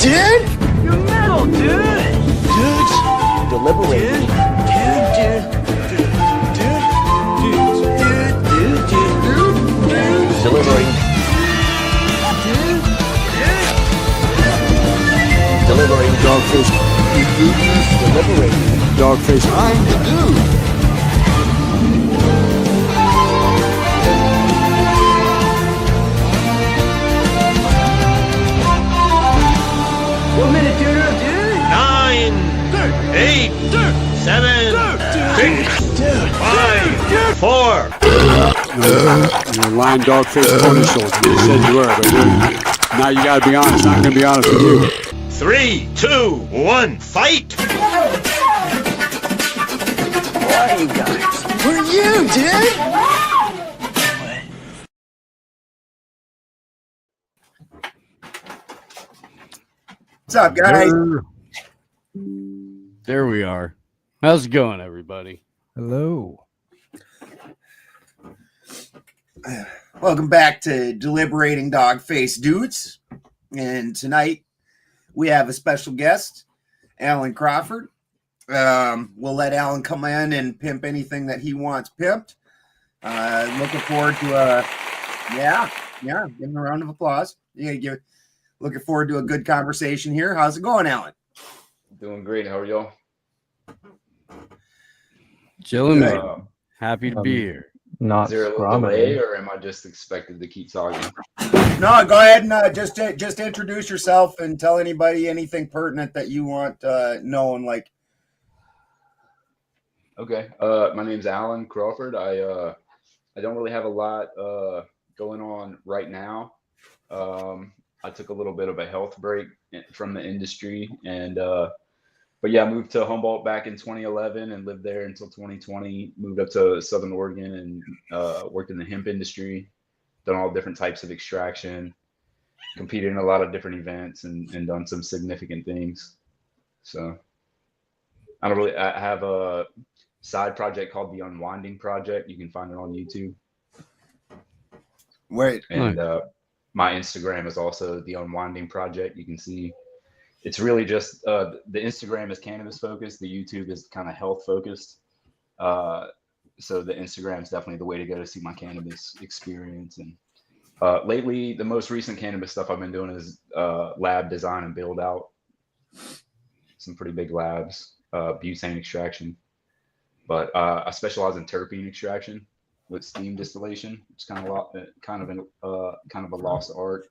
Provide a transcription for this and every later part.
dude? You're metal, dude. Dudes. Deliberating. Delivering. Delivering. Dogface. Delivering. Dogface. I'm the dude. One minute, dude. 9, 8, 7, 6, 5, 4. You're a lying dogface pony soldier. You said you were, but now you gotta be honest. I'm gonna be honest with you. 3, 2, 1, fight! What are you guys? Who are you, dude? What's up, guys? There we are. How's it going, everybody? Hello. Welcome back to Deliberating Dogface Dudes. And tonight we have a special guest, Alan Crawford. We'll let Alan come in and pimp anything that he wants pimped. Looking forward to give him a round of applause. Looking forward to a good conversation here. How's it going, Alan? Doing great. How are y'all? Chilling, man. Happy to be here. Is there a little delay, or am I just expected to keep talking? No, go ahead and just introduce yourself and tell anybody anything pertinent that you want known. Like, okay. My name's Alan Crawford. I don't really have a lot going on right now. I took a little bit of a health break from the industry, and but yeah, I moved to Humboldt back in 2011 and lived there until 2020. Moved up to Southern Oregon and worked in the hemp industry, done all different types of extraction, competed in a lot of different events, and done some significant things. So I have a side project called the Unwinding Project. You can find it on YouTube. wait, And my Instagram is also the Unwinding Project. You can see it's really just the Instagram is cannabis focused. The YouTube is kind of health focused. So the Instagram is definitely the way to go to see my cannabis experience. And lately, the most recent cannabis stuff I've been doing is lab design and build out. Some pretty big labs, butane extraction. But I specialize in terpene extraction with steam distillation. It's kind of a lost art,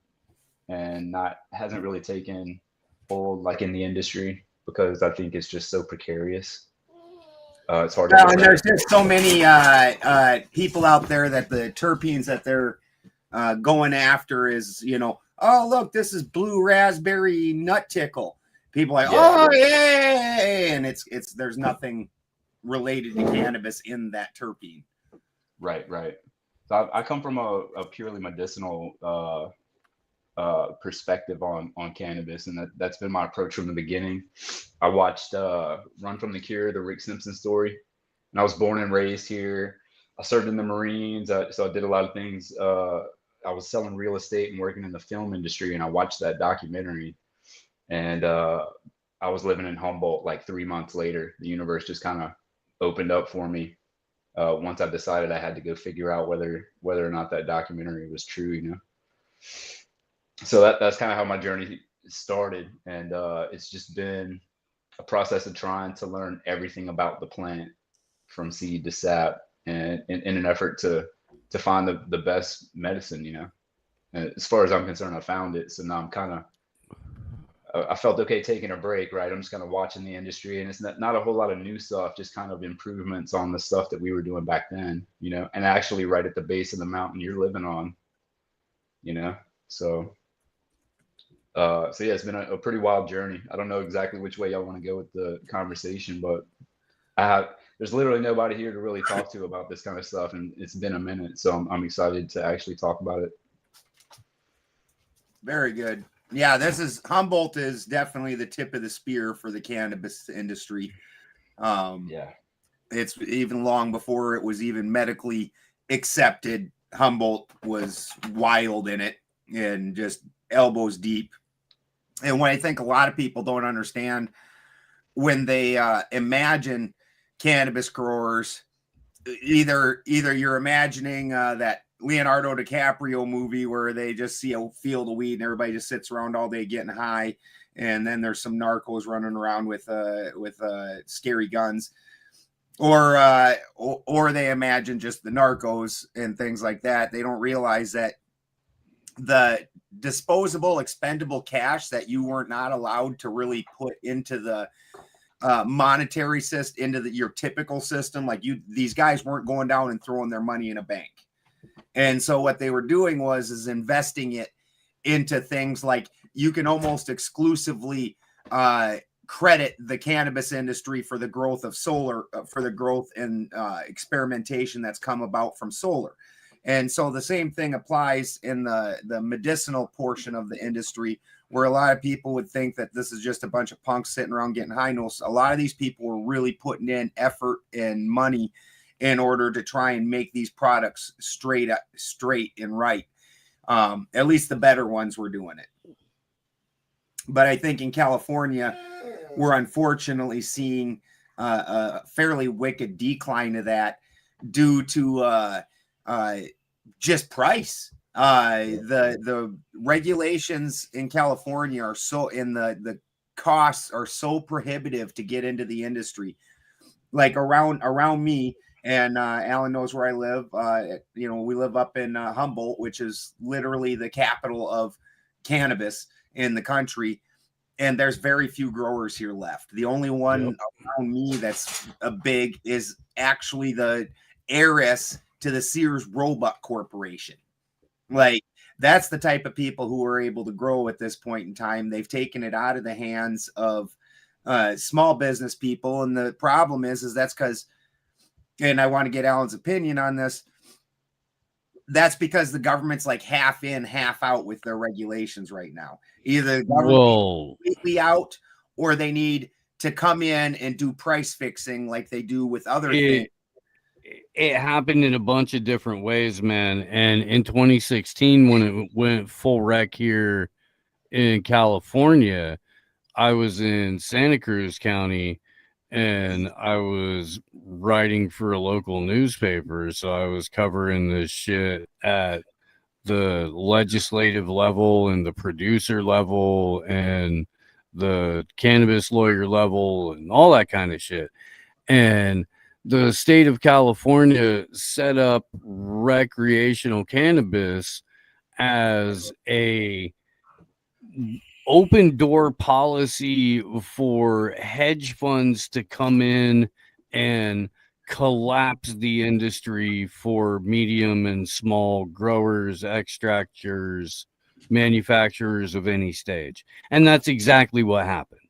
and hasn't really taken hold like in the industry because I think it's just so precarious. It's hard to and there's just so many people out there that the terpenes that they're going after is, oh look, this is blue raspberry nut tickle. People are like, oh yeah, and it's there's nothing related to cannabis in that terpene. Right. So I come from a purely medicinal perspective on cannabis, and that's been my approach from the beginning. I watched Run from the Cure, the Rick Simpson story, and I was born and raised here. I served in the Marines, so I did a lot of things. I was selling real estate and working in the film industry, and I watched that documentary, and I was living in Humboldt. Like 3 months later, the universe just kind of opened up for me. Once I decided I had to go figure out whether or not that documentary was true, So that's kind of how my journey started, and it's just been a process of trying to learn everything about the plant from seed to sap, and in an effort to find the best medicine, And as far as I'm concerned, I found it. So now I felt okay taking a break, right? I'm just kind of watching the industry, and it's not a whole lot of new stuff, just kind of improvements on the stuff that we were doing back then, and actually right at the base of the mountain you're living on, So yeah, it's been a pretty wild journey. I don't know exactly which way y'all want to go with the conversation, but there's literally nobody here to really talk to about this kind of stuff, and it's been a minute, so I'm excited to actually talk about it. Very good. Yeah, Humboldt is definitely the tip of the spear for the cannabis industry. It's even long before it was even medically accepted. Humboldt was wild in it and just elbows deep. And what I think a lot of people don't understand when they imagine cannabis growers, either you're imagining that Leonardo DiCaprio movie where they just see a field of weed and everybody just sits around all day getting high, and then there's some narcos running around with scary guns, or they imagine just the narcos and things like that. They don't realize that the disposable expendable cash that you were not allowed to really put into the monetary system, into your typical system, like these guys weren't going down and throwing their money in a bank. And so what they were doing is investing it into things like you can almost exclusively credit the cannabis industry for the growth of solar, for the growth and experimentation that's come about from solar. And so the same thing applies in the medicinal portion of the industry, where a lot of people would think that this is just a bunch of punks sitting around getting high. No, a lot of these people were really putting in effort and money in order to try and make these products straight and right. At least the better ones were doing it. But I think in California, we're unfortunately seeing a fairly wicked decline of that due to just price. The regulations in California are so, and the costs are so prohibitive to get into the industry. Like around me, and Alan knows where I live. We live up in Humboldt, which is literally the capital of cannabis in the country. And there's very few growers here left. The only one around me that's a big is actually the heiress to the Sears Roebuck Corporation. Like, that's the type of people who are able to grow at this point in time. They've taken it out of the hands of small business people. And the problem is that's because, and I want to get Alan's opinion on this, that's because the government's like half in, half out with their regulations right now. Either the government completely out, or they need to come in and do price fixing like they do with other things. It happened in a bunch of different ways, man. And in 2016, when it went full wreck here in California, I was in Santa Cruz County and I was writing for a local newspaper. So I was covering this shit at the legislative level and the producer level and the cannabis lawyer level and all that kind of shit. And the state of California set up recreational cannabis as a open door policy for hedge funds to come in and collapse the industry for medium and small growers, extractors, manufacturers of any stage. And that's exactly what happened.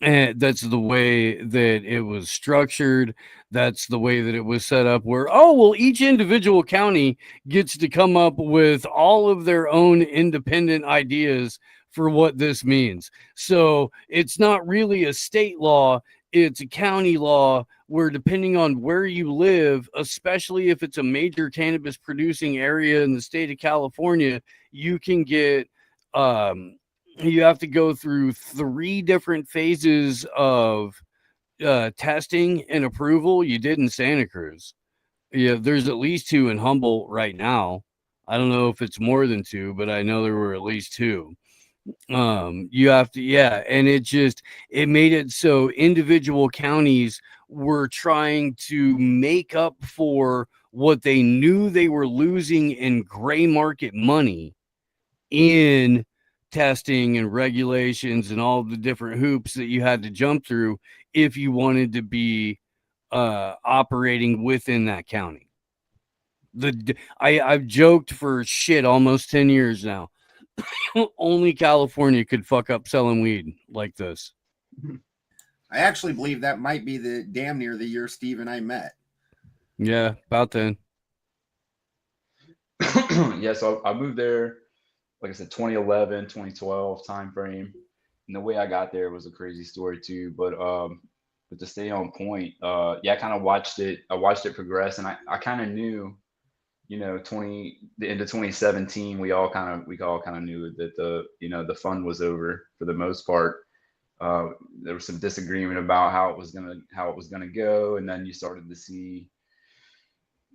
And that's the way that it was structured. That's the way that it was set up, where, each individual county gets to come up with all of their own independent ideas for what this means. So it's not really a state law, it's a county law, where depending on where you live, especially if it's a major cannabis producing area in the state of California, you can get you have to go through 3 different phases of testing and approval. You did in Santa Cruz. Yeah, there's at least 2 in Humboldt right now. I don't know if it's more than 2, but I know there were at least 2. You have to, and it made it so individual counties were trying to make up for what they knew they were losing in gray market money in testing and regulations and all the different hoops that you had to jump through if you wanted to be operating within that county. I've joked for shit almost 10 years now. Only California could fuck up selling weed like this. I actually believe that might be the damn near the year Steve and I met. Yeah, about then. Yeah, so I moved there, like I said, 2011, 2012 time frame. And the way I got there was a crazy story too. But to stay on point, I kind of watched it. I watched it progress, and I kind of knew the end of 2017, we all kind of knew that the fun was over for the most part. There was some disagreement about how it was gonna go, and then you started to see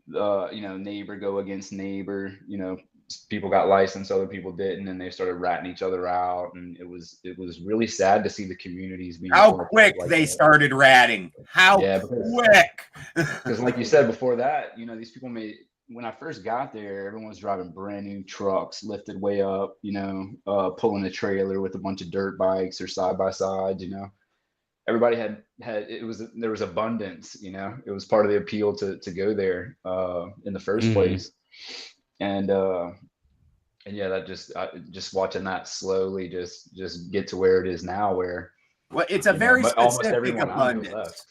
neighbor go against neighbor. People got licensed, other people didn't, and they started ratting each other out, and it was really sad to see the communities being how quick they started ratting. How quick. Because like you said before that, these people when I first got there, everyone was driving brand new trucks lifted way up, pulling a trailer with a bunch of dirt bikes or side by sides. Everybody had there was abundance. It was part of the appeal to go there in the first place. And yeah, that just watching that slowly just get to where it is now, where it's a very specific abundance.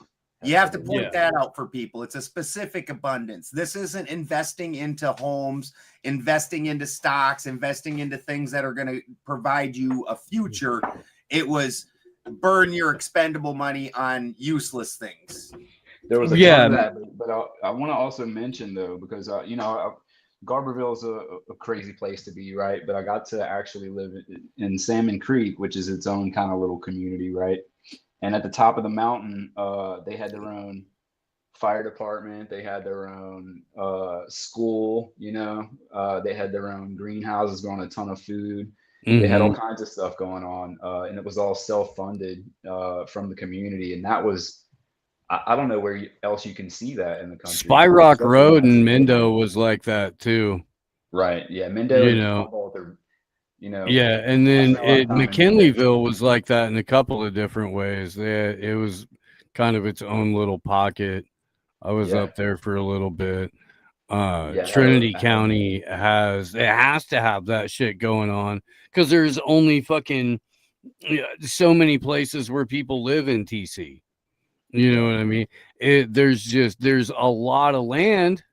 You have to point that out for people. It's a specific abundance. This isn't investing into homes, investing into stocks, investing into things that are going to provide you a future. It was burn your expendable money on useless things. There was a ton of that, but I want to also mention though, because Garberville is a crazy place to be, right? But I got to actually live in Salmon Creek, which is its own kind of little community, right? And at the top of the mountain, they had their own fire department. They had their own school, they had their own greenhouses growing a ton of food. They had all kinds of stuff going on. And it was all self-funded from the community. And that was, I don't know where else you can see that in the country. Spy Rock Road in Mendo was like that too. Right. Yeah. Mendo, yeah, and then McKinleyville was like that in a couple of different ways. It was kind of its own little pocket. I was up there for a little bit. Trinity County has to have that shit going on because there's only fucking so many places where people live in TC. You know what I mean? There's a lot of land,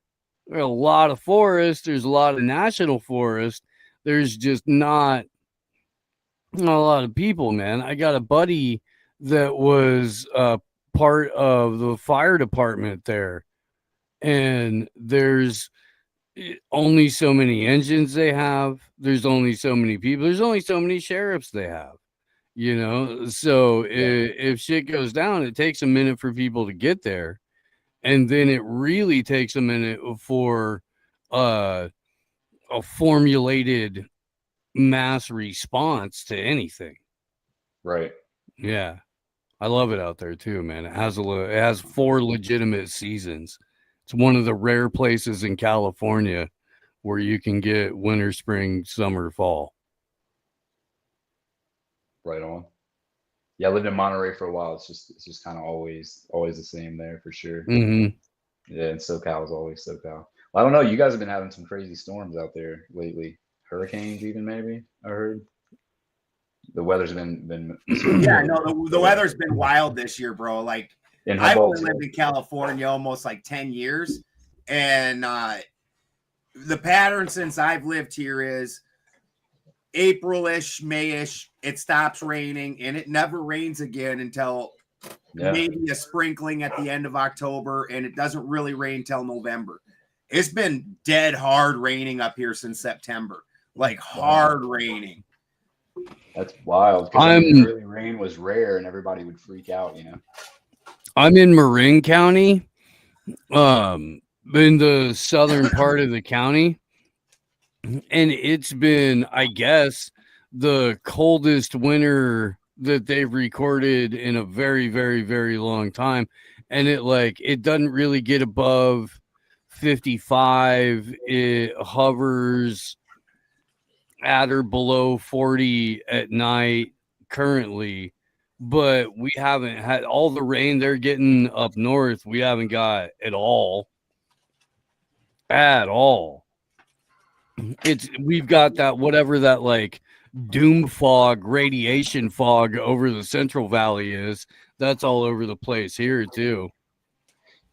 there's a lot of forest, there's a lot of national forest. There's just not a lot of people, man. I got a buddy that was part of the fire department there, and there's only so many engines they have. There's only so many people. There's only so many sheriffs they have, So if shit goes down, it takes a minute for people to get there, and then it really takes a minute for a formulated mass response to anything. Right. Yeah. I love it out there too, man. It has 4 legitimate seasons. It's one of the rare places in California where you can get winter, spring, summer, fall. Right on. Yeah, I lived in Monterey for a while. It's just kind of always the same there for sure. Yeah, and SoCal is always SoCal. I don't know. You guys have been having some crazy storms out there lately. Hurricanes, even maybe. I heard the weather's been. Yeah, no, the weather's been wild this year, bro. Like I've only lived in California almost like 10 years, and the pattern since I've lived here is April-ish, May-ish. It stops raining, and it never rains again until maybe a sprinkling at the end of October, and it doesn't really rain till November. It's been dead hard raining up here since September, like hard raining. That's wild. Because early rain was rare, and everybody would freak out. I'm in Marin County, in the southern part of the county, and it's been, I guess, the coldest winter that they've recorded in a very, very, very long time, and it doesn't really get above 55. It hovers at or below 40 at night currently, but we haven't had all the rain they're getting up north. We haven't got at all. We've got that, whatever that like doom fog, radiation fog over the Central Valley is. That's all over the place here too.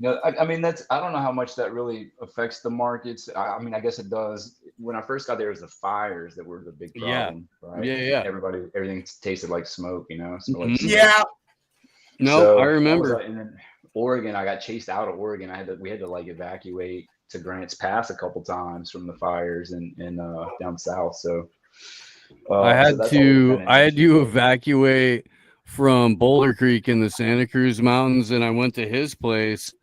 I mean, I don't know how much that really affects the markets. I mean, I guess it does. When I first got there, it was the fires that were the big problem. Right? Yeah. Everything tasted like smoke, No, So I remember. And then Oregon, I got chased out of Oregon. We had to like evacuate to Grants Pass a couple times from the fires in down south. So I so had that's always been to an I had interesting to look. evacuate from Boulder Creek in the Santa Cruz Mountains, and I went to his place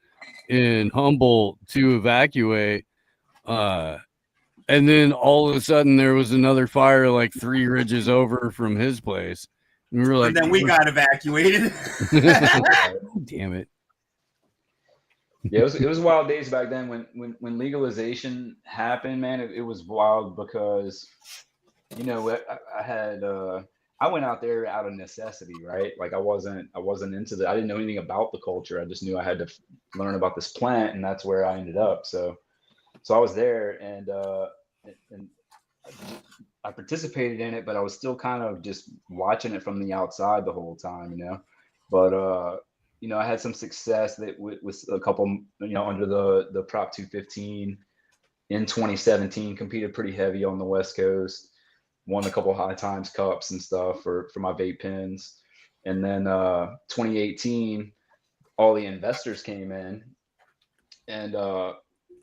in Humboldt to evacuate. And then all of a sudden there was another fire like 3 ridges over from his place. And we were like, and then we got evacuated. damn it. Yeah, it was wild days back then when legalization happened, man. It was wild because, you know, I had I went out there out of necessity, right? Like I wasn't into I didn't know anything about the culture. I just knew I had to learn about this plant, and that's where I ended up. So I was there, and I participated in it, but I was still kind of just watching it from the outside the whole time, you know. But you know, I had some success that with a couple, you know, under the Prop 215 in 2017. Competed pretty heavy on the West Coast. Won a couple High Times Cups and stuff for my vape pens. And then 2018, all the investors came in, and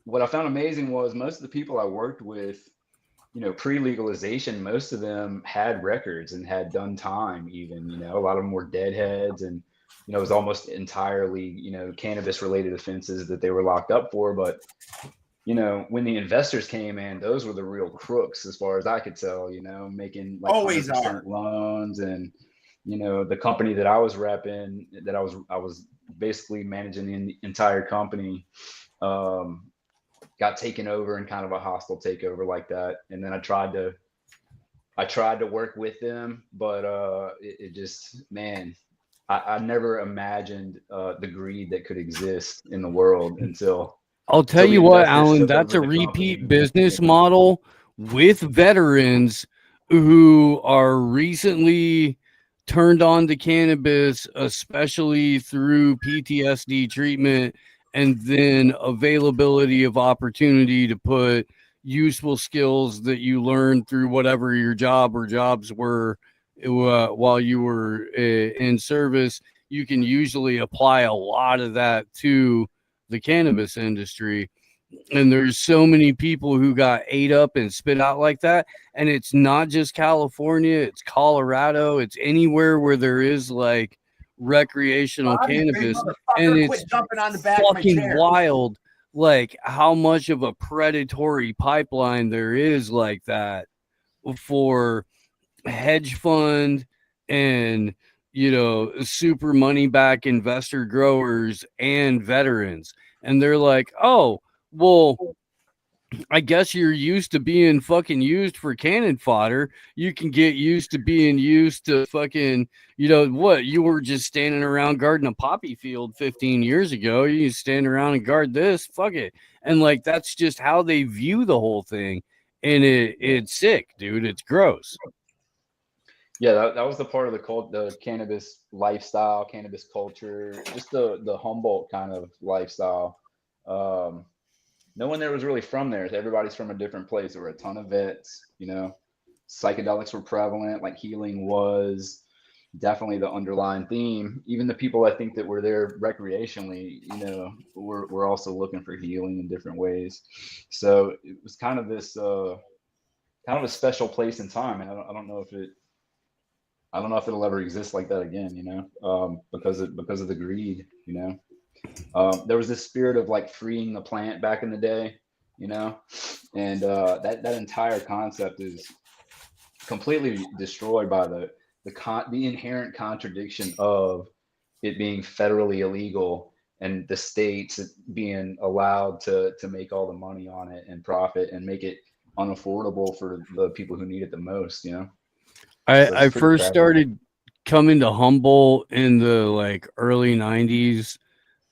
what I found amazing was most of the people I worked with, you know, pre-legalization, most of them had records and had done time even, you know, a lot of them were deadheads, and, you know, it was almost entirely, you know, cannabis related offenses that they were locked up for. But, you know, when the investors came in, those were the real crooks as far as I could tell, you know, making like Always 100% loans. And, you know, the company that I was repping, that I was basically managing the entire company, got taken over in kind of a hostile takeover like that. And then I tried to work with them, but it just, man, I never imagined the greed that could exist in the world until I'll tell you the what, investors Alan, took that's over a the repeat company. business model with veterans who are recently turned on to cannabis, especially through PTSD treatment, and then availability of opportunity to put useful skills that you learned through whatever your job or jobs were while you were in service. You can usually apply a lot of that to the cannabis industry. And there's so many people who got ate up and spit out like that. And it's not just California, it's Colorado, it's anywhere where there is like recreational cannabis. And it's quit jumping on the back of my fucking chair. wild, like how much of a predatory pipeline there is like that for hedge fund and, you know, super money back investor growers and veterans. And they're like, oh, well, I guess you're used to being fucking used for cannon fodder. You can get used to being used to fucking, you know what? You were just standing around guarding a poppy field 15 years ago. You stand around and guard this, fuck it. And like, that's just how they view the whole thing. And it's sick, dude. It's gross. Yeah, that was the part of the cannabis lifestyle, cannabis culture, just the Humboldt kind of lifestyle. No one there was really from there. Everybody's from a different place. There were a ton of vets, you know, psychedelics were prevalent, like healing was definitely the underlying theme. Even the people I think that were there recreationally, you know, were also looking for healing in different ways. So it was kind of this kind of a special place in time. And I don't know if it'll ever exist like that again, you know, because of the greed, you know. There was this spirit of like freeing the plant back in the day, you know, and that entire concept is completely destroyed by the inherent contradiction of it being federally illegal and the states being allowed to make all the money on it and profit and make it unaffordable for the people who need it the most, you know. So I it's pretty first tragic. started coming to Humboldt in the like early 90s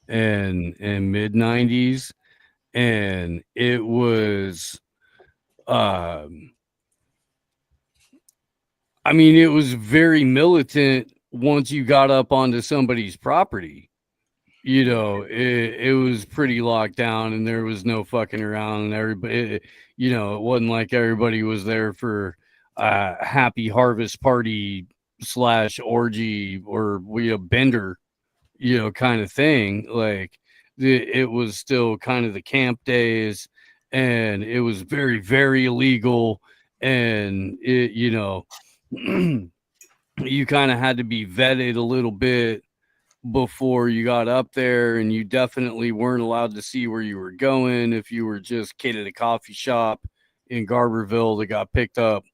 and mid 90s, and it was I mean, it was very militant once you got up onto somebody's property. You know, it was pretty locked down and there was no fucking around, and everybody, you know, it wasn't like everybody was there for happy harvest party / orgy or we a bender, you know, kind of thing. Like it was still kind of the camp days, and it was very, very illegal. And it, you kind of had to be vetted a little bit before you got up there, and you definitely weren't allowed to see where you were going if you were just kid at a coffee shop in Garberville that got picked up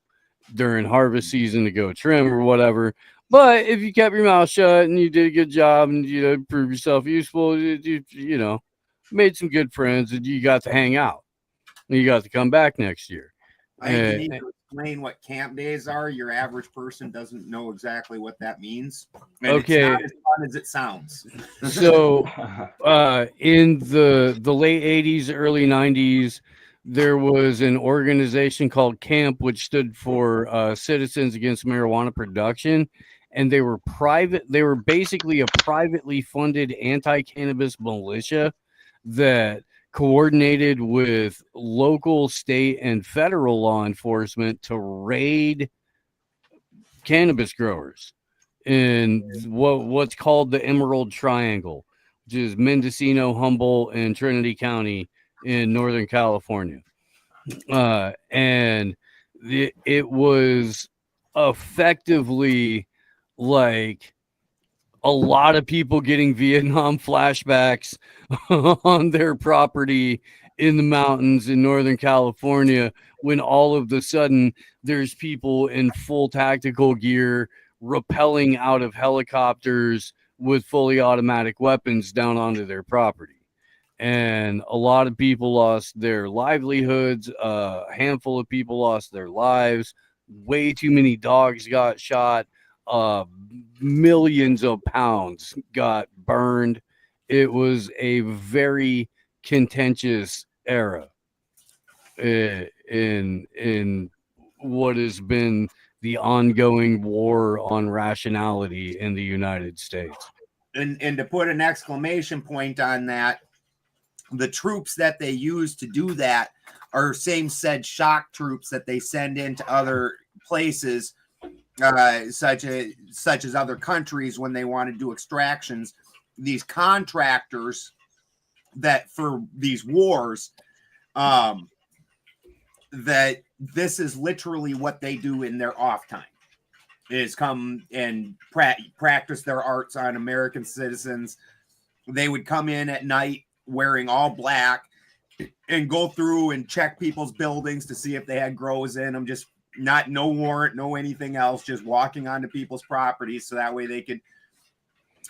during harvest season to go trim or whatever. But if you kept your mouth shut and you did a good job and proved yourself useful, you made some good friends and you got to hang out and you got to come back next year. I think you need to explain what camp days are. Your average person doesn't know exactly what that means. And okay, it's not as fun as it sounds. So in the late 80s, early 90s, there was an organization called CAMP, which stood for Citizens Against Marijuana Production. And they were private. They were basically a privately funded anti-cannabis militia that coordinated with local, state, and federal law enforcement to raid cannabis growers in what's called the Emerald Triangle, which is Mendocino, Humboldt, and Trinity County in Northern California. And it was effectively like a lot of people getting Vietnam flashbacks on their property in the mountains in Northern California, when all of a sudden there's people in full tactical gear rappelling out of helicopters with fully automatic weapons down onto their property. And a lot of people lost their livelihoods. A handful of people lost their lives. Way too many dogs got shot. Millions of pounds got burned. It was a very contentious era in what has been the ongoing war on rationality in the United States. And to put an exclamation point on that, the troops that they use to do that are same said shock troops that they send into other places, such as other countries when they want to do extractions. These contractors that for these wars, that this is literally what they do in their off time, is come and practice their arts on American citizens. They would come in at night wearing all black and go through and check people's buildings to see if they had grows in them. Just no warrant, no anything else, just walking onto people's properties so that way they could.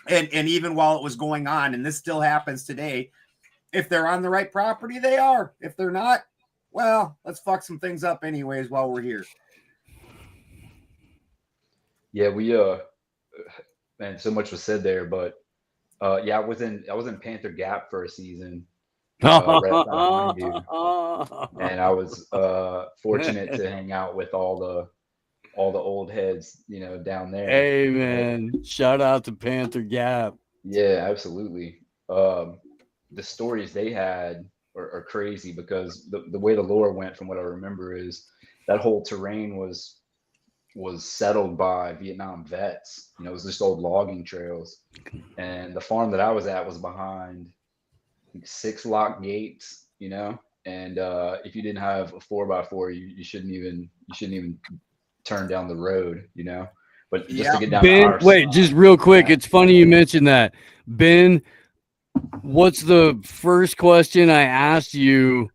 And even while it was going on, and this still happens today, if they're on the right property, they are. If they're not, well, let's fuck some things up anyways while we're here. Yeah, man, so much was said there, but yeah, I was in Panther Gap for a season. Right outside of Mountain View. And I was fortunate to hang out with all the old heads, down there. Hey man, shout out to Panther Gap. Yeah, absolutely. The stories they had are crazy, because the way the lore went, from what I remember, is that whole terrain was settled by Vietnam vets. It was just old logging trails, and the farm that I was at was behind 6 locked gates, and if you didn't have a 4x4, you shouldn't even turn down the road, but just to get down Ben, to our wait, side, just real quick, it's funny you mentioned that. Ben, what's the first question I asked you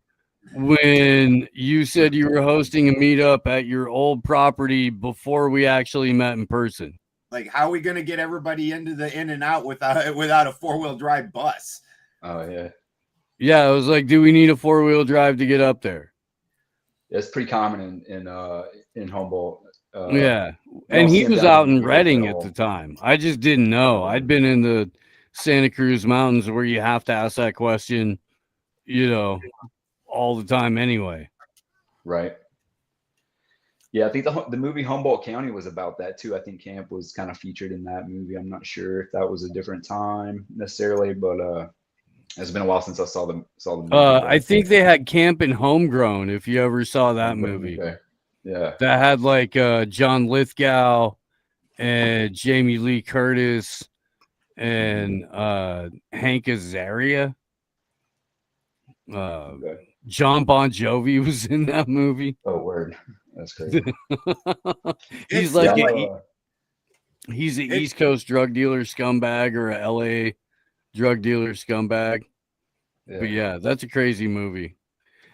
when you said you were hosting a meetup at your old property before we actually met in person? Like, how are we going to get everybody into the in and out without a 4-wheel drive bus? Oh yeah. Yeah, I was like, do we need a 4-wheel drive to get up there? It's pretty common in Humboldt. Yeah, and he was out in Redding at the time. I just didn't know. I'd been in the Santa Cruz Mountains where you have to ask that question, all the time anyway. Right. Yeah, I think the movie Humboldt County was about that too. I think camp was kind of featured in that movie. I'm not sure if that was a different time necessarily, but it's been a while since I saw the movie. I think they had Camp and Homegrown, if you ever saw that movie. Okay. Yeah. That had like John Lithgow and Jamie Lee Curtis and Hank Azaria. Okay. John Bon Jovi was in that movie. Oh, word. That's crazy. He's It's like still he's an East Coast drug dealer scumbag or a LA drug dealer scumbag. But yeah, that's a crazy movie.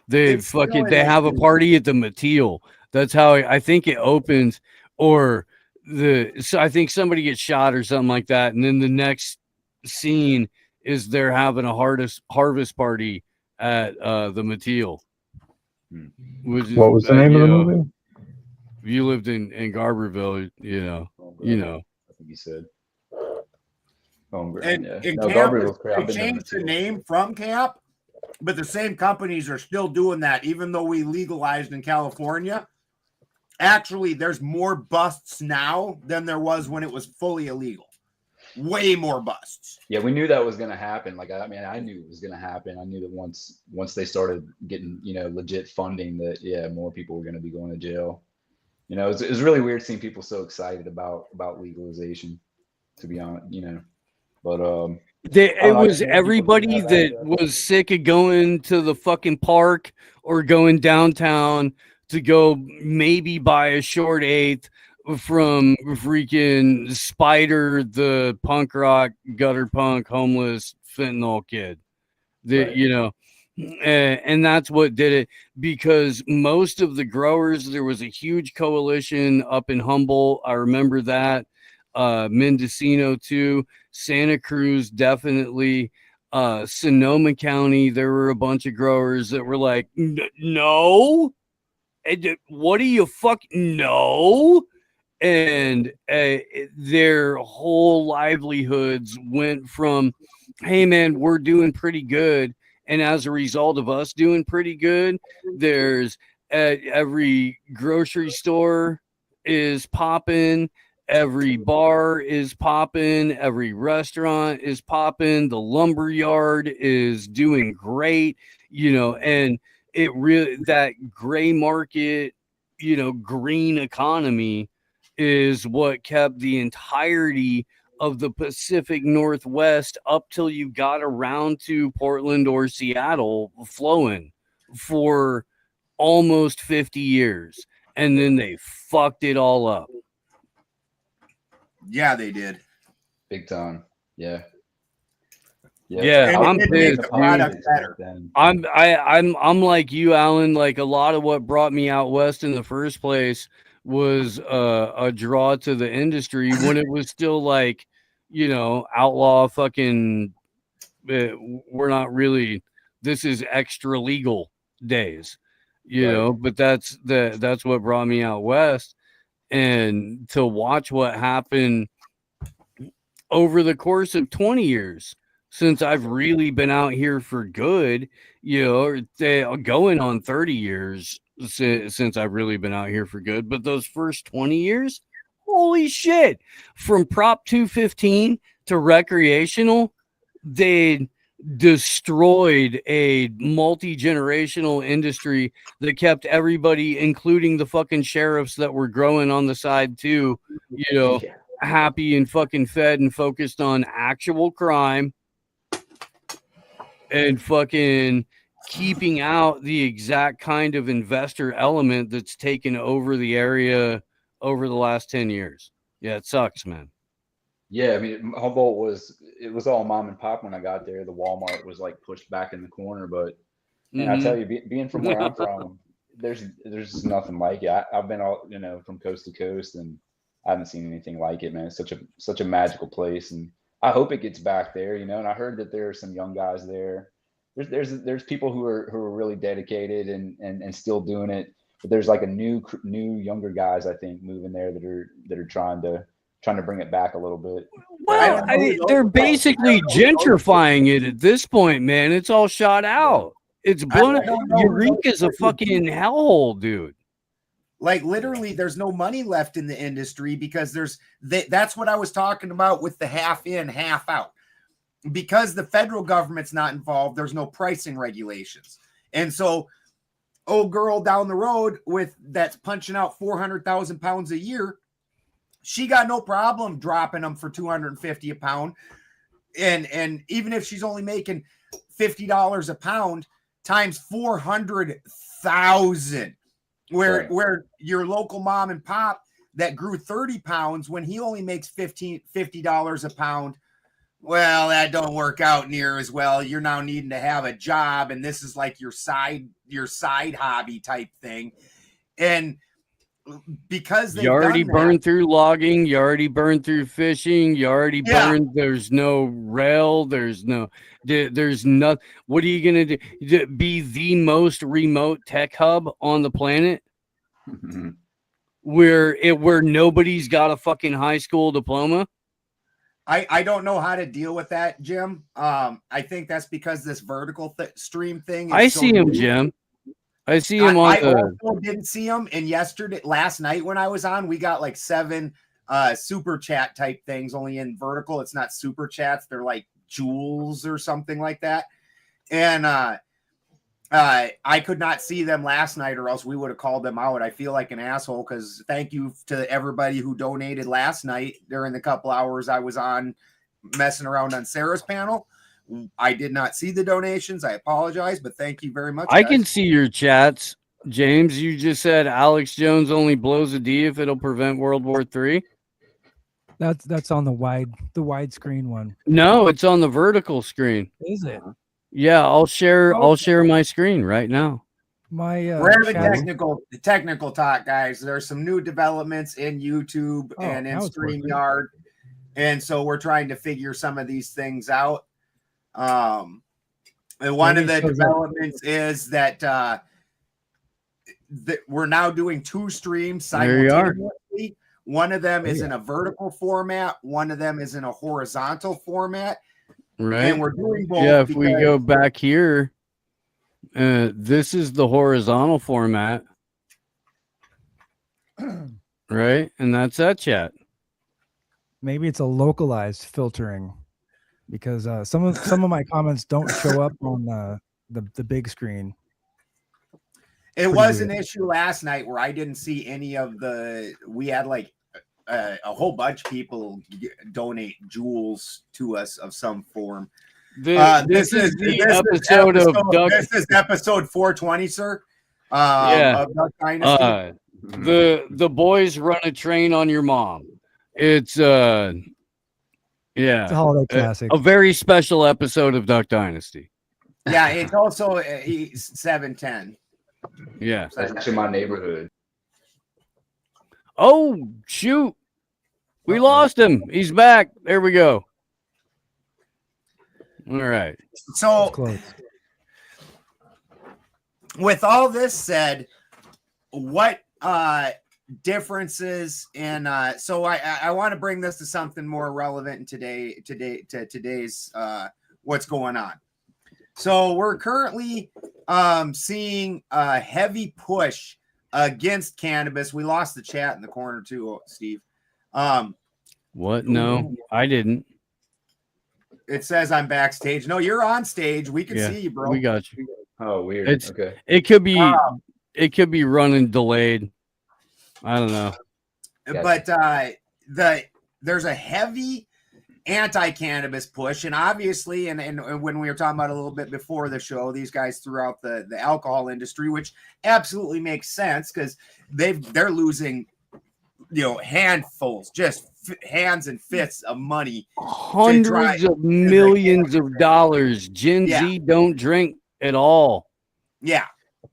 They It's still in they a- have a party at the Mateel. That's how I think it opens, or so I think somebody gets shot or something like that, and then the next scene is they're having a harvest party at the Mateel. What was the name of the movie? If you lived in Garberville, you know. I think you said. and Yeah. in No, Camp, Gabriel's great. I've they been there changed the too. name from Camp, but the same companies are still doing that, even though we legalized in California. Actually, there's more busts now than there was when it was fully illegal. Way more busts. Yeah, we knew that was going to happen. Like, I mean, I knew it was going to happen. I knew that once they started getting, legit funding, that more people were going to be going to jail. It was really weird seeing people so excited about legalization, to be honest. But It was everybody that was sick of going to the fucking park or going downtown to go maybe buy a short eighth from freaking Spider, the punk rock, gutter punk, homeless fentanyl kid. Right. And that's what did it, because most of the growers, there was a huge coalition up in Humboldt. I remember that. Mendocino too, Santa Cruz definitely, Sonoma County. There were a bunch of growers that were like, no, what do you no? And their whole livelihoods went from, hey man, we're doing pretty good, and as a result of us doing pretty good, there's every grocery store is popping, every bar is popping, every restaurant is popping, the lumber yard is doing great, and it really, that gray market, green economy is what kept the entirety of the Pacific Northwest up till you got around to Portland or Seattle flowing for almost 50 years. And then they fucked it all up. Yeah, they did. Big time. Yeah. Yeah, I'm pissed, dude. I'm like you, Alan. Like, a lot of what brought me out west in the first place was a draw to the industry when it was still like, outlaw fucking. We're not really. This is extra legal days, But that's what brought me out west, and to watch what happened over the course of 20 years. Since I've really been out here for good, going on 30 years since I've really been out here for good. But those first 20 years, holy shit, from Prop 215 to recreational, they destroyed a multi-generational industry that kept everybody, including the fucking sheriffs that were growing on the side too, happy and fucking fed and focused on actual crime and fucking keeping out the exact kind of investor element that's taken over the area over the last 10 years. Yeah, it sucks, man. Yeah, I mean, Humboldt it was all mom and pop when I got there. The Walmart was like pushed back in the corner, but and I tell you, being from where I'm from, there's just nothing like it. I've been all from coast to coast, and I haven't seen anything like it, man. It's such a magical place, and I hope it gets back there, And I heard that there are some young guys there. There's people who are really dedicated and still doing it, but there's like a new younger guys, I think, moving there that are trying to bring it back a little bit. Well, they're basically gentrifying it at this point, man. It's all shot out. It's blown. Eureka's a fucking hellhole, dude. Like, literally, there's no money left in the industry because that's what I was talking about with the half in, half out. Because the federal government's not involved, there's no pricing regulations. And so, old girl down the road that's punching out 400,000 pounds a year, she got no problem dropping them for $250 a pound. And even if she's only making $50 a pound, times 400,000, where your local mom and pop that grew 30 pounds when he only makes $50 a pound. Well, that don't work out near as well. You're now needing to have a job, and this is like your side hobby type thing. And because you already burned through logging, you already burned through fishing, you already burned. There's no rail, there's no. What are you gonna do? Be the most remote tech hub on the planet, where nobody's got a fucking high school diploma? I don't know how to deal with that, Jim. I think that's because this vertical stream thing. I see him, Jim. I see him on. I also didn't see him. And last night when I was on, we got like 7 super chat type things only in vertical. It's not super chats. They're like jewels or something like that. And I could not see them last night, or else we would have called them out. I feel like an asshole because thank you to everybody who donated last night during the couple hours I was on messing around on Sarah's panel. I did not see the donations. I apologize, but thank you very much. I can see your chats, James. You just said Alex Jones only blows a D if it'll prevent World War III. That's on the widescreen one. No, it's on the vertical screen. Is it? Yeah, I'll share my screen right now. We're having technical talk, guys. There's some new developments in YouTube and in StreamYard, and so we're trying to figure some of these things out. And one of the developments is that we're now doing 2 streams simultaneously. One of them is in a vertical format. One of them is in a horizontal format. Right. And we're doing both. Yeah, if we go back here, this is the horizontal format. Right? And that's that chat. Maybe it's a localized filtering because some of my comments don't show up on the big screen. It was an issue last night where I didn't see any of we had like a whole bunch of people donate jewels to us of some form. This is episode 420, sir. Of Duck Dynasty. The boys run a train on your mom. It's it's a holiday classic. A very special episode of Duck Dynasty. Yeah, it's also 710. Yeah, that's actually my neighborhood. Oh shoot, we lost him. He's back. There we go. All right. So, with all this said, what differences in? So I want to bring this to something more relevant in today's what's going on. So we're currently seeing a heavy push against cannabis. We lost the chat in the corner too, Steve. What? No, I didn't. It says I'm backstage. No, you're on stage. We can see you, bro. We got you. Oh, weird. Okay. It could be running delayed. I don't know. But there's a heavy anti-cannabis push, and obviously, and when we were talking about a little bit before the show, these guys threw out the alcohol industry, which absolutely makes sense because they're losing, handfuls, just hands and fists of money, hundreds of millions of dollars. Gen Z don't drink at all. Yeah.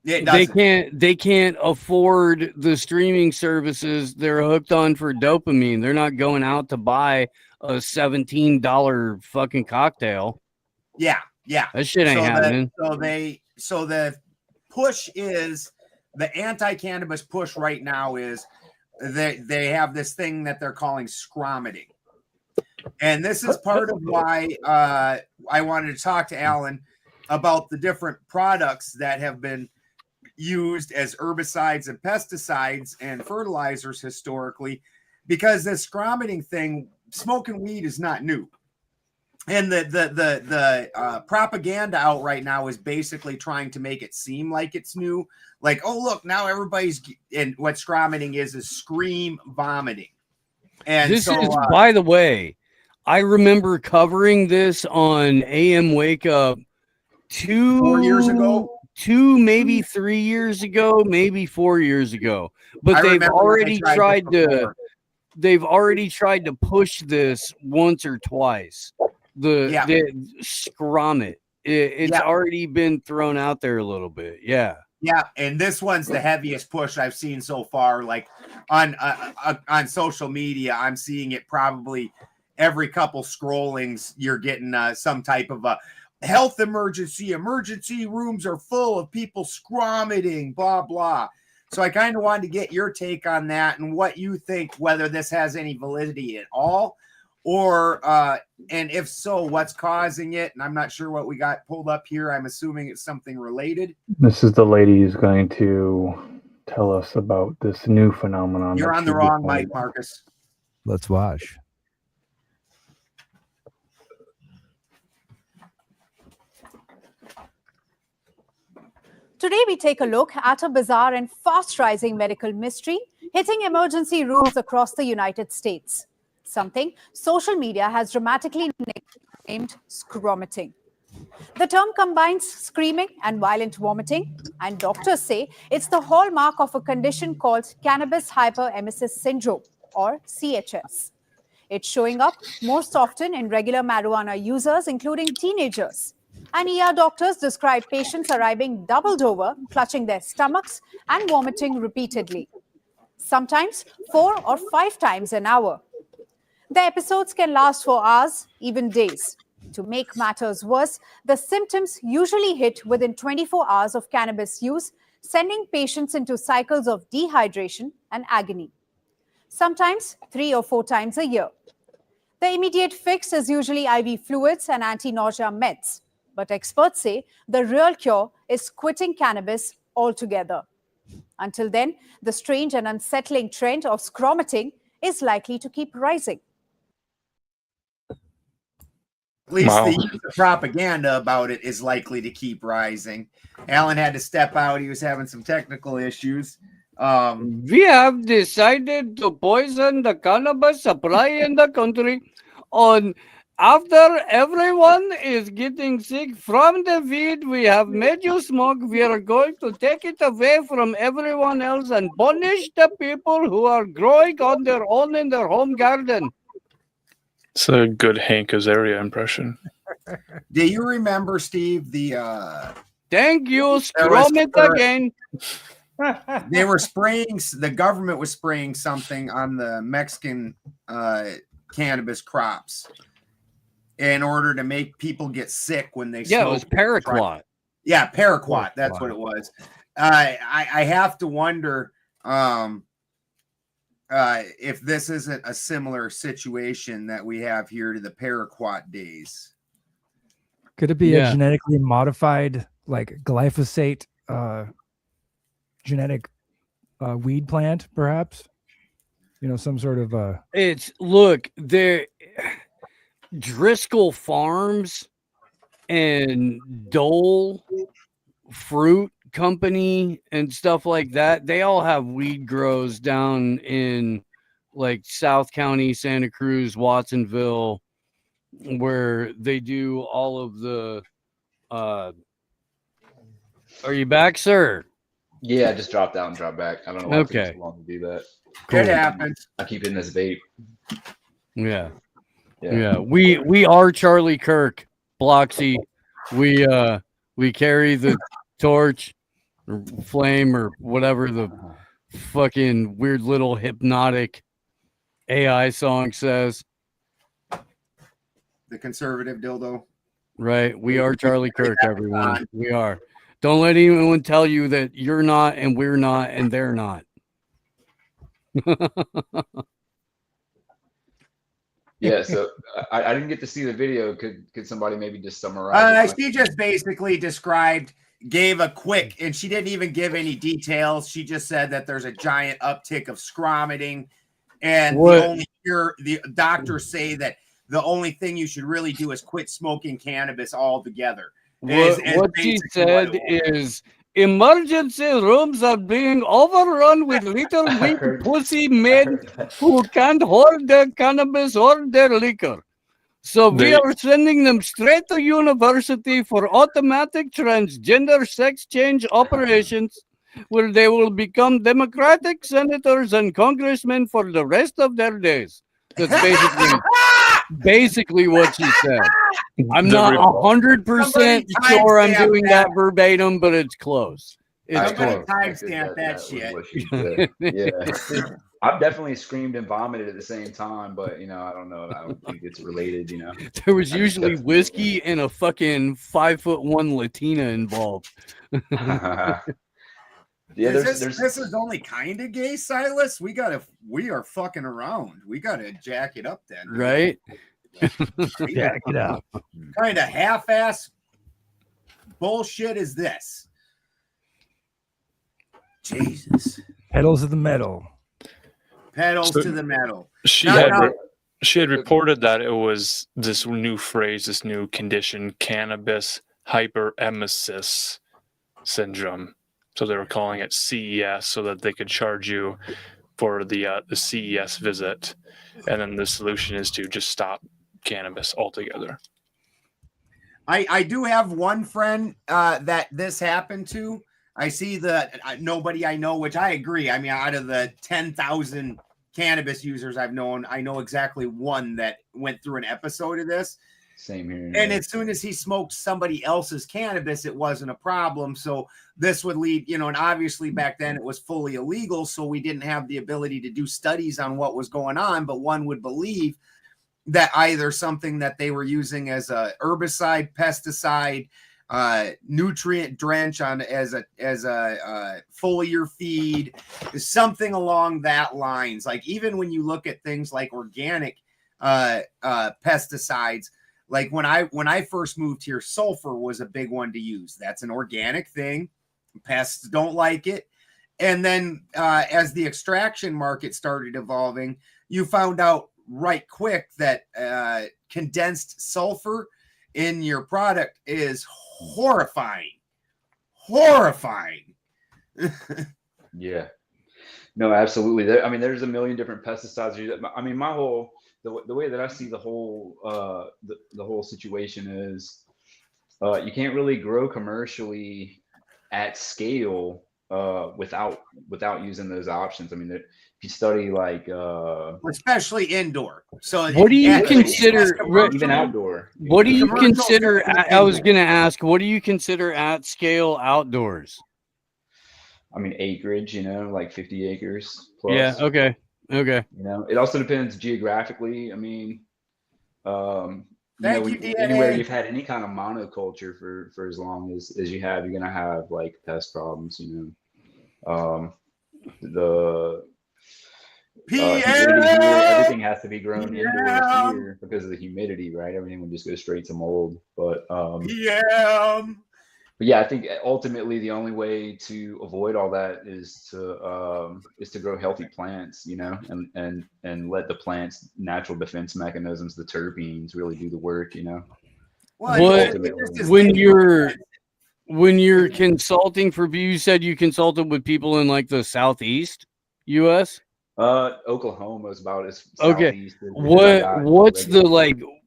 They can't afford the streaming services they're hooked on for dopamine. They're not going out to buy a $17 fucking cocktail. Yeah. That shit ain't happening. So the push is the anti-cannabis push right now is they have this thing that they're calling scromiting. And this is part of why I wanted to talk to Alan about the different products that have been used as herbicides and pesticides and fertilizers historically, because this scromiting thing, smoking weed is not new. And the propaganda out right now is basically trying to make it seem like it's new. Like, oh, look, now everybody's, and what scromiting is scream vomiting. And this is, by the way, I remember covering this on AM Wake Up 4 years ago. 2, maybe 3 years ago, maybe 4 years ago. But I they've remember when already they tried this before. they've already tried to push this once or twice. The scrum it. It's already been thrown out there a little bit. Yeah. Yeah, and this one's the heaviest push I've seen so far. Like on social media, I'm seeing it probably every couple scrollings. You're getting some type of a health emergency. Emergency rooms are full of people scrummeting, blah blah. So I kind of wanted to get your take on that and what you think, whether this has any validity at all, or and if so, what's causing it. And I'm not sure what we got pulled up here. I'm assuming it's something related. This is the lady who's going to tell us about this new phenomenon. You're on the wrong mic, Marcus. Let's watch. Today, we take a look at a bizarre and fast-rising medical mystery hitting emergency rooms across the United States. Something social media has dramatically named scrometing. The term combines screaming and violent vomiting, and doctors say it's the hallmark of a condition called cannabis hyperemesis syndrome, or CHS. It's showing up most often in regular marijuana users, including teenagers. And ER doctors describe patients arriving doubled over, clutching their stomachs and vomiting repeatedly, sometimes 4 or 5 times an hour. The episodes can last for hours, even days. To make matters worse, the symptoms usually hit within 24 hours of cannabis use, sending patients into cycles of dehydration and agony, sometimes 3 or 4 times a year. The immediate fix is usually IV fluids and anti-nausea meds. But experts say the real cure is quitting cannabis altogether. Until then, the strange and unsettling trend of scrometing is likely to keep rising. At least the propaganda about it is likely to keep rising. Alan had to step out. He was having some technical issues. We have decided to poison the cannabis supply in the country after everyone is getting sick from the weed we have made you smoke. We are going to take it away from everyone else and punish the people who are growing on their own in their home garden. It's a good Hank Azaria impression. Do you remember, Steve, the thank you, scrum it again. They were spraying, the government was spraying something on the Mexican cannabis crops in order to make people get sick when they smoke. It was paraquat. Yeah, paraquat. That's what it was. I have to wonder if this isn't a similar situation that we have here to the paraquat days. Could it be a genetically modified, like glyphosate genetic weed plant, perhaps? You know, some sort of there Driscoll Farms and Dole Fruit Company and stuff like that. They all have weed grows down in like South County, Santa Cruz, Watsonville, where they do all of the are you back, sir? Yeah, I just dropped out and dropped back. I don't know why it takes so long to do that. Cool. It happens. I keep in this vape. Yeah. We are Charlie Kirk, Bloxy. We carry the torch or flame or whatever the fucking weird little hypnotic AI song says. The conservative dildo. Right. We are Charlie Kirk, everyone. We are. Don't let anyone tell you that you're not and we're not and they're not. Yeah, so I didn't get to see the video. Could somebody maybe just summarize? She just basically gave a quick, and she didn't even give any details. She just said that there's a giant uptick of scrometing, and the doctors say that the only thing you should really do is quit smoking cannabis altogether. What she said is emergency rooms are being overrun with little weak pussy men who can't hold their cannabis or their liquor. So we are sending them straight to university for automatic transgender sex change operations, where they will become Democratic senators and congressmen for the rest of their days. That's basically what she said. I'm not 100% sure I'm doing that verbatim, but it's close. It's close. Timestamp that shit. Yeah. I've definitely screamed and vomited at the same time, but I don't know. I don't think it's related. There was usually whiskey and a fucking 5'1" Latina involved. Yeah, this is only kind of gay, Silas. We are fucking around. We gotta jack it up then, right? Jack it up. Kind of half-ass bullshit is this? Jesus. Pedals to the metal. Pedals to the metal. She had reported that it was this new phrase, this new condition, cannabis hyperemesis syndrome. So they were calling it CES so that they could charge you for the CES visit. And then the solution is to just stop cannabis altogether. I do have one friend that this happened to. I see nobody I know, which I agree. I mean, out of the 10,000 cannabis users I've known, I know exactly one that went through an episode of this. Same here. And as soon as he smoked somebody else's cannabis, it wasn't a problem. So this would lead, and obviously back then it was fully illegal. So we didn't have the ability to do studies on what was going on. But one would believe that either something that they were using as a herbicide, pesticide, nutrient drench on as a foliar feed, something along that lines. Like even when you look at things like organic pesticides, like when I first moved here, sulfur was a big one to use. That's an organic thing. Pests don't like it. And then as the extraction market started evolving, you found out right quick that condensed sulfur in your product is horrifying. Yeah. No, absolutely. There's a million different pesticides. I mean, the way that I see the whole the whole situation is you can't really grow commercially at scale without using those options. I mean, if you study like especially indoor. So what do you consider even outdoor? What do you consider? I was going to ask, what do you consider at scale outdoors? I mean, acreage, like 50 acres plus. Yeah. Okay. It also depends geographically. I mean, anywhere you've had any kind of monoculture for as long as you have, you're gonna have like pest problems. The humidity here, everything has to be grown indoors here because of the humidity, right? Everything would just go straight to mold. But yeah, I think ultimately the only way to avoid all that is to grow healthy plants, and let the plant's natural defense mechanisms, the terpenes, really do the work, When you're consulting for, you said you consulted with people in like the Southeast U.S. Oklahoma is about as southeast.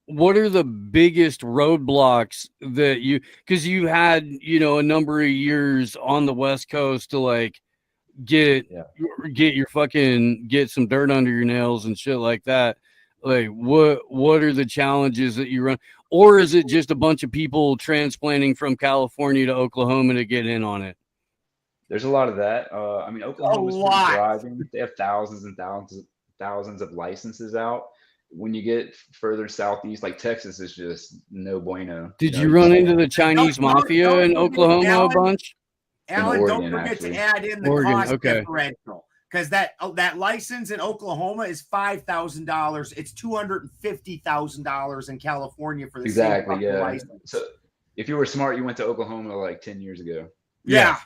What are the biggest roadblocks that because you had, a number of years on the West Coast to like get some dirt under your nails and shit like that. Like what are the challenges that you run? Or is it just a bunch of people transplanting from California to Oklahoma to get in on it? There's a lot of that. Oklahoma's pretty thriving. They have thousands and thousands of licenses out. When you get further southeast, like Texas, is just no bueno. Did you run into the Chinese mafia in Oklahoma a bunch? Alan, don't forget to add in the cost differential, because that license in Oklahoma is $5,000. It's $250,000 in California for the same license. So if you were smart, you went to Oklahoma like 10 years ago. Yeah.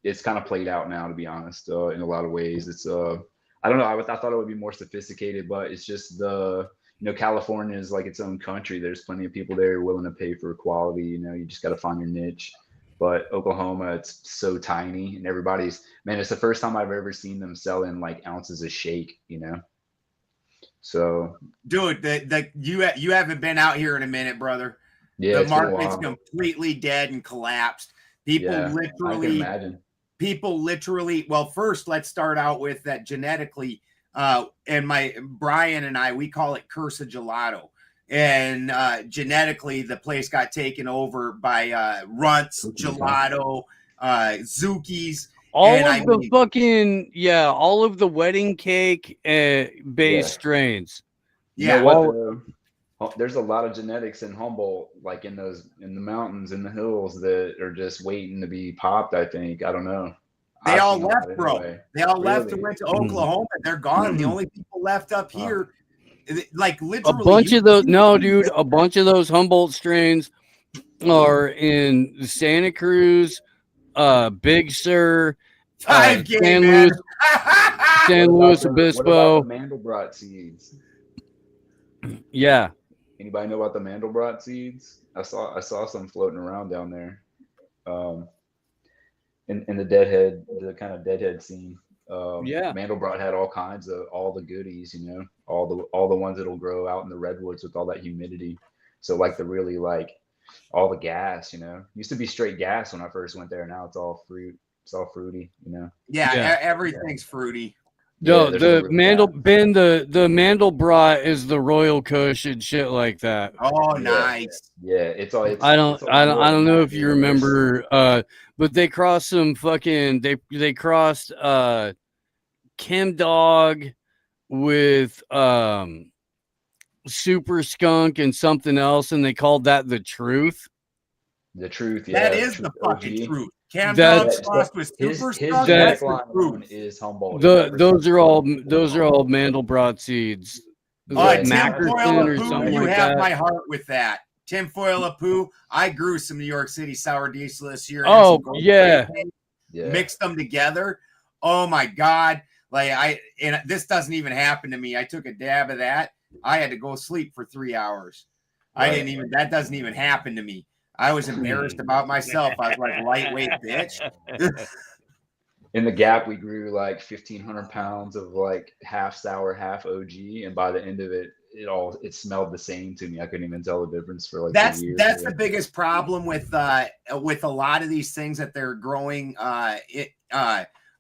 It's kind of played out now, to be honest. In a lot of ways, it's I don't know. I thought it would be more sophisticated, but it's just California is like its own country. There's plenty of people there willing to pay for quality. You just got to find your niche. But Oklahoma, it's so tiny, and it's the first time I've ever seen them selling like ounces of shake. So, dude, you haven't been out here in a minute, brother. yeah, The it's been a market's while. completely dead and collapsed. People Yeah, I can imagine. Well, first let's start out with that genetically. And Brian and I, we call it curse of gelato. And genetically, the place got taken over by runts, gelato, Zookies. All of the wedding cake based strains. You know what? There's a lot of genetics in Humboldt, like in the mountains, in the hills, that are just waiting to be popped. I think. I don't know. They all left, bro. They all left and went to Oklahoma. They're gone. The only people left up here, like literally, a bunch of those. No, dude, a bunch of those Humboldt strains are in Santa Cruz, Big Sur, San Luis Obispo. What about the Mandelbrot seeds? Yeah. Anybody know about the Mandelbrot seeds? I saw some floating around down there. In the Deadhead, the kind of Deadhead scene. Mandelbrot had all kinds of all the goodies, you know, all the ones that'll grow out in the redwoods with all that humidity. So like all the gas, you know, used to be straight gas when I first went there. Now it's all fruit. It's all fruity, you know. Everything's fruity. No, the Mandelbrot is the Royal Kush and shit like that. Oh, nice. Yeah, it's all. I don't know if you remember, but they crossed some fucking. They crossed Chem Dog with Super Skunk and something else, and they called that the Truth. The Truth, yeah. That is the fucking truth. Cam Dog's crossed with Super Skunk. That's the truth. Is Humboldt. Those are all Mandelbrot seeds. Tinfoil of Pooh, you have my heart with that. Tinfoil of Pooh. I grew some New York City sour diesel this year. Mixed them together. Oh my God. And this doesn't even happen to me. I took a dab of that. I had to go sleep for 3 hours. That doesn't even happen to me. I was embarrassed about myself. I was like, lightweight bitch. In the Gap, we grew like 1,500 pounds of like half sour, half OG, and by the end of it, it smelled the same to me. I couldn't even tell the difference for like that's 2 years. That's the biggest problem with a lot of these things that they're growing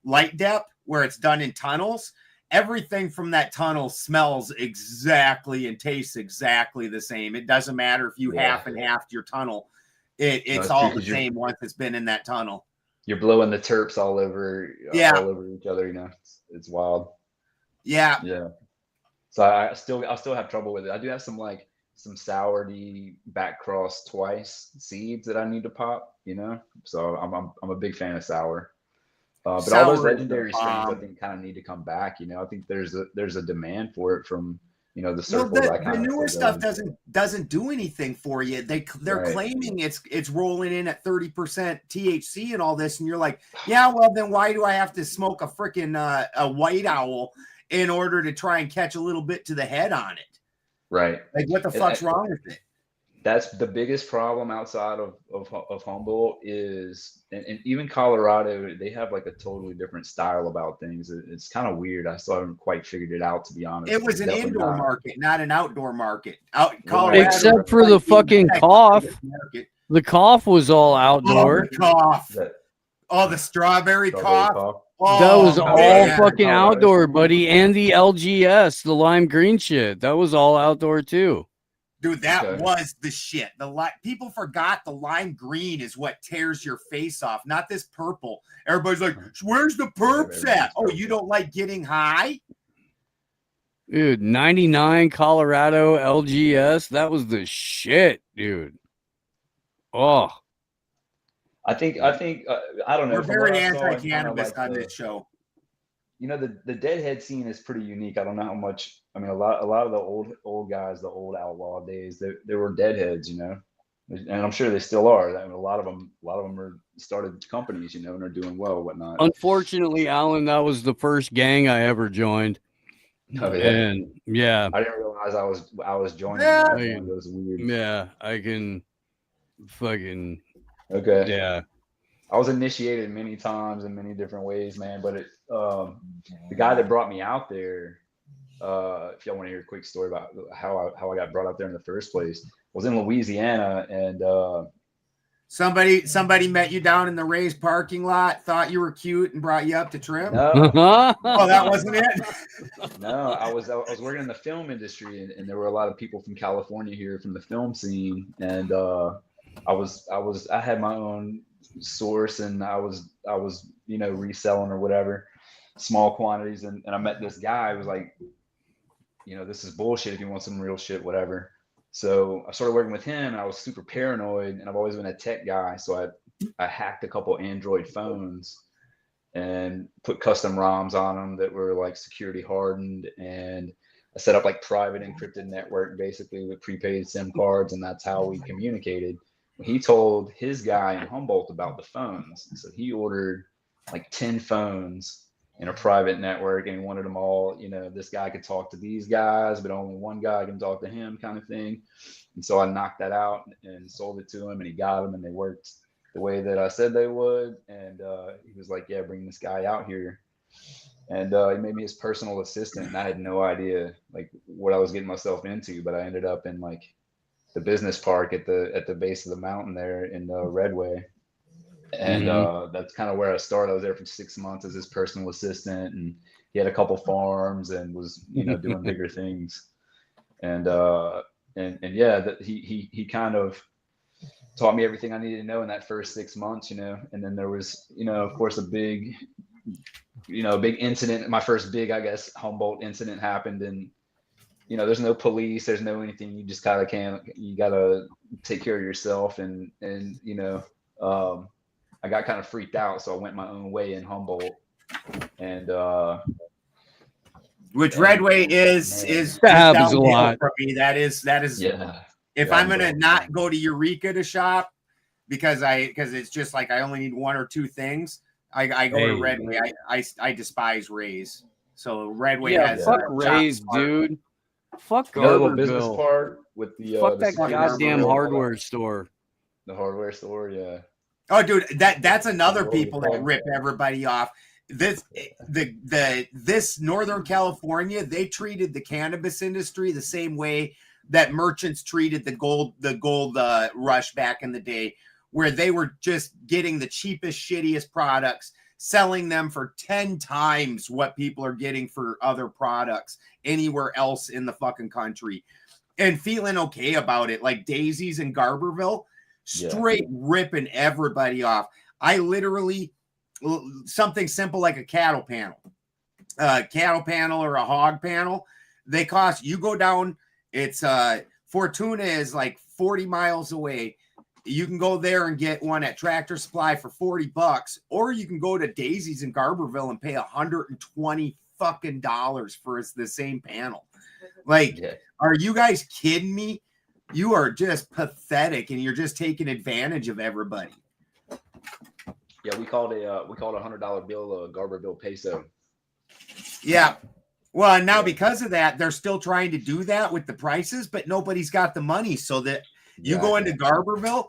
light depth, where it's done in tunnels. Everything from that tunnel smells exactly and tastes exactly the same. It doesn't matter if you half and half your tunnel. It's all the same once it's been in that tunnel. You're blowing the terps all over each other, you know. It's wild. Yeah. So I still have trouble with it. I do have some sourdy back cross twice seeds that I need to pop, you know. So I'm a big fan of sour. But all those legendary strains, I think, kind of need to come back. You know, I think there's a demand for it from, you know, the circle. The newer stuff doesn't do anything for you. They're claiming it's rolling in at 30% THC and all this, and you're like, yeah, well then why do I have to smoke a freaking a white owl in order to try and catch a little bit to the head on it? Right. Like, what the fuck's wrong with it? That's the biggest problem outside of Humboldt is, and even Colorado, they have like a totally different style about things. It's kind of weird. I still haven't quite figured it out, to be honest. It was an indoor market, not an outdoor market. Except for the fucking cough. The cough was all outdoor. The strawberry cough. That was all fucking outdoor, buddy. And the LGS, the lime green shit, that was all outdoor too. Dude, that was the shit. People forgot the lime green is what tears your face off, not this purple. Everybody's like, where's the perps at? Oh, you don't like getting high? Dude, 99 Colorado LGS, that was the shit, dude. Oh. I think I don't know. We're very anti-cannabis on this show. You know, the Deadhead scene is pretty unique. I don't know how much. I mean, a lot of the old guys, the old outlaw days, they were Deadheads, you know, and I'm sure they still are. I mean, a lot of them are started companies, you know, and are doing well, whatnot. Unfortunately, Alan, that was the first gang I ever joined. Oh, yeah. And yeah, I didn't realize I was joining. Yeah, those weird. Yeah, I can fucking. Okay. Yeah. I was initiated many times in many different ways, man. But the guy that brought me out there, if y'all want to hear a quick story about how I got brought up there in the first place, I was in Louisiana, and somebody met you down in the Ray's parking lot, thought you were cute, and brought you up to trim. no, Oh, that wasn't it. no, I was working in the film industry, and there were a lot of people from California here from the film scene, and I had my own source, and I was reselling or whatever, small quantities, and I met this guy who was like, this is bullshit. If you want some real shit, whatever. So I started working with him, and I was super paranoid, and I've always been a tech guy. So I hacked a couple Android phones and put custom ROMs on them that were like security hardened, and I set up like private encrypted network basically with prepaid SIM cards, and that's how we communicated. He told his guy in Humboldt about the phones, so he ordered like 10 phones in a private network, and he wanted them all, this guy could talk to these guys, but only one guy can talk to him, kind of thing. And so I knocked that out and sold it to him, and he got them, and they worked the way that I said they would. And he was like, yeah, bring this guy out here. And he made me his personal assistant, and I had no idea like what I was getting myself into, but I ended up in like the business park at the base of the mountain there in Redway. And that's kind of where I started. I was there for 6 months as his personal assistant, and he had a couple farms and was, doing bigger things. And yeah, he kind of taught me everything I needed to know in that first 6 months, and then there was, of course, a big incident. My first big, I guess, Humboldt incident happened, and there's no police, there's no anything. You just kind of you gotta take care of yourself, and I got kind of freaked out, so I went my own way in Humboldt, and which Redway is that happens a lot for me. That is yeah. If I'm gonna not go to Eureka to shop because it's just like I only need one or two things, I go to Redway. I despise Ray's, so Redway has fuck Ray's, dude. Fuck the business part with the fuck that goddamn hardware store. The hardware store, yeah. Oh, dude, that's another people that rip everybody off. This Northern California, they treated the cannabis industry the same way that merchants treated the gold rush back in the day, where they were just getting the cheapest, shittiest products, selling them for 10 times what people are getting for other products anywhere else in the fucking country, and feeling okay about it, like Daisy's in Garberville. Straight ripping everybody off. I literally, something simple like a cattle panel or a hog panel, they cost, you go down, it's Fortuna is like 40 miles away. You can go there and get one at Tractor Supply for $40, or you can go to Daisy's in Garberville and pay $120 fucking for the same panel. Like, are you guys kidding me? You are just pathetic, and you're just taking advantage of everybody. Yeah, we called a $100 bill a Garberville peso. Yeah. Well, and now because of that, they're still trying to do that with the prices, but nobody's got the money. So that you go into Garberville,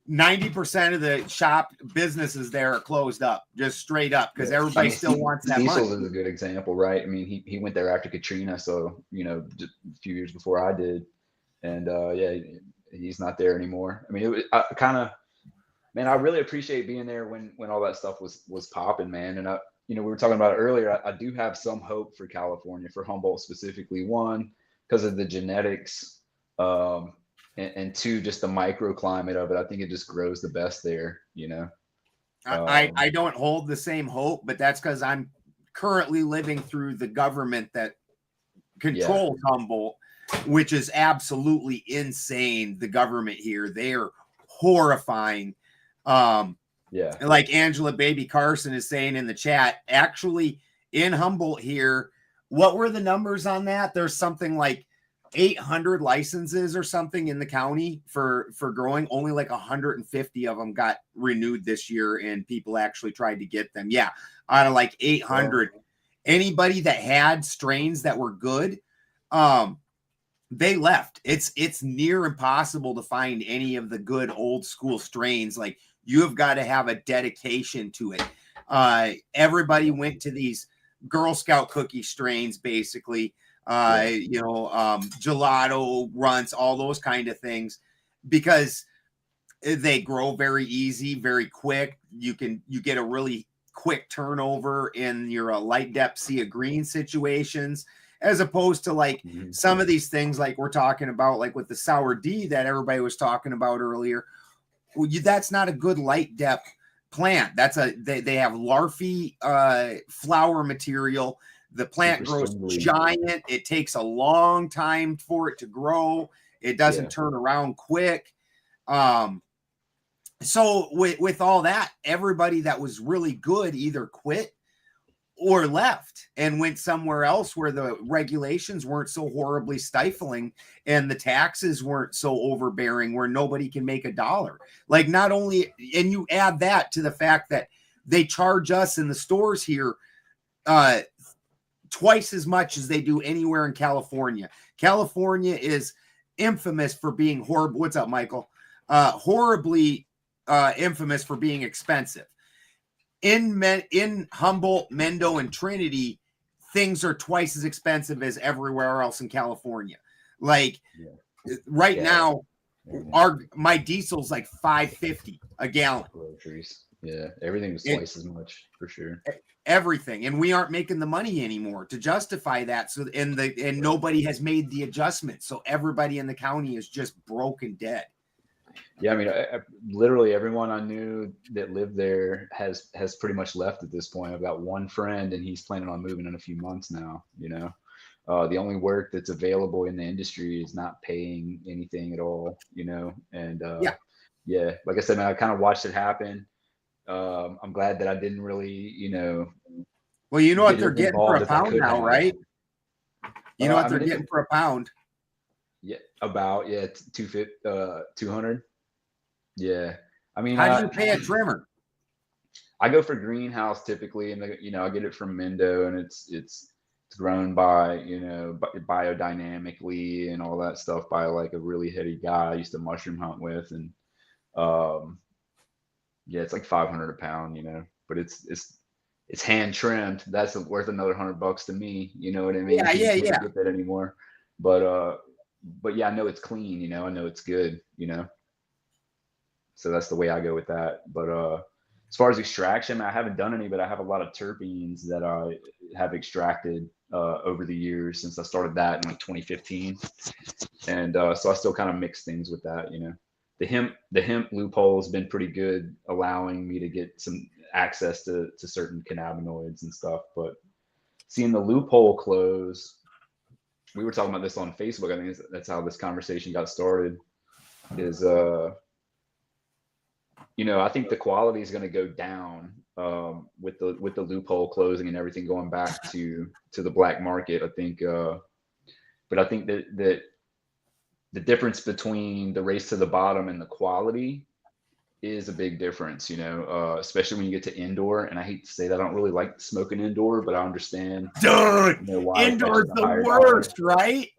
90% of the shop businesses there are closed up, just straight up, because everybody still wants that money. Cecil is a good example, right? I mean, he went there after Katrina, so just a few years before I did. And he's not there anymore. I mean, I really appreciate being there when all that stuff was popping, man. And we were talking about it earlier. I do have some hope for California, for Humboldt specifically. One, because of the genetics, and two, just the microclimate of it. I think it just grows the best there. I don't hold the same hope, but that's because I'm currently living through the government that controls Humboldt, which is absolutely insane. The government here, they are horrifying. Like Angela Baby Carson is saying in the chat, actually in Humboldt here, what were the numbers on that? There's something like 800 licenses or something in the county for growing. Only like 150 of them got renewed this year, and people actually tried to get them. Yeah, out of like 800. Anybody that had strains that were good, they left. It's near impossible to find any of the good old school strains. Like, you have got to have a dedication to it. Everybody went to these Girl Scout cookie strains, basically. gelato runts, all those kind of things, because they grow very easy, very quick. You get a really quick turnover in your light depth sea of green situations, as opposed to like some of these things like we're talking about, like with the sour D that everybody was talking about earlier. That's not a good light depth plant. They have larvae flower material. The plant grows giant. It takes a long time for it to grow. It doesn't turn around quick. So with all that, everybody that was really good either quit or left and went somewhere else where the regulations weren't so horribly stifling and the taxes weren't so overbearing where nobody can make $1. Like, not only, and you add that to the fact that they charge us in the stores here twice as much as they do anywhere in California. California is infamous for being horrible. What's up, Michael? Horribly infamous for being expensive. In Humboldt, Mendo, and Trinity, things are twice as expensive as everywhere else in California. Like right now, my diesel's like $5.50 a gallon. Groceries. Yeah, everything was twice as much for sure. Everything, and we aren't making the money anymore to justify that. So and nobody has made the adjustment. So everybody in the county is just broke and dead. Yeah, I mean, literally everyone I knew that lived there has pretty much left at this point. I've got one friend, and he's planning on moving in a few months now. You know, the only work that's available in the industry is not paying anything at all. You know, and like I said, man, I kind of watched it happen. I'm glad that I didn't really, you know. Well, you know what they're getting for a pound now, right? You know what they're getting for a pound. Yeah, about 200. Yeah, I mean, how do you pay a trimmer? I go for greenhouse typically, and I get it from Mendo, and it's grown by biodynamically and all that stuff by like a really heady guy I used to mushroom hunt with, and it's like 500 a pound, but it's hand trimmed. That's worth another $100 to me. You know what I mean? Yeah. You can't get that anymore. But yeah, I know it's clean, I know it's good, so that's the way I go with that. But as far as extraction, I haven't done any, but I have a lot of terpenes that I have extracted over the years since I started that in like 2015. And so I still kind of mix things with that, The hemp loophole has been pretty good, allowing me to get some access to certain cannabinoids and stuff. But seeing the loophole close, we were talking about this on Facebook. I think that's how this conversation got started. Is I think the quality is going to go down with the loophole closing and everything going back to the black market. I think, but I think that the difference between the race to the bottom and the quality is a big difference, especially when you get to indoor. And I hate to say that I don't really like smoking indoor, but I understand. Dude, why indoor's the worst, right?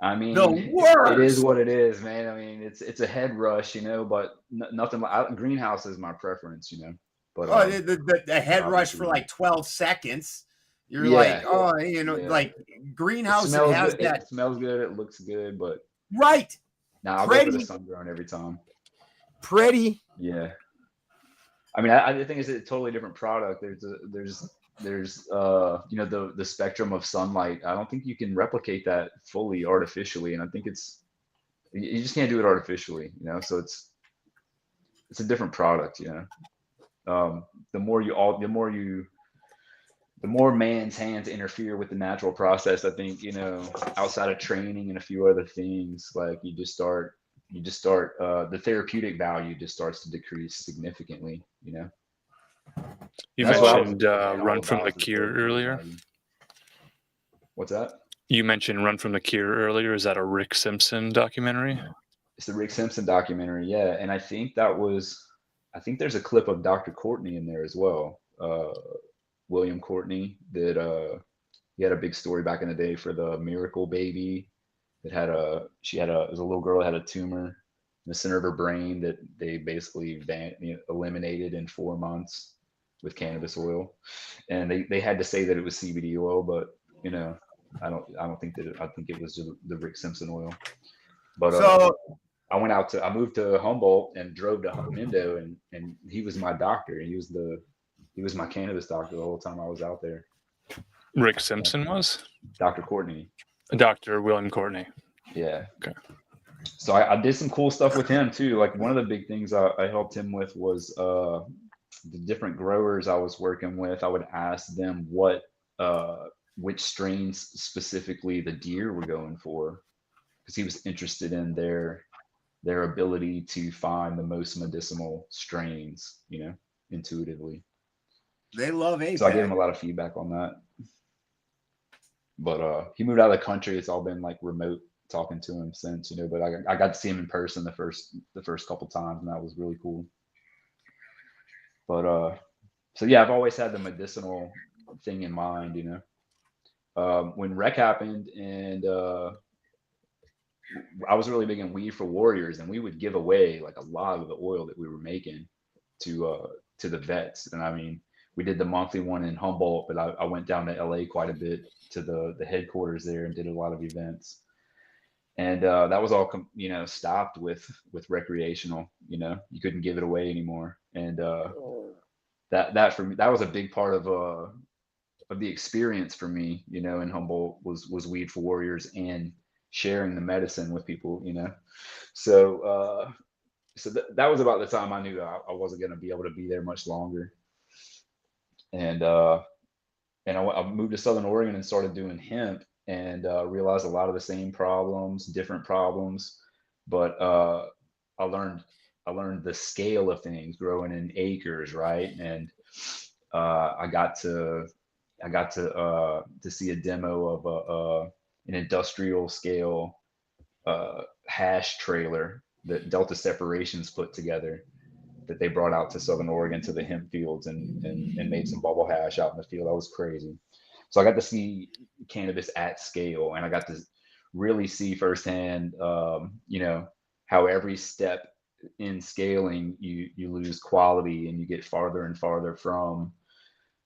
I mean, the worst. It is what it is, man. I mean, it's a head rush, but nothing like greenhouse is my preference, But the head rush for like 12 seconds. You're like greenhouse. It has good. that. It smells good. It looks good, but right. Now I'll go for the sun grown every time. Pretty. Yeah. I mean, I think it's a totally different product. There's the spectrum of sunlight. I don't think you can replicate that fully artificially, and I think you just can't do it artificially, So it's a different product, The more man's hands interfere with the natural process, I think, outside of training and a few other things, like you just start the therapeutic value just starts to decrease significantly, You mentioned Run from the Cure earlier. What's that? You mentioned Run from the Cure earlier. Is that a Rick Simpson documentary? It's the Rick Simpson documentary, yeah. And I think there's a clip of Dr. Courtney in there as well. William Courtney that he had a big story back in the day for the Miracle Baby that it was a little girl that had a tumor in the center of her brain that they basically eliminated in 4 months with cannabis oil. And they had to say that it was CBD oil, but I don't think that I think it was the Rick Simpson oil. But So I moved to Humboldt and drove to Mendo, and he was my doctor. He was my cannabis doctor the whole time I was out there. Rick Simpson was? Dr. Courtney. Dr. William Courtney. Yeah. Okay. So I did some cool stuff with him too. Like one of the big things I helped him with was the different growers I was working with. I would ask them which strains specifically the deer were going for, because he was interested in their ability to find the most medicinal strains, intuitively. they love APAC. So I gave him a lot of feedback on that. But he moved out of the country. It's all been like remote talking to him since, but I got to see him in person the first couple times, and that was really cool. But so yeah, I've always had the medicinal thing in mind, when rec happened, and I was really big in Weed for Warriors, and we would give away like a lot of the oil that we were making to the vets. And I mean, we did the monthly one in Humboldt, but I went down to LA quite a bit to the headquarters there and did a lot of events. And that was all stopped with recreational. You couldn't give it away anymore. And that for me, that was a big part of the experience for me, in Humboldt was Weed for Warriors and sharing the medicine with people, So that was about the time I knew I wasn't going to be able to be there much longer. And I moved to Southern Oregon and started doing hemp, and realized a lot of the same problems, different problems, but I learned the scale of things growing in acres, right? And I got to see a demo of an industrial scale hash trailer that Delta Separations put together, that they brought out to Southern Oregon to the hemp fields and made some bubble hash out in the field. That was crazy. So I got to see cannabis at scale, and I got to really see firsthand, how every step in scaling you lose quality, and you get farther and farther from,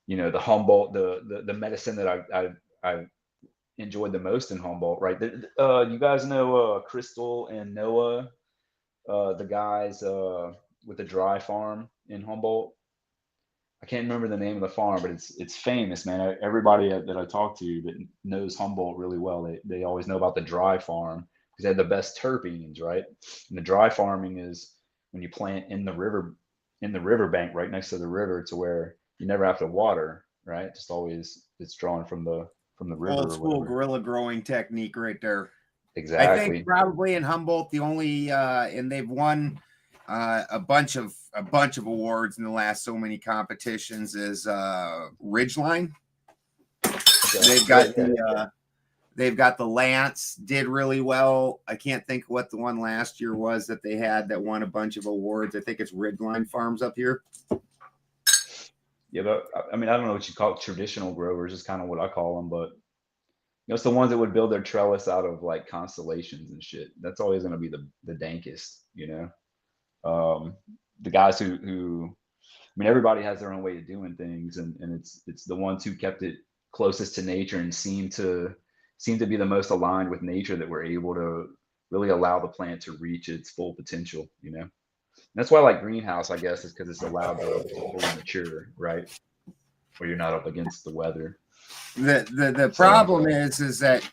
the Humboldt, the medicine that I enjoyed the most in Humboldt, right? You guys know Crystal and Noah, the guys with the dry farm in Humboldt. I can't remember the name of the farm, but it's famous, man. Everybody that I talk to that knows Humboldt really well, they always know about the dry farm because they have the best terpenes, right? And the dry farming is when you plant in the riverbank right next to the river, to where you never have to water, right? Just always it's drawn from the river. Old school guerrilla growing technique right there. Exactly. I think probably in Humboldt, the only and they've won a bunch of awards in the last so many competitions is Ridgeline. They've got the Lance, did really well. I can't think what the one last year was that they had that won a bunch of awards. I think it's Ridgeline Farms up here. Yeah, but I mean, I don't know what you call it, traditional growers is kind of what I call them, but it's the ones that would build their trellis out of like constellations and shit. That's always going to be the dankest, the guys who I mean, everybody has their own way of doing things, and it's the ones who kept it closest to nature and seem to be the most aligned with nature that were able to really allow the plant to reach its full potential, And that's why I like greenhouse, I guess, is because it's allowed to fully mature, right? Where you're not up against the weather. The problem is that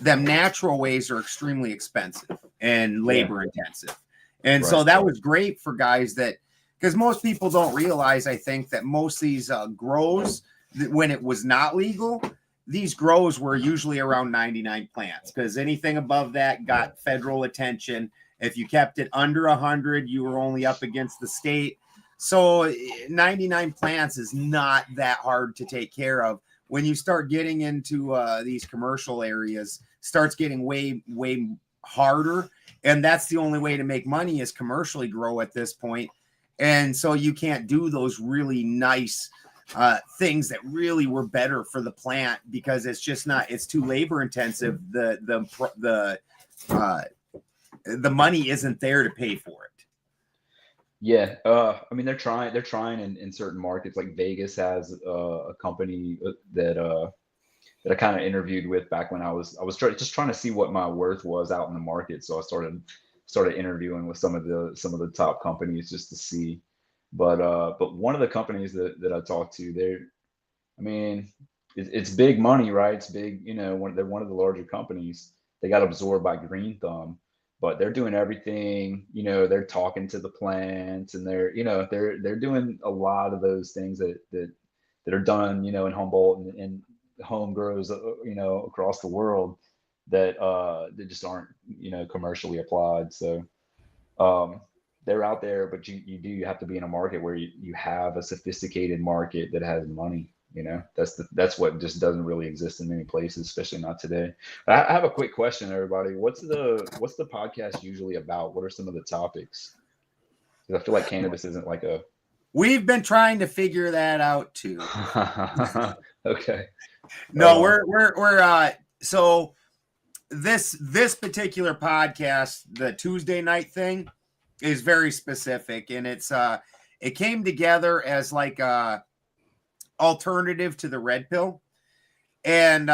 them natural ways are extremely expensive and labor intensive. And so that was great for guys because most people don't realize, I think, that most of these grows, when it was not legal, these grows were usually around 99 plants, because anything above that got federal attention. If you kept it under 100, you were only up against the state. So 99 plants is not that hard to take care of. When you start getting into these commercial areas, starts getting way, way harder. And that's the only way to make money is commercially grow at this point. And so you can't do those really nice things that really were better for the plant, because it's just not, it's too labor intensive. The money isn't there to pay for it. Yeah. I mean, they're trying in certain markets, like Vegas has a company that that I kind of interviewed with back when I was just trying to see what my worth was out in the market. So I started interviewing with some of the top companies just to see. But one of the companies that I talked to, I mean, it's big money, right? It's big, they're one of the larger companies. They got absorbed by Green Thumb, but they're doing everything, they're talking to the plants, and they're doing a lot of those things that are done, in Humboldt and home grows, across the world that just aren't, commercially applied. So they're out there, but you do have to be in a market where you have a sophisticated market that has money. That's what just doesn't really exist in many places, especially not today. I have a quick question, everybody. What's the podcast usually about? What are some of the topics? Because I feel like cannabis isn't like a. We've been trying to figure that out too. Okay. No, we're so this particular podcast, the Tuesday night thing, is very specific, and it came together as like a alternative to the red pill, and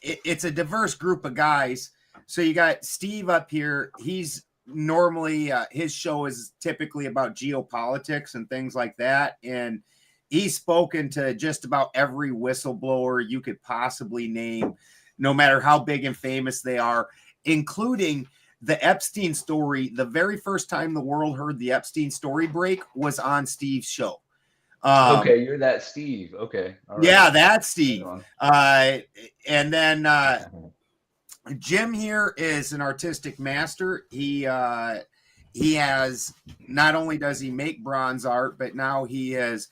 it's a diverse group of guys. So you got Steve up here. He's normally his show is typically about geopolitics and things like that, and he's spoken to just about every whistleblower you could possibly name, no matter how big and famous they are, including the Epstein story. The very first time the world heard the Epstein story break was on Steve's show. Okay, you're that Steve. Okay. All right. Yeah, that's Steve. And then Jim here is an artistic master. He has, not only does he make bronze art, but now he has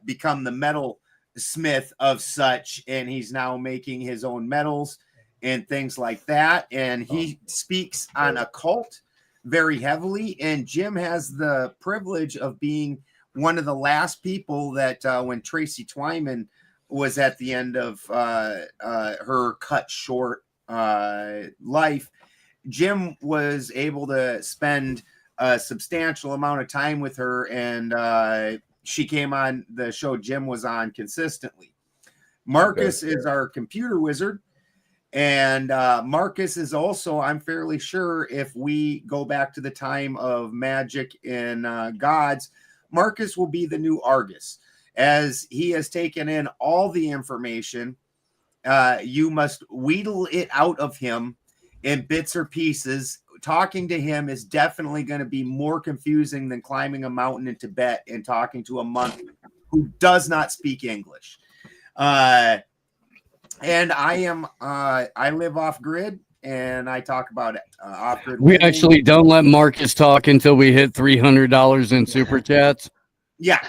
become the metal smith of such, and he's now making his own metals and things like that. And he speaks on occult very heavily. And Jim has the privilege of being one of the last people that when Tracy Twyman was at the end of her cut short life, Jim was able to spend a substantial amount of time with her, and she came on the show Jim was on consistently. Marcus is our computer wizard, and Marcus is also, I'm fairly sure, if we go back to the time of magic and gods, Marcus will be the new Argus, as he has taken in all the information. You must wheedle it out of him in bits or pieces. Talking to him is definitely going to be more confusing than climbing a mountain in Tibet and talking to a monk who does not speak English. And I live off grid, and I talk about it off grid. We actually don't let Marcus talk until we hit $300 in super chats. Yeah.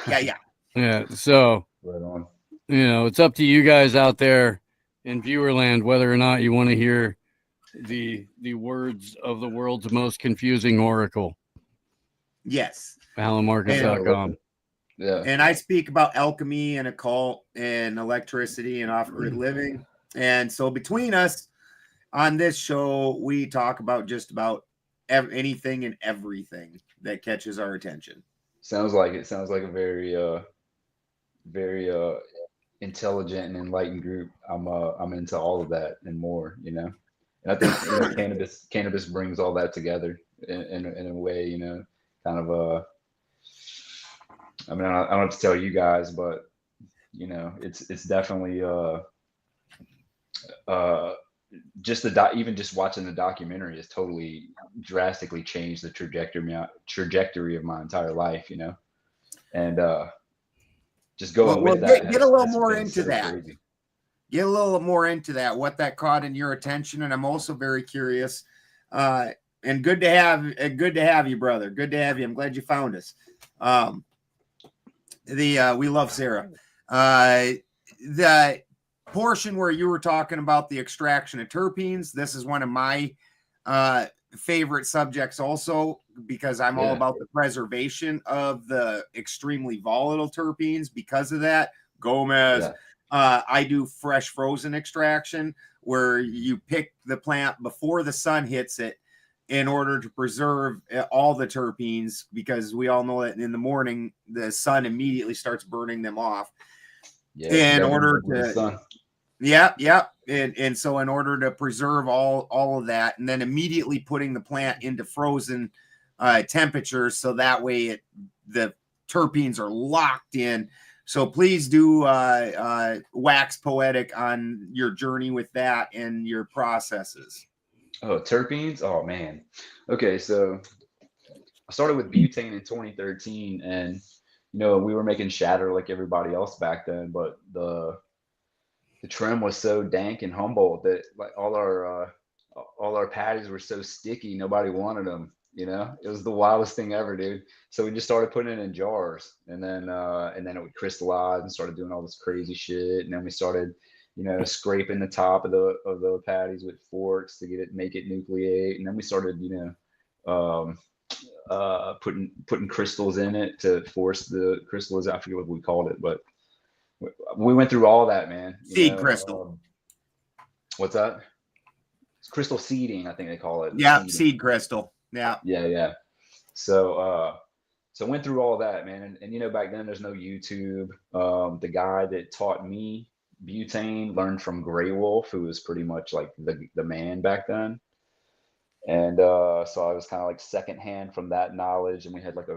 Yeah. So, right on. It's up to you guys out there in viewerland whether or not you want to hear the words of the world's most confusing oracle. Yes. AlanMarcus.com. Yeah. And I speak about alchemy and occult and electricity and off-grid living. And so between us on this show, we talk about just about anything and everything that catches our attention. Sounds like a very intelligent and enlightened group. I'm into all of that and more, And I think cannabis brings all that together in a way, kind of I mean, I don't have to tell you guys, but it's definitely even just watching the documentary has totally drastically changed the trajectory of my entire life, and just going with that. Get a little more into that. Crazy. Get a little more into that. What that caught in your attention, and I'm also very curious. And good to have you, brother. Good to have you. I'm glad you found us. We love Sarah. The portion where you were talking about the extraction of terpenes, this is one of my favorite subjects also, because I'm all about the preservation of the extremely volatile terpenes. Because of that, Gomez, I do fresh frozen extraction, where you pick the plant before the sun hits it in order to preserve all the terpenes, because we all know that in the morning the sun immediately starts burning them off. In order to Yeah. And so in order to preserve all of that, and then immediately putting the plant into frozen temperatures, so that way the terpenes are locked in. So please do wax poetic on your journey with that and your processes. Oh, terpenes. Oh man. Okay, so I started with butane in 2013, and we were making shatter like everybody else back then, but the trim was so dank and Humboldt that like all our patties were so sticky, nobody wanted them. It was the wildest thing ever, dude. So we just started putting it in jars, and then it would crystallize and started doing all this crazy shit. And then we started, scraping the top of the patties with forks to make it nucleate. And then we started, putting crystals in it to force the crystals. I forget what we called it, but we went through all that, man. Seed crystal. What's that? It's crystal seeding, I think they call it. Yeah, seed crystal. Yeah. So went through all that, man. And back then there's no YouTube. The guy that taught me butane learned from Grey Wolf, who was pretty much like the man back then. And so I was kind of like secondhand from that knowledge, and we had like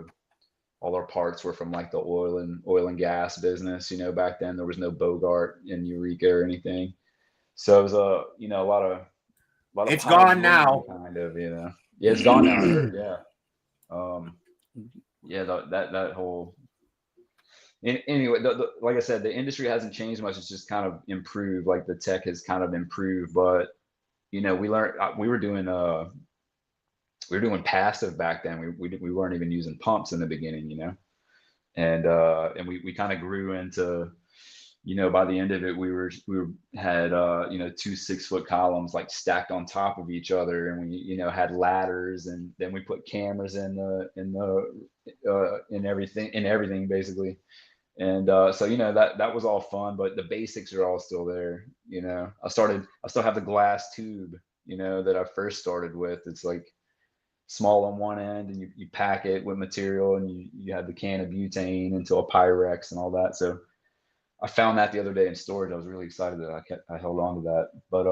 all our parts were from like the oil and gas business. Back then there was no Bogart and Eureka or anything. So it was a lot of it's gone now. Kind of, Yeah, it's gone now. I heard, yeah. That whole. Anyway, like I said, the industry hasn't changed much. It's just kind of improved. Like the tech has kind of improved, but we learned we were doing passive back then. We weren't even using pumps in the beginning, and we kind of grew into, by the end of it, we had 2 6-foot columns like stacked on top of each other, and we had ladders, and then we put cameras in everything basically. And so that was all fun, but the basics are all still there. I still have the glass tube, that I first started with. It's like small on one end, and you pack it with material, and you have the can of butane into a Pyrex and all that. So I found that the other day in storage. I was really excited that I held on to that. But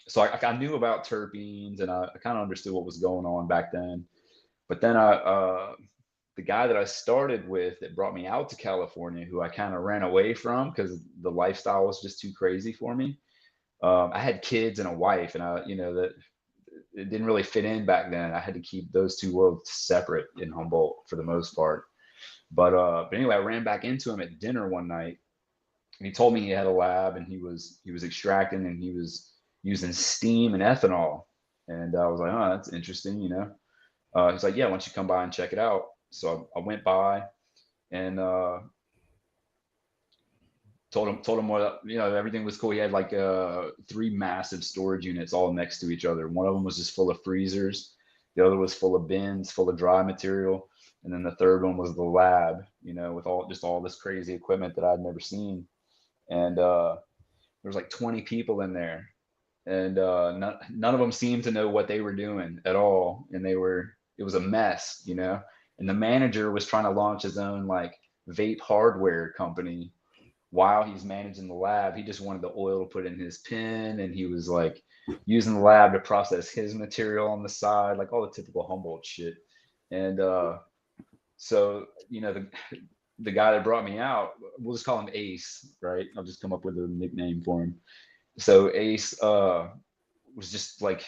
so I knew about terpenes, and I kind of understood what was going on back then. But then the guy that I started with that brought me out to California, who I kind of ran away from because the lifestyle was just too crazy for me. I had kids and a wife, and that it didn't really fit in back then. I had to keep those two worlds separate in Humboldt for the most part. But anyway, I ran back into him at dinner one night, and he told me he had a lab, and he was extracting, and he was using steam and ethanol. And I was like, oh, that's interesting, He's like, yeah, why don't you come by and check it out? So I went by, and told him more, everything was cool. He had like 3 massive storage units all next to each other. One of them was just full of freezers. The other was full of bins, full of dry material. And then the third one was the lab, with all this crazy equipment that I'd never seen. And there was like 20 people in there, and none of them seemed to know what they were doing at all. And it was a mess, and the manager was trying to launch his own like vape hardware company while he's managing the lab. He just wanted the oil to put in his pen, and he was like using the lab to process his material on the side, like all the typical Humboldt shit. And so the guy that brought me out, we'll just call him Ace, right? I'll just come up with a nickname for him. So Ace was just like,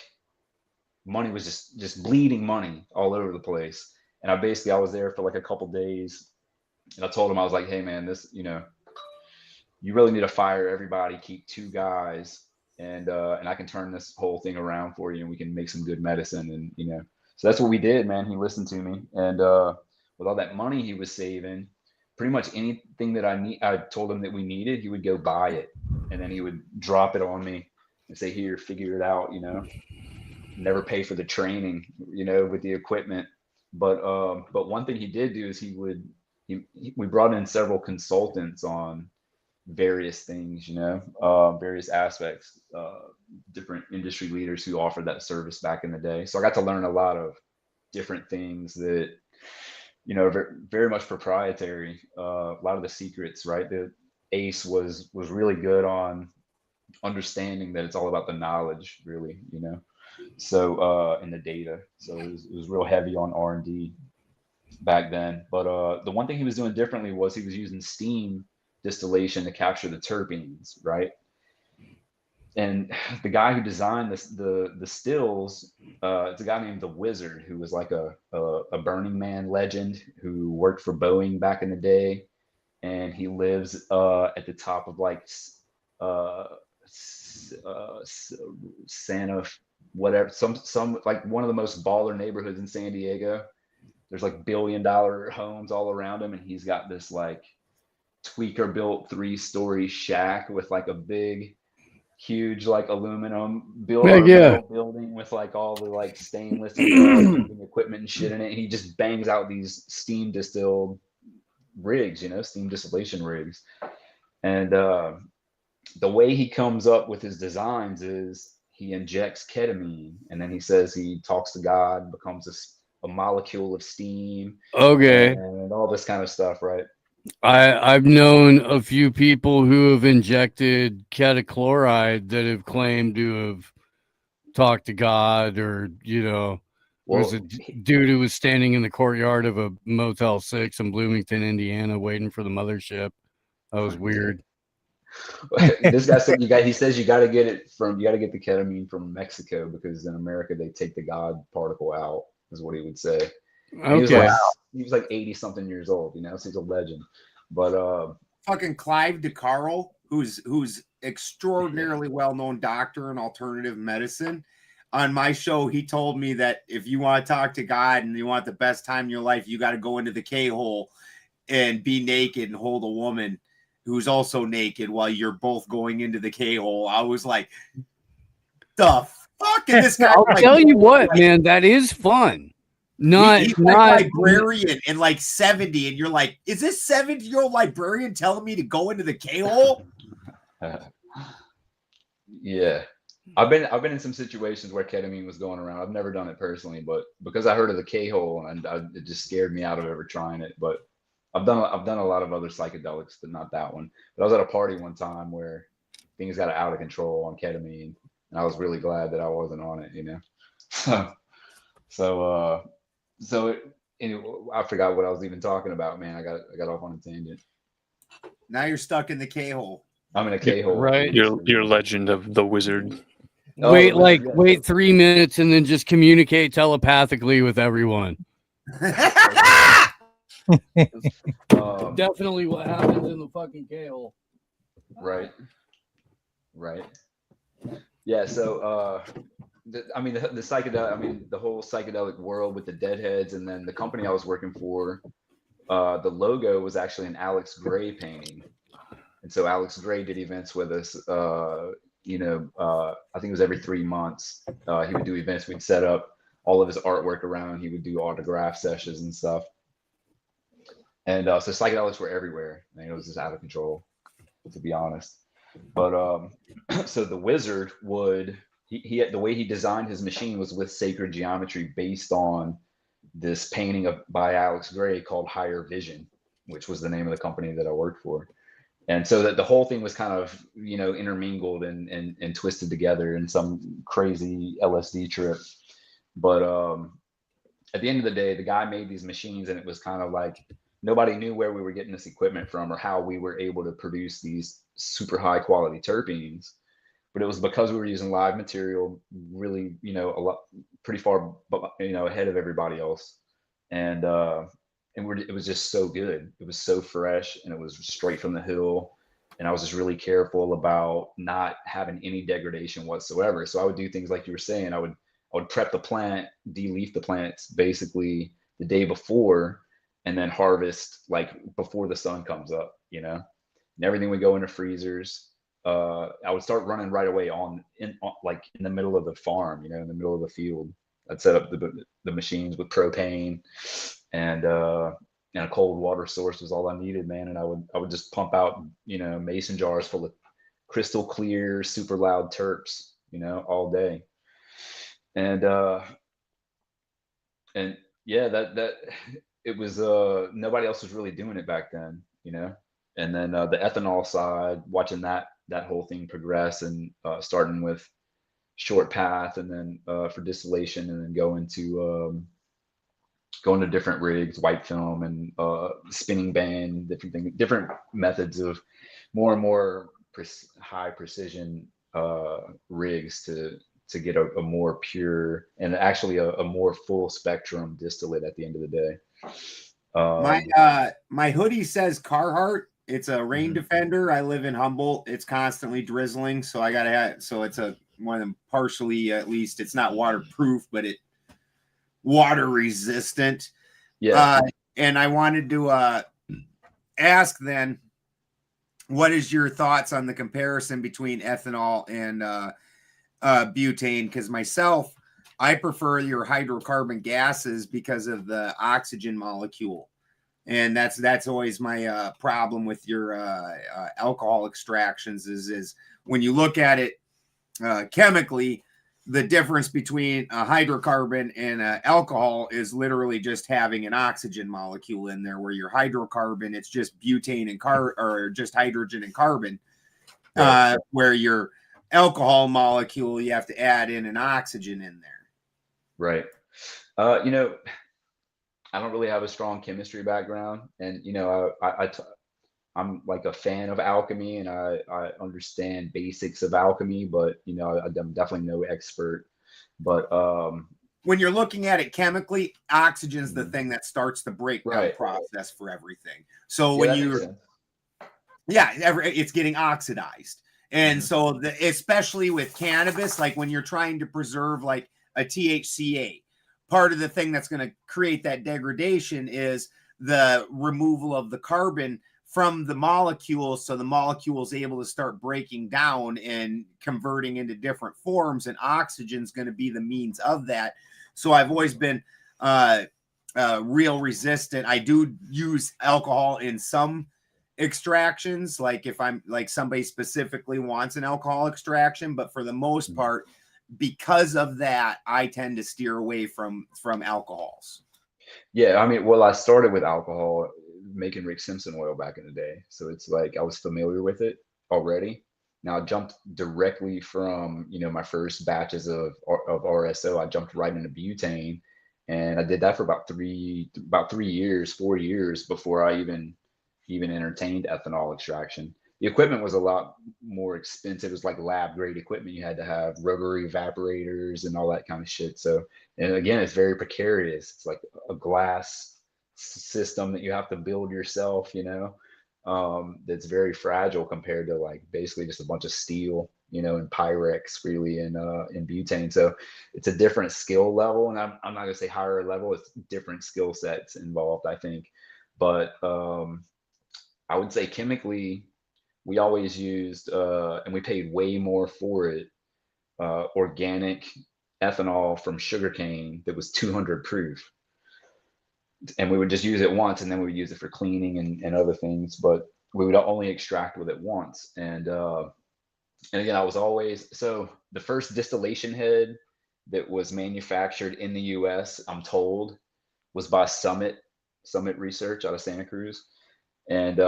money was just bleeding money all over the place. And I was there for like a couple days, and I told him, I was like, hey man, this, you really need to fire everybody, keep 2 guys, and I can turn this whole thing around for you, and we can make some good medicine. And so that's what we did, man. He listened to me, and with all that money he was saving, pretty much anything that I told him that we needed, he would go buy it, and then he would drop it on me and say, here, figure it out, never pay for the training, with the equipment. But one thing he did do is we brought in several consultants on various things, various aspects, different industry leaders who offered that service back in the day. So I got to learn a lot of different things that, very much proprietary. A lot of the secrets, right? The Ace was really good on understanding that it's all about the knowledge, really, you know. So and the data. So it was real heavy on R&D back then. But the one thing he was doing differently was he was using steam distillation to capture the terpenes, right? And the guy who designed the stills, it's a guy named the Wizard, who was like a Burning Man legend who worked for Boeing back in the day, and he lives at the top of like uh, Santa, whatever, some like one of the most baller neighborhoods in San Diego. There's like $1 billion homes all around him, and he's got this like tweaker built 3-story shack with like a big huge like aluminum metal building with like all the like stainless and equipment and shit in it. And he just bangs out these steam distilled rigs, you know, steam distillation rigs. And the way he comes up with his designs is he injects ketamine, and then he says he talks to God, becomes a molecule of steam, and all this kind of stuff, right? I've known a few people who have injected ketochloride that have claimed to have talked to God, or, you know, there was a dude who was standing in the courtyard of a Motel 6 in Bloomington, Indiana, waiting for the mothership. That was weird. This guy said he says you got to get the ketamine from Mexico, because in America they take the God particle out, is what he would say. Okay. He was like 80 something years old, you know, so he's a legend. But fucking Clive DeCarl, who's extraordinarily well-known doctor in alternative medicine. On my show, he told me that if you want to talk to God and you want the best time in your life, you got to go into the K-hole and be naked and hold a woman who's also naked while you're both going into the K-hole. I was like, the fuck is this guy? I'll tell you what, man, that is fun. He's like librarian in like 70, and you're like, is this 70-year-old librarian telling me to go into the K-hole? Yeah. I've been in some situations where ketamine was going around. I've never done it personally, but because I heard of the K-hole, and it just scared me out of ever trying it. But I've done a lot of other psychedelics, but not that one. But I was at a party one time where things got out of control on ketamine, and I was really glad that I wasn't on it, you know. So anyway, I forgot what I was even talking about, man. I got off on a tangent. Now you're stuck in the K-hole. I'm in a K-hole. Right. Your legend of the Wizard. Wait 3 minutes and then just communicate telepathically with everyone. Definitely what happens in the fucking K-hole. Right. Yeah. So the psychedelic, the whole psychedelic world with the deadheads, and then the company I was working for, the logo was actually an Alex Gray painting. And so Alex Gray did events with us, I think it was every 3 months. He would do events. We'd set up all of his artwork around. He would do autograph sessions and stuff. And so psychedelics were everywhere. I mean, it was just out of control, to be honest. But so the Wizard he had, the way he designed his machine was with sacred geometry based on this painting by Alex Gray called Higher Vision, which was the name of the company that I worked for. And so that the whole thing was kind of, you know, intermingled and twisted together in some crazy LSD trip. But at the end of the day, the guy made these machines, and it was kind of like nobody knew where we were getting this equipment from or how we were able to produce these super high quality terpenes. But it was because we were using live material, really, you know, pretty far, you know, ahead of everybody else. And it was just so good. It was so fresh, and it was straight from the hill. And I was just really careful about not having any degradation whatsoever. So I would do things like you were saying. I would prep the plant, de-leaf the plants basically the day before, and then harvest like before the sun comes up, you know. And everything would go into freezers. I would start running right away in the middle of the farm, you know, in the middle of the field. I'd set up the machines with propane, and a cold water source was all I needed, man. And I would just pump out, you know, mason jars full of crystal clear, super loud terps, you know, all day. And yeah, that it was nobody else was really doing it back then, you know. And then the ethanol side, watching that that whole thing progress, and starting with short path, and then for distillation, and then going to different rigs, white film, and spinning band, different things, different methods of more and more high precision rigs to get a more pure and actually a more full spectrum distillate at the end of the day. My hoodie says Carhartt. It's a rain defender. I live in Humboldt. It's constantly drizzling, so I gotta have. So it's one of them partially, at least. It's not waterproof, but it water resistant. Yeah. And I wanted to ask then, what is your thoughts on the comparison between ethanol and butane? Because myself, I prefer your hydrocarbon gases because of the oxygen molecule. And that's always my problem with your alcohol extractions is when you look at it chemically, the difference between a hydrocarbon and alcohol is literally just having an oxygen molecule in there, where your hydrocarbon, it's just butane and or just hydrogen and carbon, where your alcohol molecule, you have to add in an oxygen in there. Right. I don't really have a strong chemistry background, and I'm like a fan of alchemy, and I understand basics of alchemy, but I'm definitely no expert. But when you're looking at it chemically, oxygen's the thing that starts the breakdown process for everything. So when it's getting oxidized. And so especially with cannabis, like when you're trying to preserve like a THCA, part of the thing that's going to create that degradation is the removal of the carbon from the molecules, so the molecule is able to start breaking down and converting into different forms, and oxygen is going to be the means of that. So I've always been real resistant. I do use alcohol in some extractions, like if I'm like somebody specifically wants an alcohol extraction, but for the most part, because of that, I tend to steer away from alcohols. Yeah, I mean, well, I started with alcohol making Rick Simpson oil back in the day, so it's like I was familiar with it already. Now I jumped directly from my first batches of RSO. I jumped right into butane, and I did that for about 4 years before I even entertained ethanol extraction. The equipment was a lot more expensive. It was like lab grade equipment. You had to have rotary evaporators and all that kind of shit. So, and again, it's very precarious. It's like a glass system that you have to build yourself, that's very fragile compared to like basically just a bunch of steel, and Pyrex really in butane. So it's a different skill level, and I'm not gonna say higher level. It's different skill sets involved, I think. But I would say chemically, we always used, and we paid way more for it, organic ethanol from sugarcane that was 200 proof. And we would just use it once, and then we would use it for cleaning and other things, but we would only extract with it once. And again, I was always, so the first distillation head that was manufactured in the US, I'm told, was by Summit Research out of Santa Cruz. And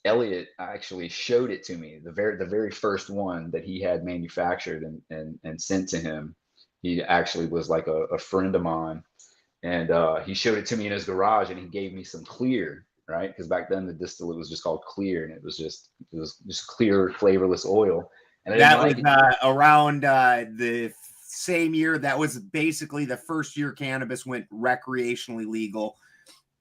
Elliot actually showed it to me, the very first one that he had manufactured and sent to him. He actually was like a friend of mine. And he showed it to me in his garage, and he gave me some clear, right? Because back then the distillate was just called clear, and it was just clear, flavorless oil. And that was around the same year. That was basically the first year cannabis went recreationally legal,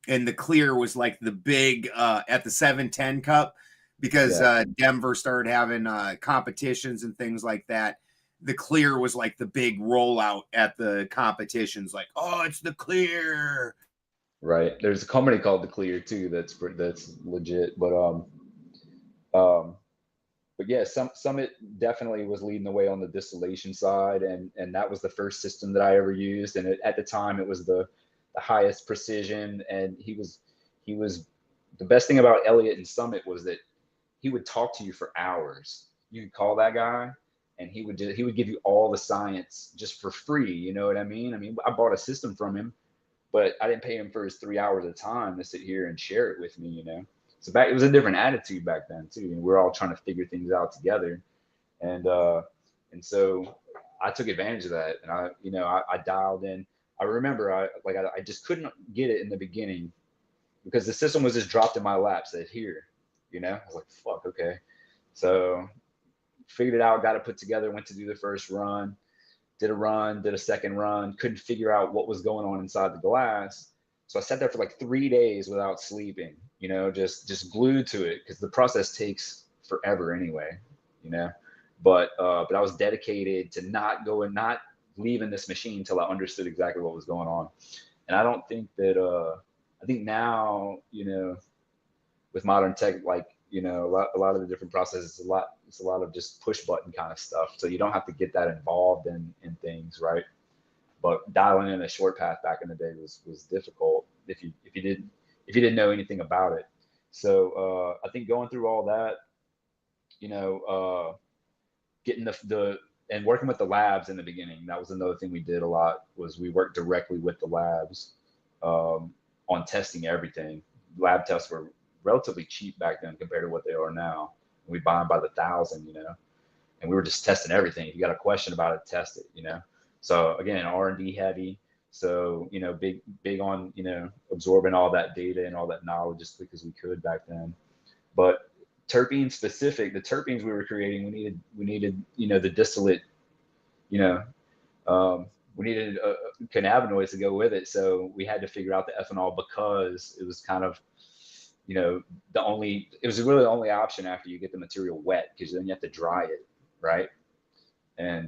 and the clear was like the big at the 710 Cup, because Denver started having competitions and things like that. The clear was like the big rollout at the competitions, like, oh, it's the clear. Right. There's a company called the Clear too. That's legit. But yeah, Summit definitely was leading the way on the distillation side, and that was the first system that I ever used. And at the time, it was the highest precision. And he was the best thing about Elliot and Summit was that he would talk to you for hours. You could call that guy, and he would give you all the science just for free. You know what I mean? I mean, I bought a system from him, but I didn't pay him for his 3 hours of time to sit here and share it with me, So it was a different attitude back then too. And we're all trying to figure things out together. And so I took advantage of that. And I dialed in. I remember I just couldn't get it in the beginning because the system was just dropped in my lap, said here, I was like, fuck, okay. So figured it out, got it put together, went to do the first run, did a second run, couldn't figure out what was going on inside the glass. So I sat there for like 3 days without sleeping, just glued to it because the process takes forever anyway, but I was dedicated to not leaving this machine until I understood exactly what was going on. And I don't think that, I think now, with modern tech, like, a lot of the different processes, it's a lot of just push button kind of stuff. So you don't have to get that involved in things, right? But dialing in a short path back in the day was difficult if you didn't know anything about it. So I think going through all that, getting and working with the labs in the beginning, that was another thing we did a lot, was we worked directly with the labs on testing everything. Lab tests were relatively cheap back then compared to what they are now. We buy them by the thousand, and we were just testing everything. If you got a question about it, test it, So again, R&D heavy. So, big on, absorbing all that data and all that knowledge as quick as we could back then. But terpene specific, the terpenes we were creating, we needed, the distillate, we needed cannabinoids to go with it. So we had to figure out the ethanol because it was kind of, it was really the only option after you get the material wet, because then you have to dry it, right? And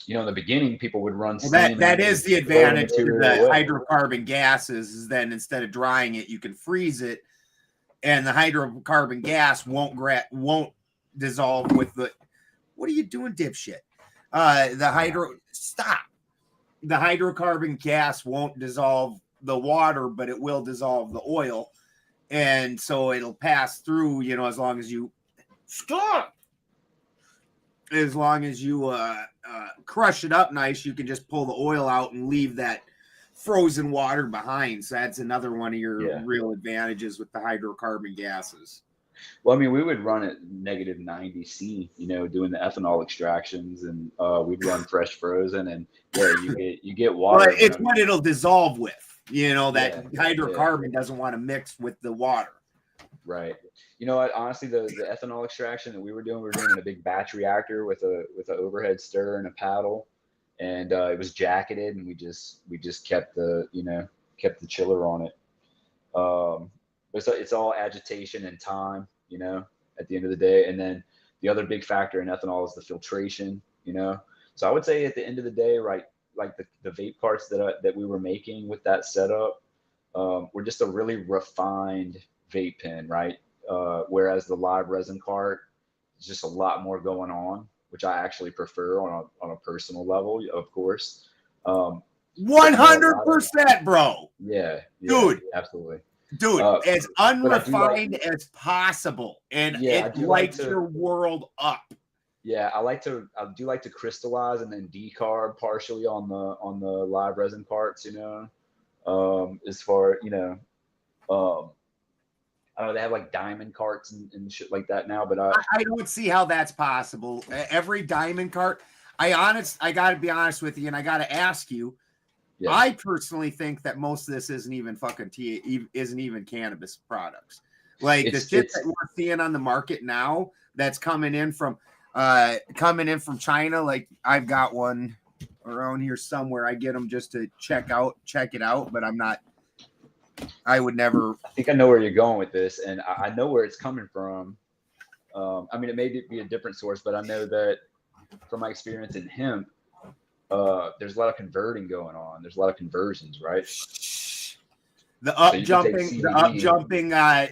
in the beginning, people would run. Well, that is the advantage of the hydrocarbon gases, is then instead of drying it, you can freeze it, and the hydrocarbon gas won't dissolve with the. What are you doing, dipshit? Stop. The hydrocarbon gas won't dissolve the water, but it will dissolve the oil. And so it'll pass through, as long as you stop. As long as you crush it up nice, you can just pull the oil out and leave that frozen water behind. So that's another one of your real advantages with the hydrocarbon gases. Well, I mean, we would run at negative 90 C, doing the ethanol extractions, and we'd run fresh frozen, and you get water. But it's what it'll dissolve with. That hydrocarbon doesn't want to mix with the water. Right. Honestly, the ethanol extraction that we were doing in a big batch reactor with an overhead stir and a paddle, and it was jacketed, and we just kept the chiller on it. It's all agitation and time, at the end of the day. And then the other big factor in ethanol is the filtration, So I would say at the end of the day, right, like the vape carts that we were making with that setup were just a really refined vape pen, right? Whereas the live resin cart is just a lot more going on, which I actually prefer on a personal level, of course. 100%, bro. Yeah, dude, absolutely. Dude, as unrefined as possible, and it lights your world up. Yeah, I do like to crystallize and then decarb partially on the live resin carts, as far, I don't know, they have like diamond carts and shit like that now, but I don't see how that's possible. Every diamond cart, I gotta be honest with you, and I gotta ask you, I personally think that most of this isn't even cannabis products. Like the shit that we're seeing on the market now that's coming in from China. Like I've got one around here somewhere. I get them just to check it out, but I would never. I think I know where you're going with this, and I know where it's coming from. I mean, it may be a different source, but I know that from my experience in hemp, there's a lot of converting going on. There's a lot of conversions, right? The up jumping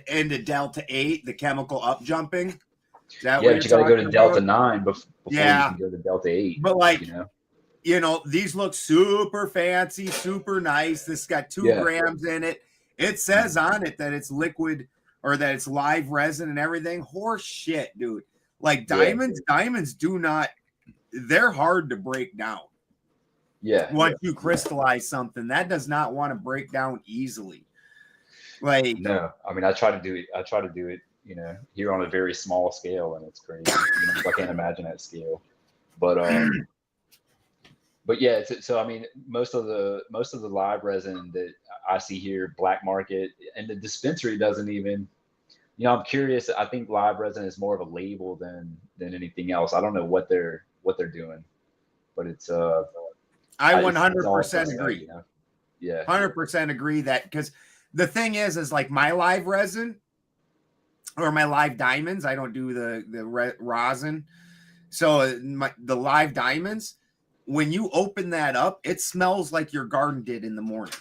into Delta 8, the chemical up jumping. But you got to go to Delta 9 before you can go to Delta 8. But these look super fancy, super nice. This got 2 grams in it. It says on it that it's liquid or that it's live resin and everything. Horse shit, dude. Like diamonds do not. They're hard to break down. Yeah. Once you crystallize something, that does not want to break down easily. Like, No, I mean, I try to do it, you know, here on a very small scale, and it's crazy. You know, I can't imagine that scale. But yeah, so I mean, most of the live resin that I see here, black market, and the dispensary doesn't even. You know, I'm curious. I think live resin is more of a label than anything else. I don't know what they're doing, but it's I it's all for 100% sale, agree. you know? Yeah, 100% agree that, because the thing is like my live resin or my live diamonds, I don't do the rosin. So the live diamonds, when you open that up, it smells like your garden did in the morning.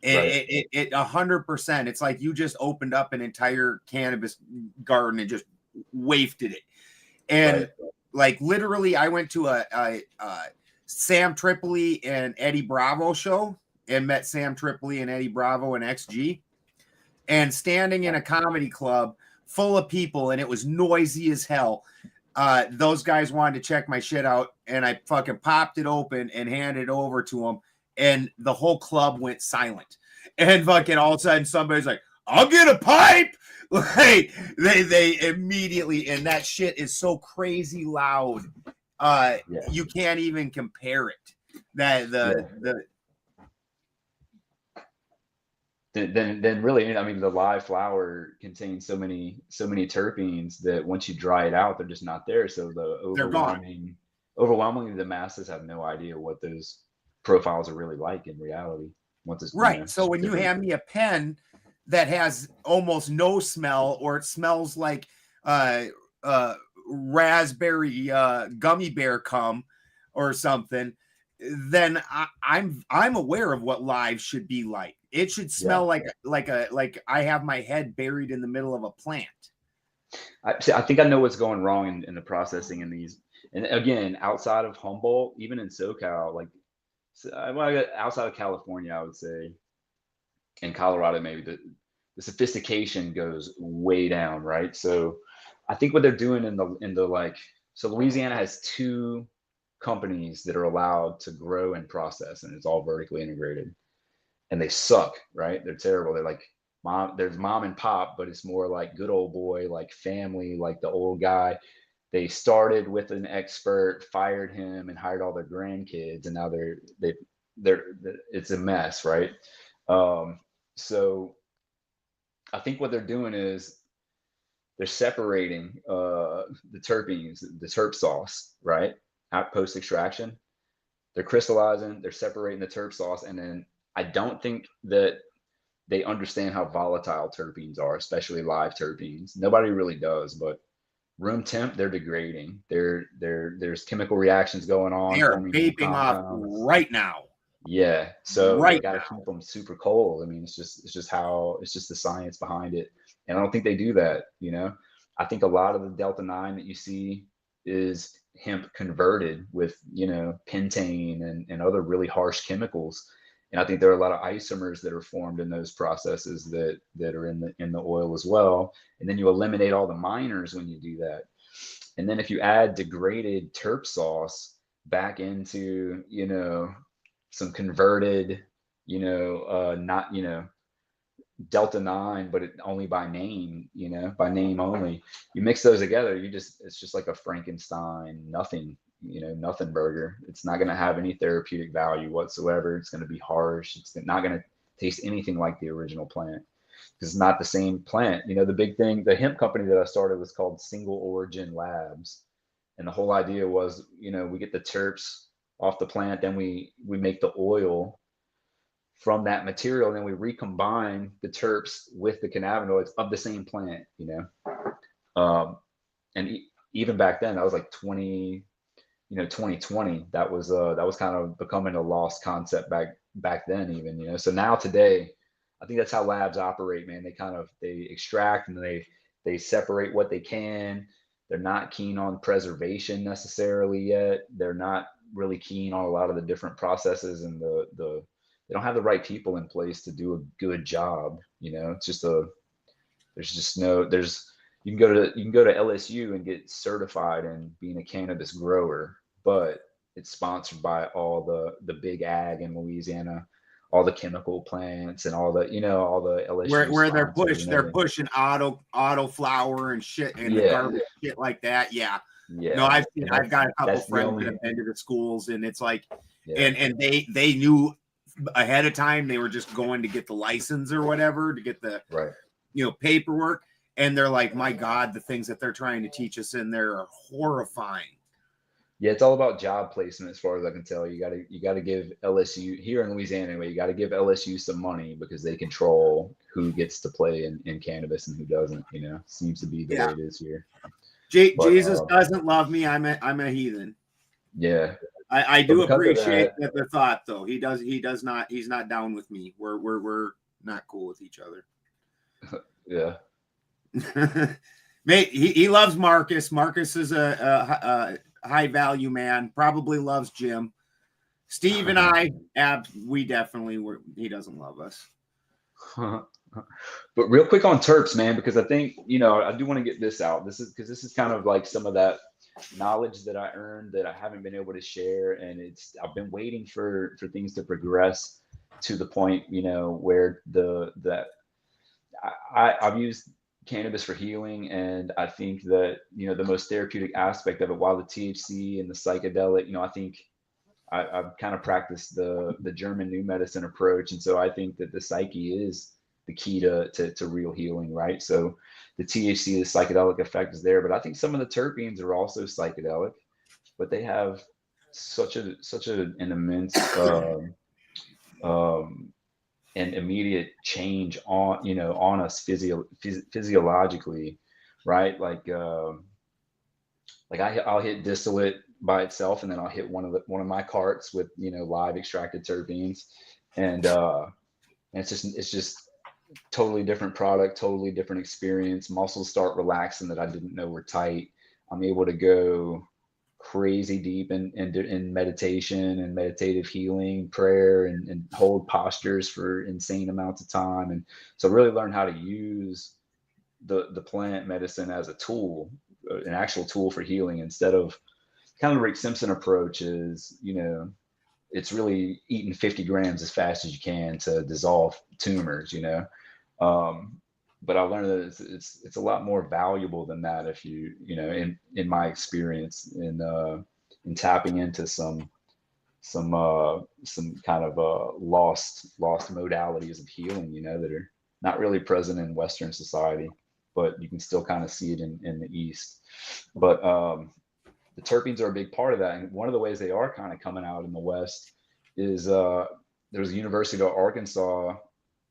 It 100%. It's like you just opened up an entire cannabis garden and just wafted it. And like literally, I went to a Sam Tripoli and Eddie Bravo show and met Sam Tripoli and Eddie Bravo and XG, and standing in a comedy club full of people, and it was noisy as hell. Those guys wanted to check my shit out, and I fucking popped it open and handed it over to them, and the whole club went silent. And fucking all of a sudden somebody's like, "I'll get a pipe." Like they immediately, and that shit is so crazy loud. You can't even compare it. Then really, I mean, the live flower contains so many terpenes that once you dry it out, they're just not there. So overwhelmingly, the masses have no idea what those profiles are really like in reality. Once it's right. You know, so when you hand me a pen that has almost no smell, or it smells like raspberry gummy bear cum or something, then I'm aware of what live should be like. It should smell like I have my head buried in the middle of a plant. I think I know what's going wrong in the processing in these. And again, outside of Humboldt, even in SoCal, like outside of California, I would say, and Colorado, maybe the sophistication goes way down, right? So I think what they're doing in the like, so Louisiana has 2 companies that are allowed to grow and process, and it's all vertically integrated, and they suck, right? They're terrible. They're like there's mom and pop, but it's more like good old boy, like family, like the old guy. They started with an expert, fired him, and hired all their grandkids, and now they're it's a mess, right? So I think what they're doing is they're separating the terpenes, the terp sauce, right? At post extraction, they're crystallizing, they're separating the terp sauce, and then I don't think that they understand how volatile terpenes are, especially live terpenes. Nobody really does, but room temp, they're degrading. There's chemical reactions going on. They are vaping off right now. Yeah, so you got to keep them super cold. I mean, it's just the science behind it, and I don't think they do that. You know, I think a lot of the Delta 9 that you see is hemp converted with, you know, pentane and other really harsh chemicals. And I think there are a lot of isomers that are formed in those processes that are in the oil as well. And then you eliminate all the minors when you do that. And then if you add degraded terp sauce back into, you know, some converted, you know, not, you know, Delta 9, but only by name, you know, by name only. You mix those together, it's just like a Frankenstein, nothing, you know, nothing burger. It's not going to have any therapeutic value whatsoever. It's going to be harsh. It's not going to taste anything like the original plant. It's not the same plant. You know, the big thing, the hemp company that I started was called Single Origin Labs. And the whole idea was, you know, we get the terps off the plant, then we make the oil from that material, and then we recombine the terps with the cannabinoids of the same plant, you know. And even back then, that was like 2020. That was kind of becoming a lost concept back then, even, you know. So now today, I think that's how labs operate, man. They extract and they separate what they can. They're not keen on preservation necessarily yet. They're not really keen on a lot of the different processes, and they don't have the right people in place to do a good job. You know, it's just you can go to LSU and get certified in being a cannabis grower, but it's sponsored by all the big ag in Louisiana. all the chemical plants and all the, all the LSU where they're sponsors and pushing auto flower and shit and the Yeah. garbage shit like that. Yeah. Yeah. No, I've And got a couple that's the friends only- that have been to the schools, and it's like, Yeah. and they knew ahead of time they were just going to get the license or whatever to get the Right. paperwork, and they're like, my God, the things that they're trying to teach us in there are horrifying. Yeah, it's all about job placement as far as I can tell. You gotta give LSU here in Louisiana anyway, you gotta give LSU some money because they control who gets to play in cannabis and who doesn't, seems to be the way it is here. But, Jesus doesn't love me. I'm a heathen. Yeah. I do But because of appreciate that- the thought though. He's not down with me. We're not cool with each other. Yeah. Mate, he loves Marcus. Marcus is a high value man. Probably loves Jim. Steve and I, we definitely were. He doesn't love us. But real quick on terps, man, because I think I do want to get this out. This is kind of like some of that knowledge that I earned that I haven't been able to share, and I've been waiting for things to progress to the point where I've used cannabis for healing, and I think that the most therapeutic aspect of it, while the THC and the psychedelic, I think I've kind of practiced the German new medicine approach, and so I think that the psyche is the key to real healing, right? So the THC, the psychedelic effect is there, but I think some of the terpenes are also psychedelic, but they have such an immense and immediate change on us physiologically, right? Like I'll hit distillate by itself, and then I'll hit one of my carts with live extracted terpenes, and it's just totally different product, totally different experience. Muscles start relaxing that I didn't know were tight. I'm able to go crazy deep in meditation and meditative healing, prayer, and hold postures for insane amounts of time. And so really learn how to use the plant medicine as a tool, an actual tool for healing, instead of kind of the Rick Simpson approach is, it's really eating 50 grams as fast as you can to dissolve tumors, but I learned that it's a lot more valuable than that if you in my experience in tapping into some kind of lost modalities of healing, that are not really present in Western society, but you can still kind of see it in the East. But the terpenes are a big part of that, and one of the ways they are kind of coming out in the West is there was a University of Arkansas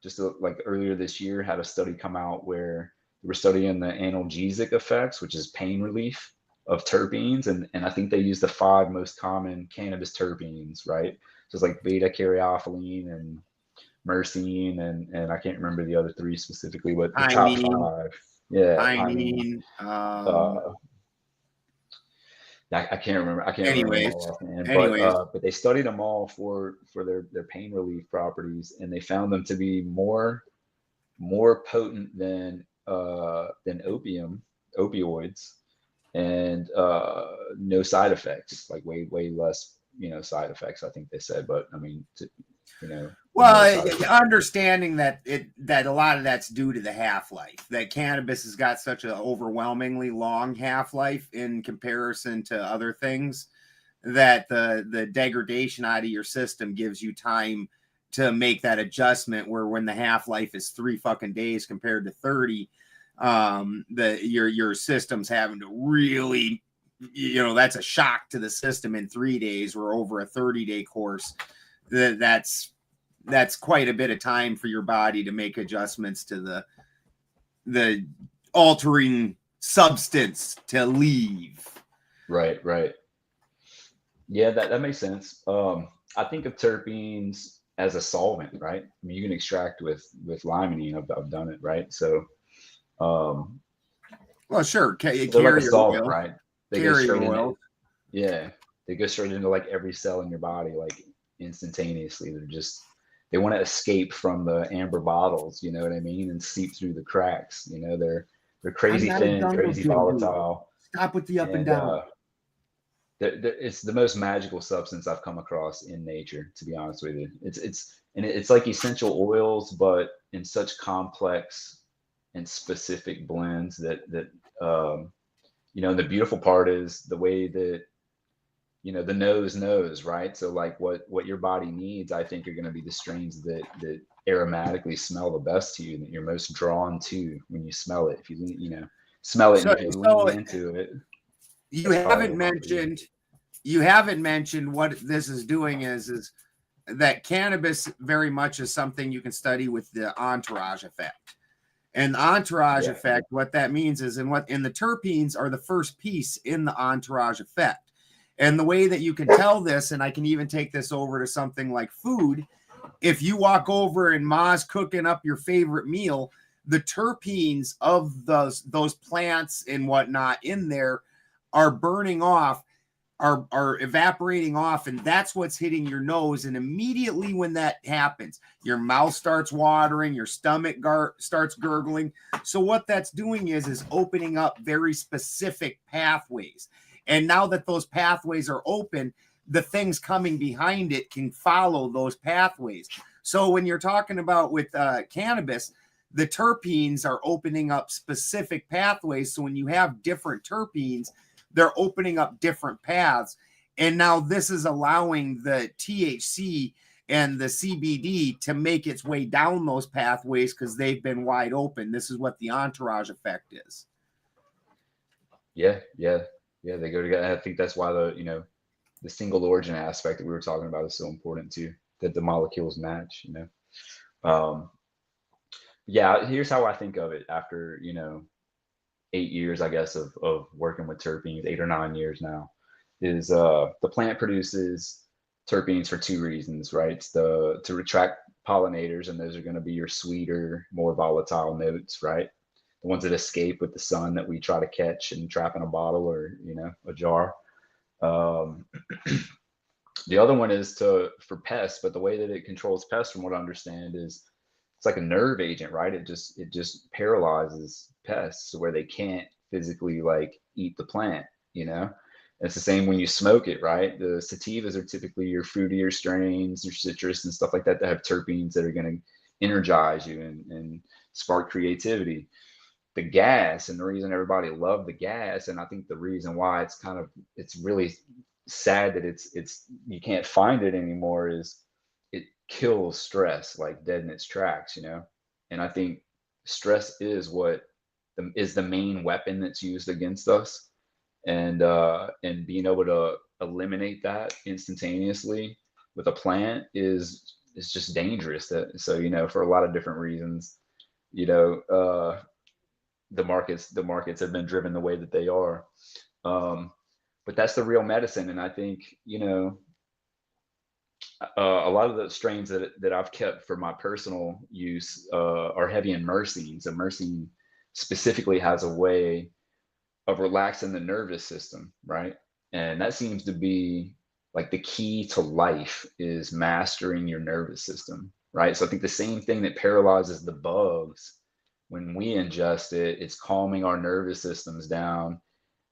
just like earlier this year had a study come out where they were studying the analgesic effects, which is pain relief of terpenes, and I think they used the 5 most common cannabis terpenes, right? So it's like beta caryophyllene and myrcene, and I can't remember the other 3 specifically, but the top 5. Yeah, I can't remember. Anyways, but they studied them all for their pain relief properties, and they found them to be more potent than opioids, and no side effects, like way less side effects, I think they said. But I mean, well, understanding that a lot of that's due to the half-life, that cannabis has got such an overwhelmingly long half-life in comparison to other things, that the degradation out of your system gives you time to make that adjustment, where when the half-life is 3 fucking days compared to 30, your system's having to really, that's a shock to the system in 3 days, or over a 30-day course. That's quite a bit of time for your body to make adjustments to the altering substance to leave. Right. Yeah, that makes sense. I think of terpenes as a solvent, right? I mean, you can extract with limonene. I've done it, right? So, well, sure. They're like a solvent, right? They go Carrier straight oil. they go straight into like every cell in your body, like instantaneously. They want to escape from the amber bottles, you know what I mean, and seep through the cracks. They're crazy thin, crazy volatile. Stop with the up and down. it's the most magical substance I've come across in nature, to be honest with you. It's like essential oils, but in such complex and specific blends that the beautiful part is the way that the nose knows, right? So like what your body needs, I think, are going to be the strains that aromatically smell the best to you, that you're most drawn to when you smell it. If you smell it, and if you lean into it. You haven't mentioned what this is doing is that cannabis very much is something you can study with the entourage effect. And the entourage effect, what that means is in the terpenes are the first piece in the entourage effect. And the way that you can tell this, and I can even take this over to something like food, if you walk over and Ma's cooking up your favorite meal, the terpenes of those plants and whatnot in there are burning off, are evaporating off, and that's what's hitting your nose. And immediately when that happens, your mouth starts watering, your stomach starts gurgling. So what that's doing is opening up very specific pathways. And now that those pathways are open, the things coming behind it can follow those pathways. So when you're talking about with cannabis, the terpenes are opening up specific pathways. So when you have different terpenes, they're opening up different paths. And now this is allowing the THC and the CBD to make its way down those pathways because they've been wide open. This is what the entourage effect is. Yeah, they go together. I think that's why the single origin aspect that we were talking about is so important too, that the molecules match, here's how I think of it after, 8 years, I guess, of working with terpenes, 8 or 9 years now, is the plant produces terpenes for two reasons, right? It's to attract pollinators, and those are going to be your sweeter, more volatile notes, right? The ones that escape with the sun that we try to catch and trap in a bottle or, a jar. The other one is for pests, but the way that it controls pests, from what I understand, is it's like a nerve agent, right? It just paralyzes pests where they can't physically like eat the plant, And it's the same when you smoke it, right? The sativas are typically your fruitier strains, your citrus and stuff like that have terpenes that are going to energize you and spark creativity. The gas, and the reason everybody loved the gas, and I think the reason why it's really sad that it's you can't find it anymore, is it kills stress like dead in its tracks, And I think stress is is the main weapon that's used against us, and being able to eliminate that instantaneously with a plant is just dangerous. So for a lot of different reasons, the markets have been driven the way that they are, but that's the real medicine. And I think a lot of the strains that I've kept for my personal use are heavy in myrcene. So myrcene specifically has a way of relaxing the nervous system, right? And that seems to be like the key to life, is mastering your nervous system, right? So I think the same thing that paralyzes the bugs, when we ingest it, it's calming our nervous systems down,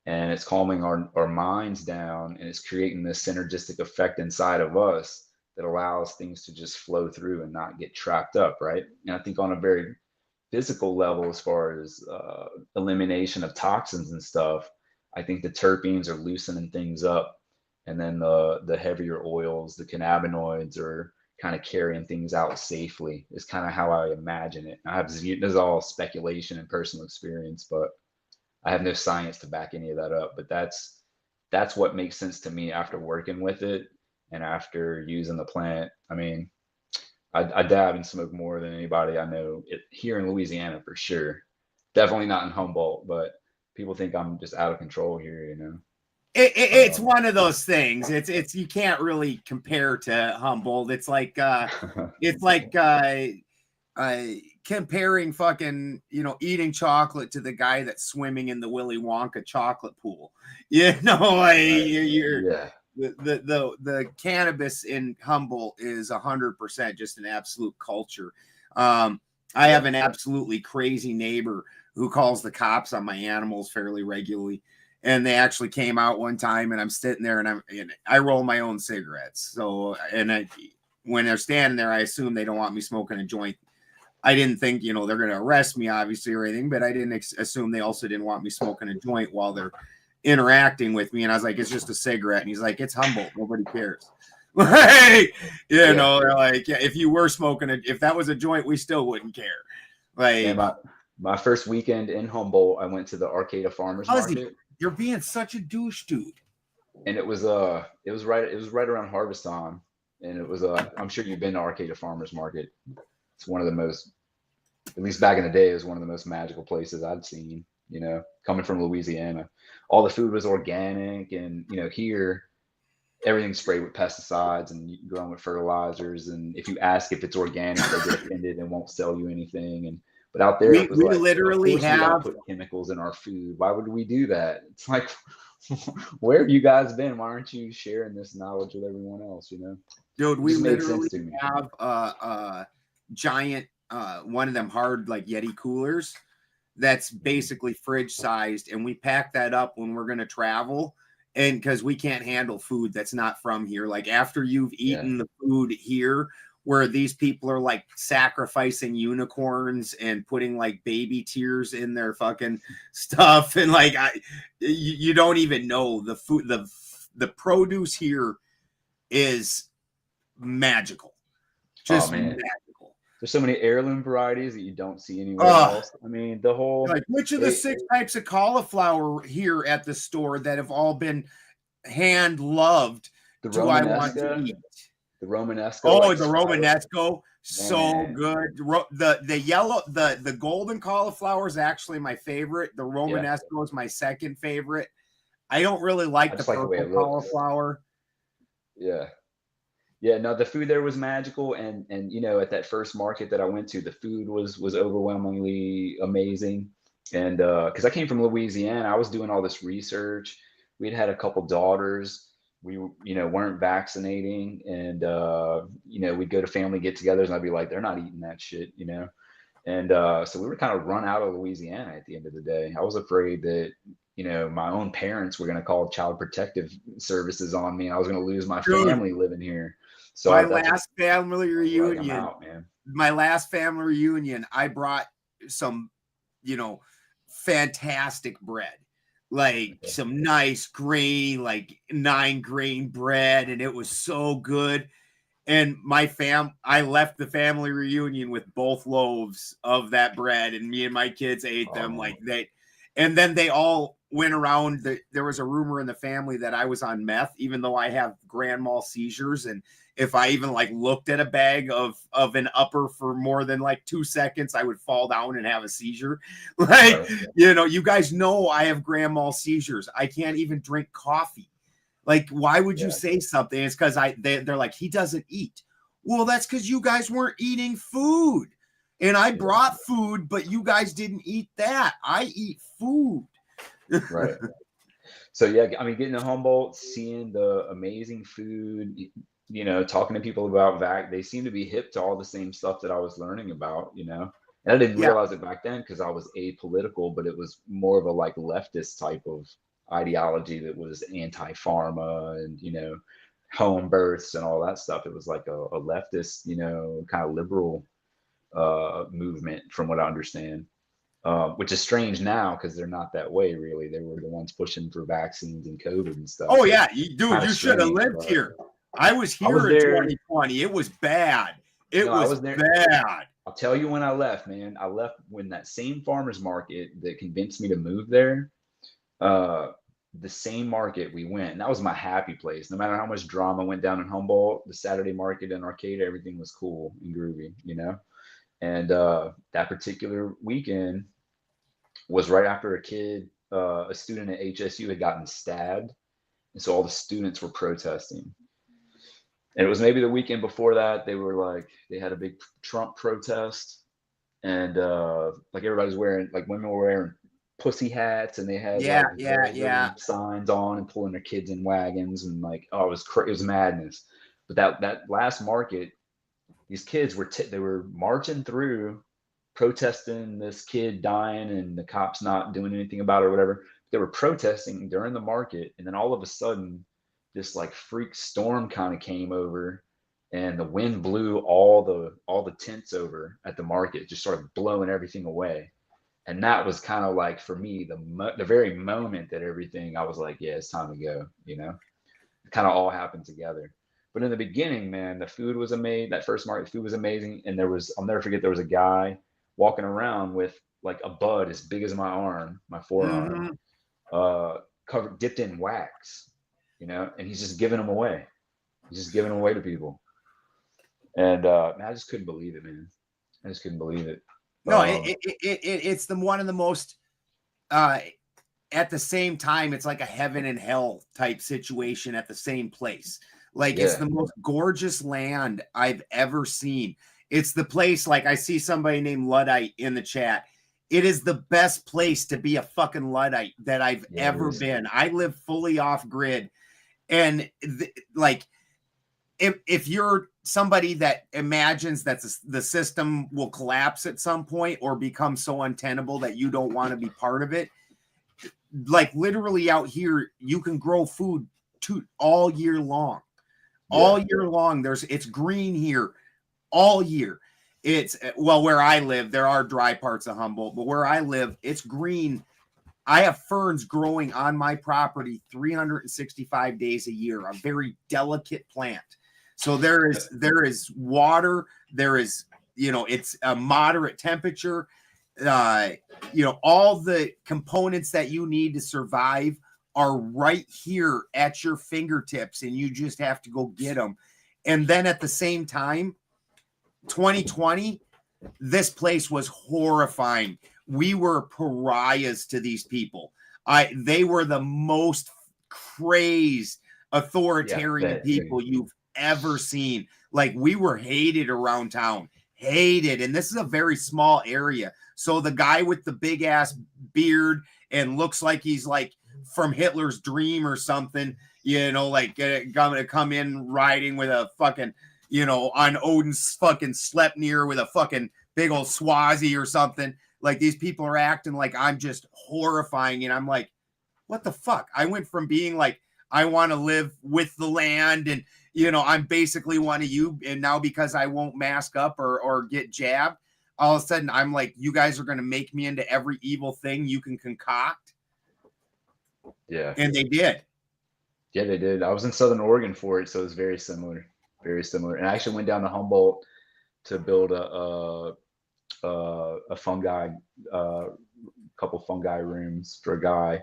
and it's calming our minds down, and it's creating this synergistic effect inside of us that allows things to just flow through and not get trapped up, right? And I think on a very physical level, as far as elimination of toxins and stuff, I think the terpenes are loosening things up, and then the heavier oils, the cannabinoids, are kind of carrying things out safely, is kind of how I imagine it. This is all speculation and personal experience, but I have no science to back any of that up. But that's what makes sense to me after working with it and after using the plant. I mean, I dab and smoke more than anybody I know here in Louisiana, for sure. Definitely not in Humboldt, but people think I'm just out of control here, It's one of those things. It's you can't really compare to Humboldt. It's like comparing fucking eating chocolate to the guy that's swimming in the Willy Wonka chocolate pool. The cannabis in Humboldt is 100% just an absolute culture. I have an absolutely crazy neighbor who calls the cops on my animals fairly regularly. And they actually came out one time, and I'm sitting there, and I roll my own cigarettes. So, when they're standing there, I assume they don't want me smoking a joint. I didn't think, they're going to arrest me, obviously, or anything, but I didn't assume they also didn't want me smoking a joint while they're interacting with me. And I was like, it's just a cigarette. And he's like, it's Humboldt. Nobody cares. Like, they're like, yeah, if you were smoking it, if that was a joint, we still wouldn't care. Like, and my first weekend in Humboldt, I went to the Arcata Farmers Market. You're being such a douche, dude. And it was right around harvest time, and it was I'm sure you've been to Arcata Farmers Market. It's one of the most, at least back in the day, it was one of the most magical places I'd seen. Coming from Louisiana, all the food was organic, and here everything's sprayed with pesticides and grown with fertilizers. And if you ask if it's organic, they get offended and won't sell you anything. But out there, it was we like, literally we don't have put chemicals in our food. Why would we do that? It's like, where have you guys been? Why aren't you sharing this knowledge with everyone else? Dude, we literally have a giant one of them hard like Yeti coolers that's basically fridge sized, and we pack that up when we're going to travel, and because we can't handle food that's not from here. Like after you've eaten the food here, where these people are like sacrificing unicorns and putting like baby tears in their fucking stuff, and like you don't even know the food. The produce here is magical, just magical. There's so many heirloom varieties that you don't see anywhere else. I mean, the whole like which of the 6 types of cauliflower here at the store that have all been hand loved do I want to eat? The Romanesco. Oh, the Romanesco, so good. The yellow, the golden cauliflower is actually my favorite. The Romanesco is my second favorite. I don't really like the purple cauliflower. Yeah, no, the food there was magical, and at that first market that I went to, the food was overwhelmingly amazing. And because I came from Louisiana, I was doing all this research. We'd had a couple daughters. We weren't vaccinating, and we'd go to family get-togethers, and I'd be like, they're not eating that shit, And so we were kind of run out of Louisiana at the end of the day. I was afraid that my own parents were going to call Child Protective Services on me, and I was going to lose my family living here. So my last family reunion, I brought some, fantastic bread, like some nice grain, like 9-grain bread, and it was so good. And I left the family reunion with both loaves of that bread, and me and my kids ate them and then they all went around. There was a rumor in the family that I was on meth, even though I have grand mal seizures. And if I even like looked at a bag of an upper for more than like 2 seconds, I would fall down and have a seizure. Like, you guys know I have grand mal seizures. I can't even drink coffee. Like, why would you say something? It's because they're like, he doesn't eat. Well, that's because you guys weren't eating food. And I brought food, but you guys didn't eat that. I eat food. Right. So, yeah, I mean, getting to Humboldt, seeing the amazing food, talking to people about they seem to be hip to all the same stuff that I was learning about, And I didn't realize it back then because I was apolitical, but it was more of a like leftist type of ideology that was anti-pharma and, home births and all that stuff. It was like a leftist, kind of liberal movement from what I understand, which is strange now because they're not that way really. They were the ones pushing for vaccines and COVID and stuff. Oh yeah, dude, you should have lived here. I was here in 2020. It was bad. It was bad. I'll tell you when I left, man. I left when that same farmer's market that convinced me to move there, the same market we went, and that was my happy place. No matter how much drama went down in Humboldt, the Saturday market in Arcata, everything was cool and groovy, And that particular weekend was right after a student at HSU had gotten stabbed. And so all the students were protesting. And it was maybe the weekend before that, they had a big Trump protest. And like everybody's wearing, like women were wearing pussy hats, and they had signs on and pulling their kids in wagons. And like, it was madness. But that last market, these kids they were marching through, protesting this kid dying and the cops not doing anything about it or whatever. they were protesting during the market, and then all of a sudden, this like freak storm kind of came over, and the wind blew all the tents over at the market, just started blowing everything away. And that was kind of like, for me, the very moment that everything, I was like, yeah, it's time to go. You know, it kind of all happened together. But in the beginning, man, the food was amazing. That first market, food was amazing, and I'll never forget, there was a guy walking around with like a bud as big as my arm, my forearm, covered, dipped in wax, you know, and he's just giving them away. He's just giving them away to people. And man, I just couldn't believe it, man. I just couldn't believe it. No, it's one of the most, at the same time, it's like a heaven and hell type situation at the same place. Like, it's the most gorgeous land I've ever seen. It's the place, like, I see somebody named Luddite in the chat. It is the best place to be a fucking Luddite that I've ever been. I live fully off grid. And like, if you're somebody that imagines that the system will collapse at some point or become so untenable that you don't want to be part of it, like, literally out here, you can grow food all year long. All year long. It's green here all year. It's, well, where I live, there are dry parts of Humboldt, but where I live, it's green. I have ferns growing on my property 365 days a year, a very delicate plant. So there is water, there is, you know, it's a moderate temperature, you know, all the components that you need to survive are right here at your fingertips, and you just have to go get them. And then at the same time, 2020, this place was horrifying. We were pariahs to these people. They were the most crazed authoritarian people you've ever seen. Like, we were hated around town, hated. And this is a very small area. So the guy with the big ass beard and looks like he's like from Hitler's dream or something, you know, like gonna come in riding with a fucking, you know, on Odin's fucking Sleipnir with a fucking big old Swazi or something. Like, these people are acting like I'm just horrifying. And I'm like, what the fuck? I went from being like, I want to live with the land, and, you know, I'm basically one of you. And now, because I won't mask up or get jabbed, all of a sudden I'm like, you guys are going to make me into every evil thing you can concoct. Yeah. And they did. Yeah, they did. I was in Southern Oregon for it, so it was very similar. Very similar. And I actually went down to Humboldt to build a fungi, couple fungi rooms for a guy,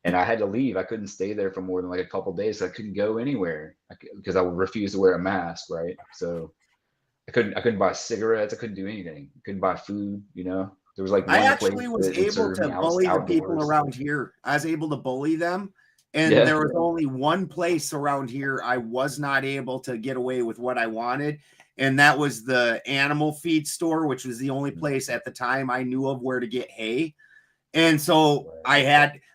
and I had to leave. I couldn't stay there for more than like a couple days. So I couldn't go anywhere because I would refuse to wear a mask, right? So I couldn't buy cigarettes. I couldn't do anything. I couldn't buy food. You know, there was like one I actually place was that would able serve to me bully the outdoors. people around here. I was able to bully them. And there was only one place around here I was not able to get away with what I wanted. And that was the animal feed store, which was the only place at the time I knew of where to get hay. And so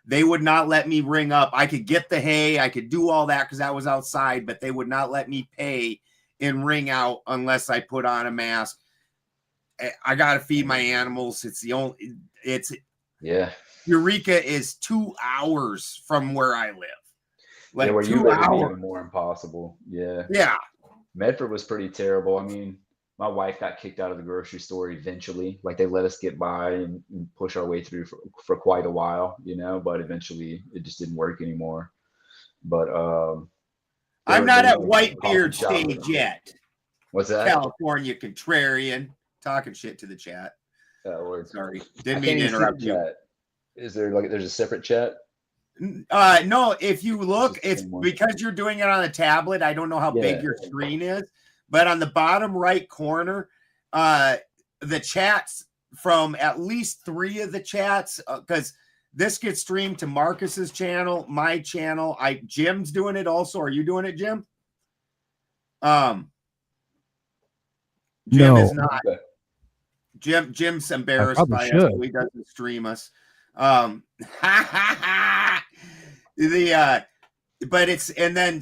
they would not let me ring up. I could get the hay, I could do all that because I was outside, but they would not let me pay and ring out unless I put on a mask. I got to feed my animals. Eureka is 2 hours from where I live. Like, where 2 you live is hours. even more impossible. Yeah. Yeah. Medford was pretty terrible. I mean, my wife got kicked out of the grocery store eventually. Like, they let us get by and push our way through for quite a while, you know, but eventually it just didn't work anymore. But I'm not at Whitebeard stage yet. What's that? California contrarian. Talking shit to the chat. Sorry. Didn't mean to interrupt you. Is there there's a separate chat? No, if you look, it's because you're doing it on a tablet. I don't know how big your screen is, but on the bottom right corner, the chats from at least 3 of the chats, because this gets streamed to Marcus's channel, my channel. Jim's doing it also. Are you doing it, Jim? Jim is not. Jim's embarrassed by us, so he doesn't stream us. But it's, and then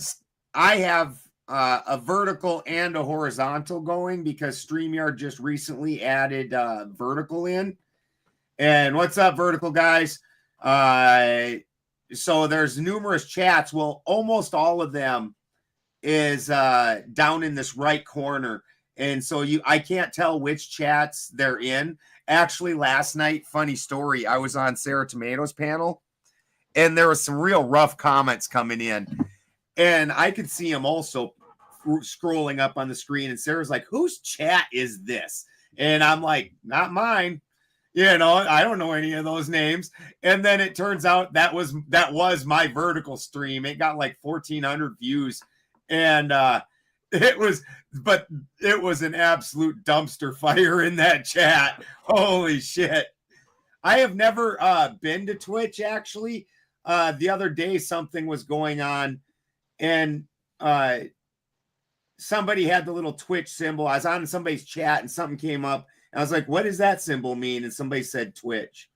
I have a vertical and a horizontal going because StreamYard just recently added vertical in. And what's up, vertical guys? so there's numerous chats. Well, almost all of them is down in this right corner. And so I can't tell which chats they're in. Actually, last night, funny story, I was on Sarah Tomato's panel, and there was some real rough comments coming in. And I could see them also scrolling up on the screen. And Sarah's like, whose chat is this? And I'm like, not mine. You know, I don't know any of those names. And then it turns out that was my vertical stream. It got like 1,400 views. And it was an absolute dumpster fire in that chat. Holy shit. I have never been to Twitch, actually. The other day, something was going on, and somebody had the little Twitch symbol. I was on somebody's chat, and something came up. And I was like, what does that symbol mean? And somebody said Twitch.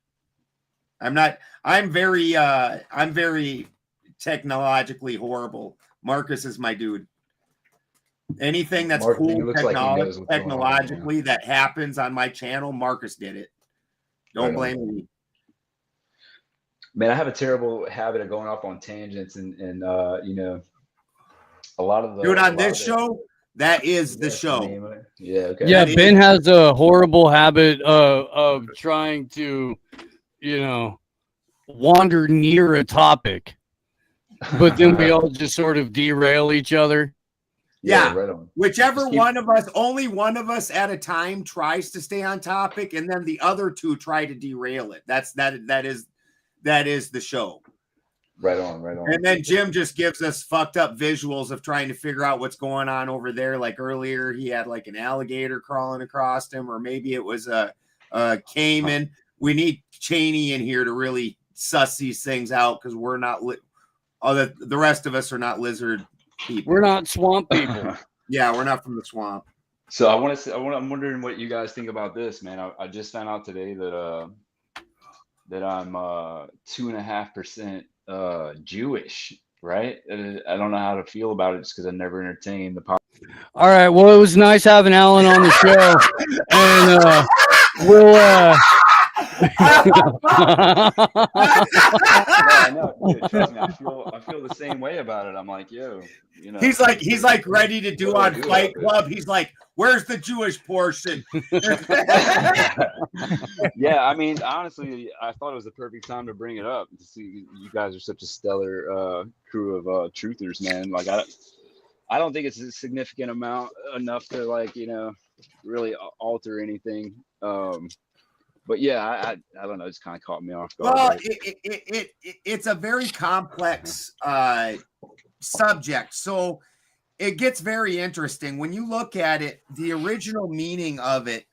I'm very technologically horrible. Marcus is my dude. Anything that's Mark, cool technologically that happens on my channel, Marcus did it. Don't blame me. Man, I have a terrible habit of going off on tangents, and you know, a lot of the dude on this show. That is the show. Yeah. Okay. Yeah. Ben has a horrible habit of trying to, you know, wander near a topic, but then we all just sort of derail each other. Yeah, right on. Whichever one of us, only one of us at a time tries to stay on topic, and then the other two try to derail it. That is the show. Right on. And then Jim just gives us fucked up visuals of trying to figure out what's going on over there. Like earlier, he had like an alligator crawling across him, or maybe it was a caiman. We need Cheney in here to really suss these things out, because we're not the rest of us are not lizard people. We're not swamp people. Yeah, we're not from the swamp. So I'm wondering what you guys think about this, man. I just found out today that I'm 2.5% Jewish, right? I don't know how to feel about it, just because I never entertained the All right. Well, it was nice having Alan on the show, and we'll. No, dude, trust me, I feel the same way about it. I'm like, yo, you know. He's like ready to do on Fight Club. He's like, where's the Jewish portion? Yeah, I mean, honestly, I thought it was the perfect time to bring it up. To see you guys are such a stellar crew of truthers, man. Like, I don't think it's a significant amount enough to, like, you know, really alter anything. But yeah, I don't know. It's kind of caught me off guard. Well, right? it's a very complex subject, so it gets very interesting when you look at it. The original meaning of it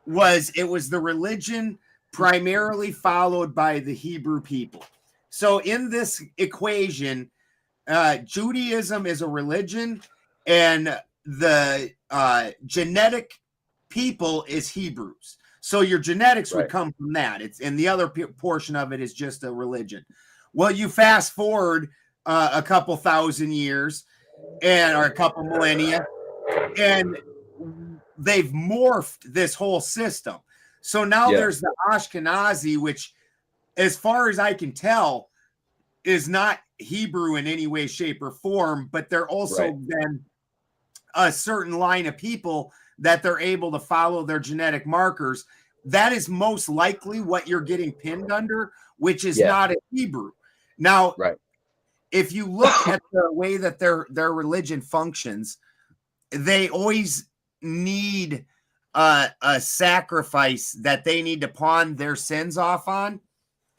was the religion primarily followed by the Hebrew people. So in this equation, Judaism is a religion, and the genetic people is Hebrews. So your genetics would come from that. And the other portion of it is just a religion. Well, you fast forward a couple thousand years, or a couple millennia, and they've morphed this whole system. So now there's the Ashkenazi, which, as far as I can tell, is not Hebrew in any way, shape, or form, but they're also then a certain line of people that they're able to follow their genetic markers. That is most likely what you're getting pinned under, which is not a Hebrew. Now, if you look at the way that their religion functions, they always need a sacrifice that they need to pawn their sins off on,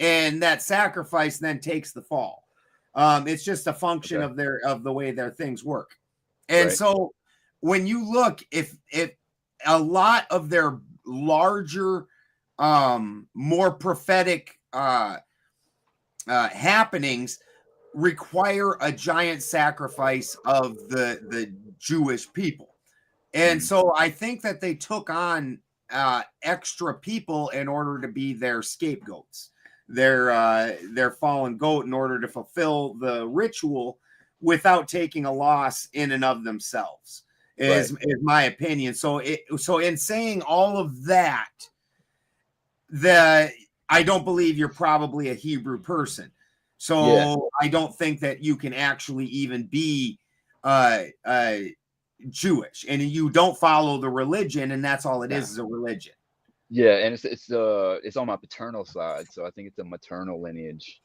and that sacrifice then takes the fall. It's just a function of the way their things work. And so when you look, if a lot of their larger, more prophetic happenings require a giant sacrifice of the Jewish people. And so I think that they took on extra people in order to be their scapegoats, their fallen goat, in order to fulfill the ritual without taking a loss in and of themselves. Is my opinion. So in saying all of that, I don't believe you're probably a Hebrew person. So I don't think that you can actually even be Jewish, and you don't follow the religion, and that's all it is a religion. Yeah, and it's on my paternal side, so I think it's a maternal lineage.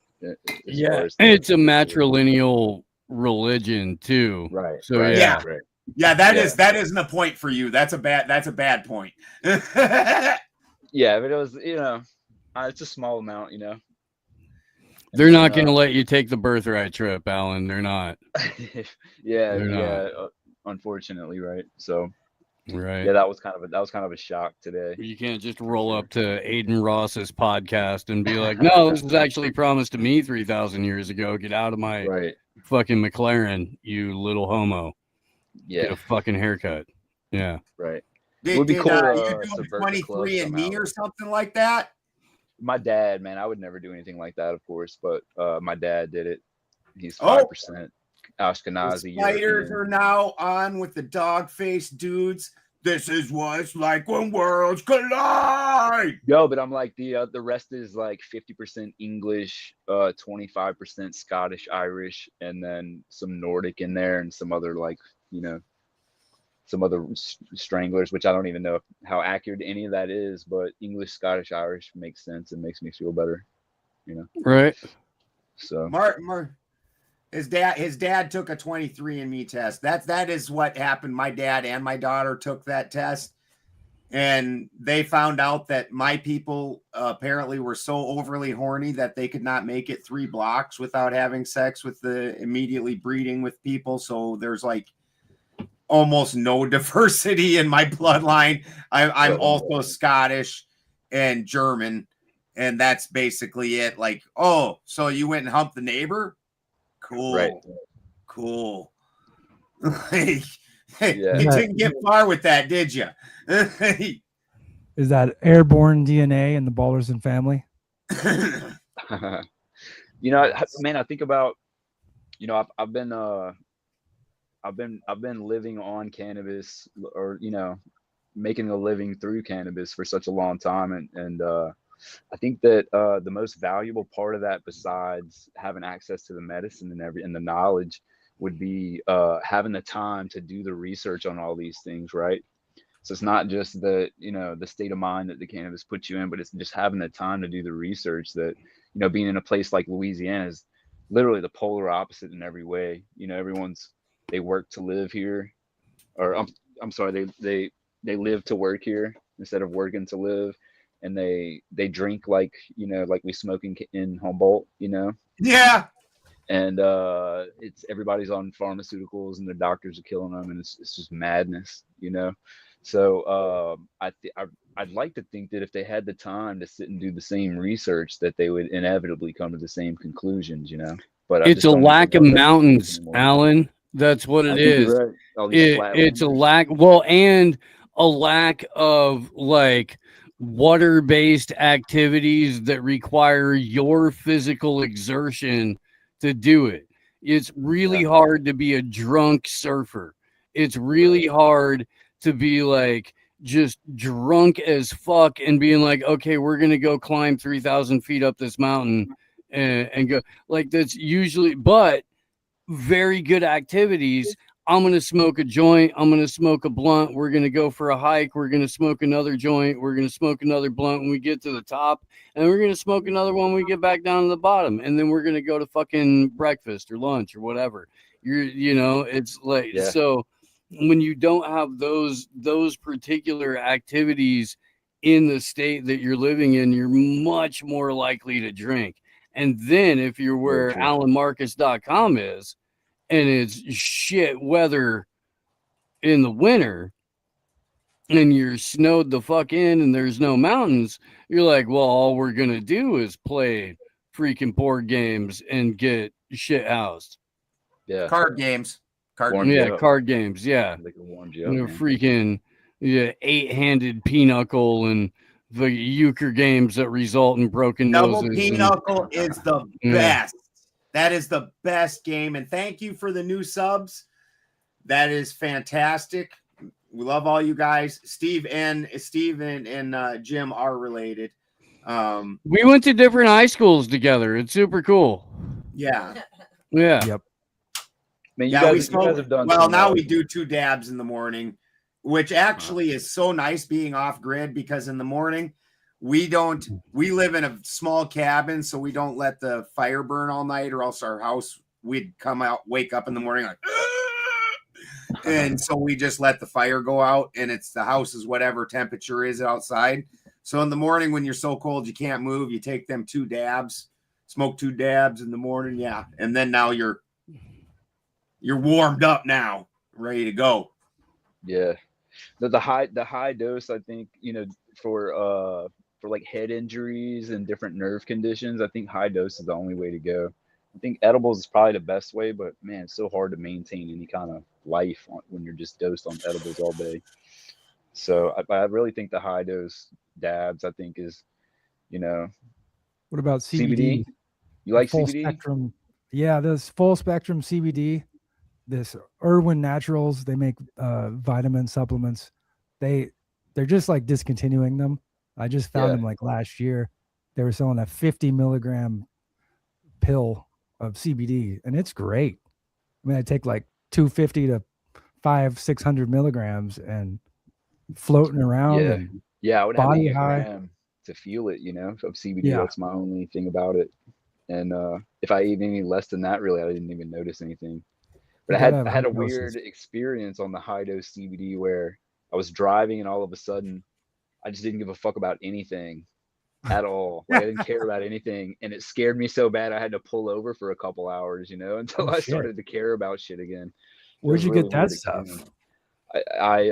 Yeah, and it's a matrilineal religion too. Right. So right, yeah. Right. Yeah, that isn't a point for you. That's a bad point. Yeah, but it was, it's a small amount, They're not going to let you take the birthright trip, Alan. They're not. They're not. Unfortunately, right. So, right. Yeah, that was kind of a shock today. You can't just roll up to Aiden Ross's podcast and be like, "No, this was actually promised to me 3,000 years ago. Get out of my fucking McLaren, you little homo. Yeah, get a fucking haircut." Yeah, right. It would be cool. You do 23andMe or something like that? My dad, man, I would never do anything like that, of course, but my dad did it. He's 5% Ashkenazi. The spiders are now on with the Dogface Dudes. This is what it's like when worlds collide. Yo, but I'm like the rest is like 50% English, 25% Scottish, Irish, and then some Nordic in there, and some other some other stranglers, which I don't even know how accurate any of that is, but English, Scottish, Irish makes sense and makes me feel better, Right. So his dad took a 23andMe test. That is what happened. My dad and my daughter took that test, and they found out that my people apparently were so overly horny that they could not make it 3 blocks without having sex with immediately breeding with people. So there's like almost no diversity in my bloodline. I'm also Scottish and German, and that's basically it. Like, oh, so you went and humped the neighbor? Cool. Right. Cool. You didn't get far with that, did you? Is that airborne DNA in the Balderson family? Man, I think about, I've been living on cannabis, or making a living through cannabis for such a long time, and I think that the most valuable part of that, besides having access to the medicine and the knowledge, would be having the time to do the research on all these things, right? So it's not just the state of mind that the cannabis puts you in, but it's just having the time to do the research. That being in a place like Louisiana is literally the polar opposite in every way. They work to live here, or I'm sorry, they live to work here instead of working to live, and they drink like we smoke in Humboldt, Yeah. And it's everybody's on pharmaceuticals and their doctors are killing them, and it's just madness, So I'd like to think that if they had the time to sit and do the same research, that they would inevitably come to the same conclusions, But it's a lack of mountains, Alan. That's what it is. Right. It's a lack. Well, and a lack of like water-based activities that require your physical exertion to do it. It's really hard to be a drunk surfer. It's really hard to be like just drunk as fuck and being like, okay, we're gonna go climb 3,000 feet up this mountain and go. Like, that's usually, but very good activities. I'm going to smoke a joint. I'm going to smoke a blunt. We're going to go for a hike. We're going to smoke another joint. We're going to smoke another blunt when we get to the top. And we're going to smoke another one when we get back down to the bottom. And then we're going to go to fucking breakfast or lunch or whatever. It's like, so when you don't have those particular activities in the state that you're living in, you're much more likely to drink. And then if you're where alanmarcus.com is, and it's shit weather in the winter, and you're snowed the fuck in and there's no mountains, you're like, well, all we're going to do is play freaking board games and get shit housed. Yeah. Card games. Card games. Yeah. They can warm you up, freaking 8-handed pinochle and the euchre games that result in broken Double noses. Pinochle is the best. That is the best game. And thank you for the new subs. That is fantastic. We love all you guys. Steve and Jim are related. We went to different high schools together. It's super cool. Yeah. Yeah. Yep. Man, Yeah, you guys have done well. some, Now we do 2 dabs in the morning, which actually is so nice being off grid, because in the morning we live in a small cabin, so we don't let the fire burn all night, or else our house, we'd wake up in the morning like, and so we just let the fire go out, and it's the house is whatever temperature is outside. So in the morning when you're so cold you can't move, you take them 2 dabs, smoke 2 dabs in the morning, yeah, and then now you're warmed up now, ready to go. Yeah. The high dose, I think, for like head injuries and different nerve conditions, I think high dose is the only way to go. I think edibles is probably the best way, but man, it's so hard to maintain any kind of life when you're just dosed on edibles all day. So I really think the high dose dabs, I think, is, What about CBD? CBD? You like full CBD? spectrum? Yeah, this full spectrum CBD. This Irwin Naturals, they make vitamin supplements. They're just like discontinuing them. I just found them like last year. They were selling a 50 milligram pill of CBD, and it's great. I mean, I take like 250 to 600 milligrams and floating around and I would have to body eat a high. gram to feel it, of CBD. Yeah. That's my only thing about it. And if I eat any less than that, really, I didn't even notice anything. But I had a weird experience on the high dose CBD where I was driving and all of a sudden I just didn't give a fuck about anything at all. Like I didn't care about anything, and it scared me so bad I had to pull over for a couple hours, until I started to care about shit again. Where'd you get that stuff? I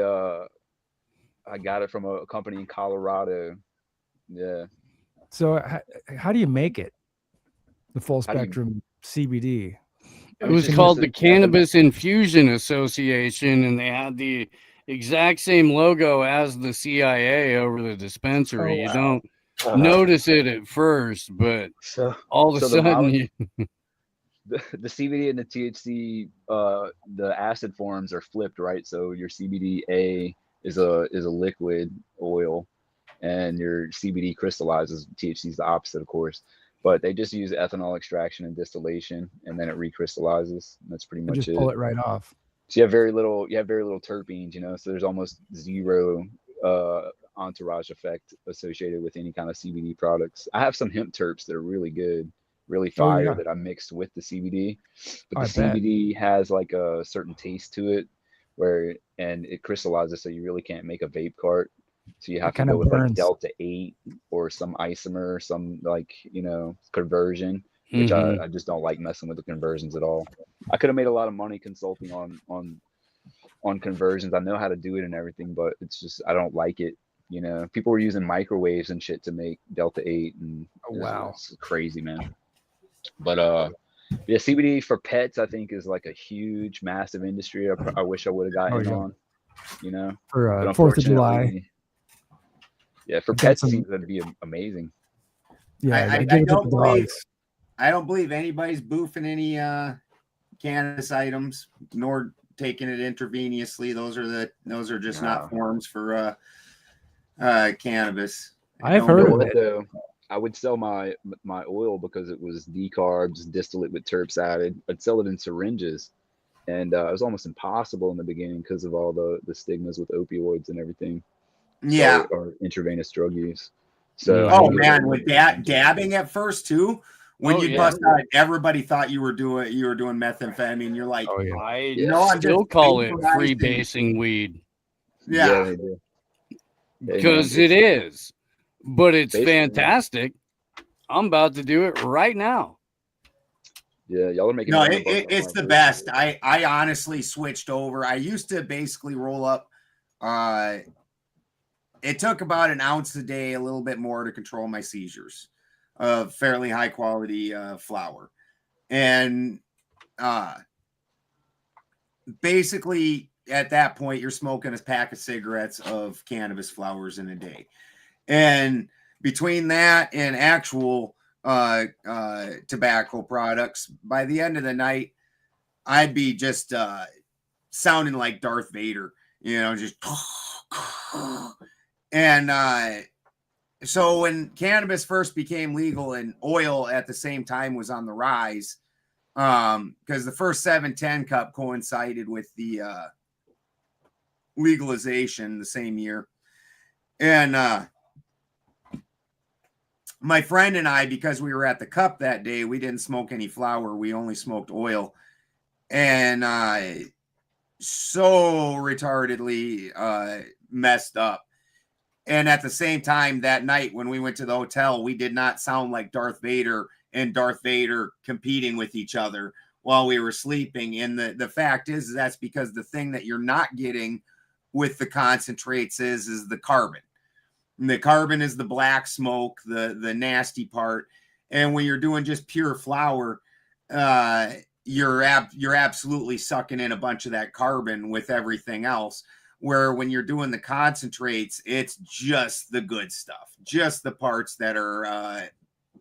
got it from a company in Colorado. Yeah. So how do you make it? The full spectrum CBD. It was called the Cannabis Infusion Association, and they had the exact same logo as the CIA over the dispensary. You don't notice it at first, but all of a sudden, the CBD and the THC, the acid forms are flipped, right? So your CBD is a liquid oil, and your CBD crystallizes. THC is the opposite, of course. But they just use ethanol extraction and distillation, and then it recrystallizes. That's pretty much it. Just pull it right off. So you have very little terpenes, So there's almost zero entourage effect associated with any kind of CBD products. I have some hemp terps that are really good, really fire that I mixed with the CBD. But the CBD has like a certain taste to it, and it crystallizes, so you really can't make a vape cart. So you have to go with like Delta 8 or some isomer, some conversion, which I just don't like messing with the conversions at all. I could have made a lot of money consulting on conversions. I know how to do it and everything, but it's just, I don't like it. People were using microwaves and shit to make Delta 8, and it's crazy, man. But yeah, CBD for pets, I think, is like a huge, massive industry. I wish I would have gotten on, For but 4th of July. Yeah, for pets, it seems to be amazing. Yeah, I don't believe anybody's boofing any cannabis items, nor taking it intravenously. Those are just not forms for cannabis. I've heard of it. Though, I would sell my oil because it was decarbs, distillate with terps added. I'd sell it in syringes, and it was almost impossible in the beginning because of all the stigmas with opioids and everything. Yeah, or intravenous drug use. So man, with dabbing at first too, when you bust out, everybody thought you were doing methamphetamine. You're like, I still call it freebasing weed. Yeah, they do. Because it is, but it's fantastic. I'm about to do it right now. Yeah, y'all are making. No, it's the best. I honestly switched over. I used to basically roll up. It took about an ounce a day, a little bit more, to control my seizures of fairly high quality flower. And basically at that point, you're smoking a pack of cigarettes of cannabis flowers in a day. And between that and actual tobacco products, by the end of the night, I'd be just sounding like Darth Vader, just... And so when cannabis first became legal and oil at the same time was on the rise, because the first 710 Cup coincided with the legalization the same year. And my friend and I, because we were at the Cup that day, we didn't smoke any flower. We only smoked oil. And so retardedly messed up. And at the same time, that night when we went to the hotel, we did not sound like Darth Vader and Darth Vader competing with each other while we were sleeping. And the fact is that's because the thing that you're not getting with the concentrates is the carbon. And the carbon is the black smoke, the nasty part. And when you're doing just pure flower, you're absolutely sucking in a bunch of that carbon with everything else. Where when you're doing the concentrates, it's just the good stuff, just the parts that are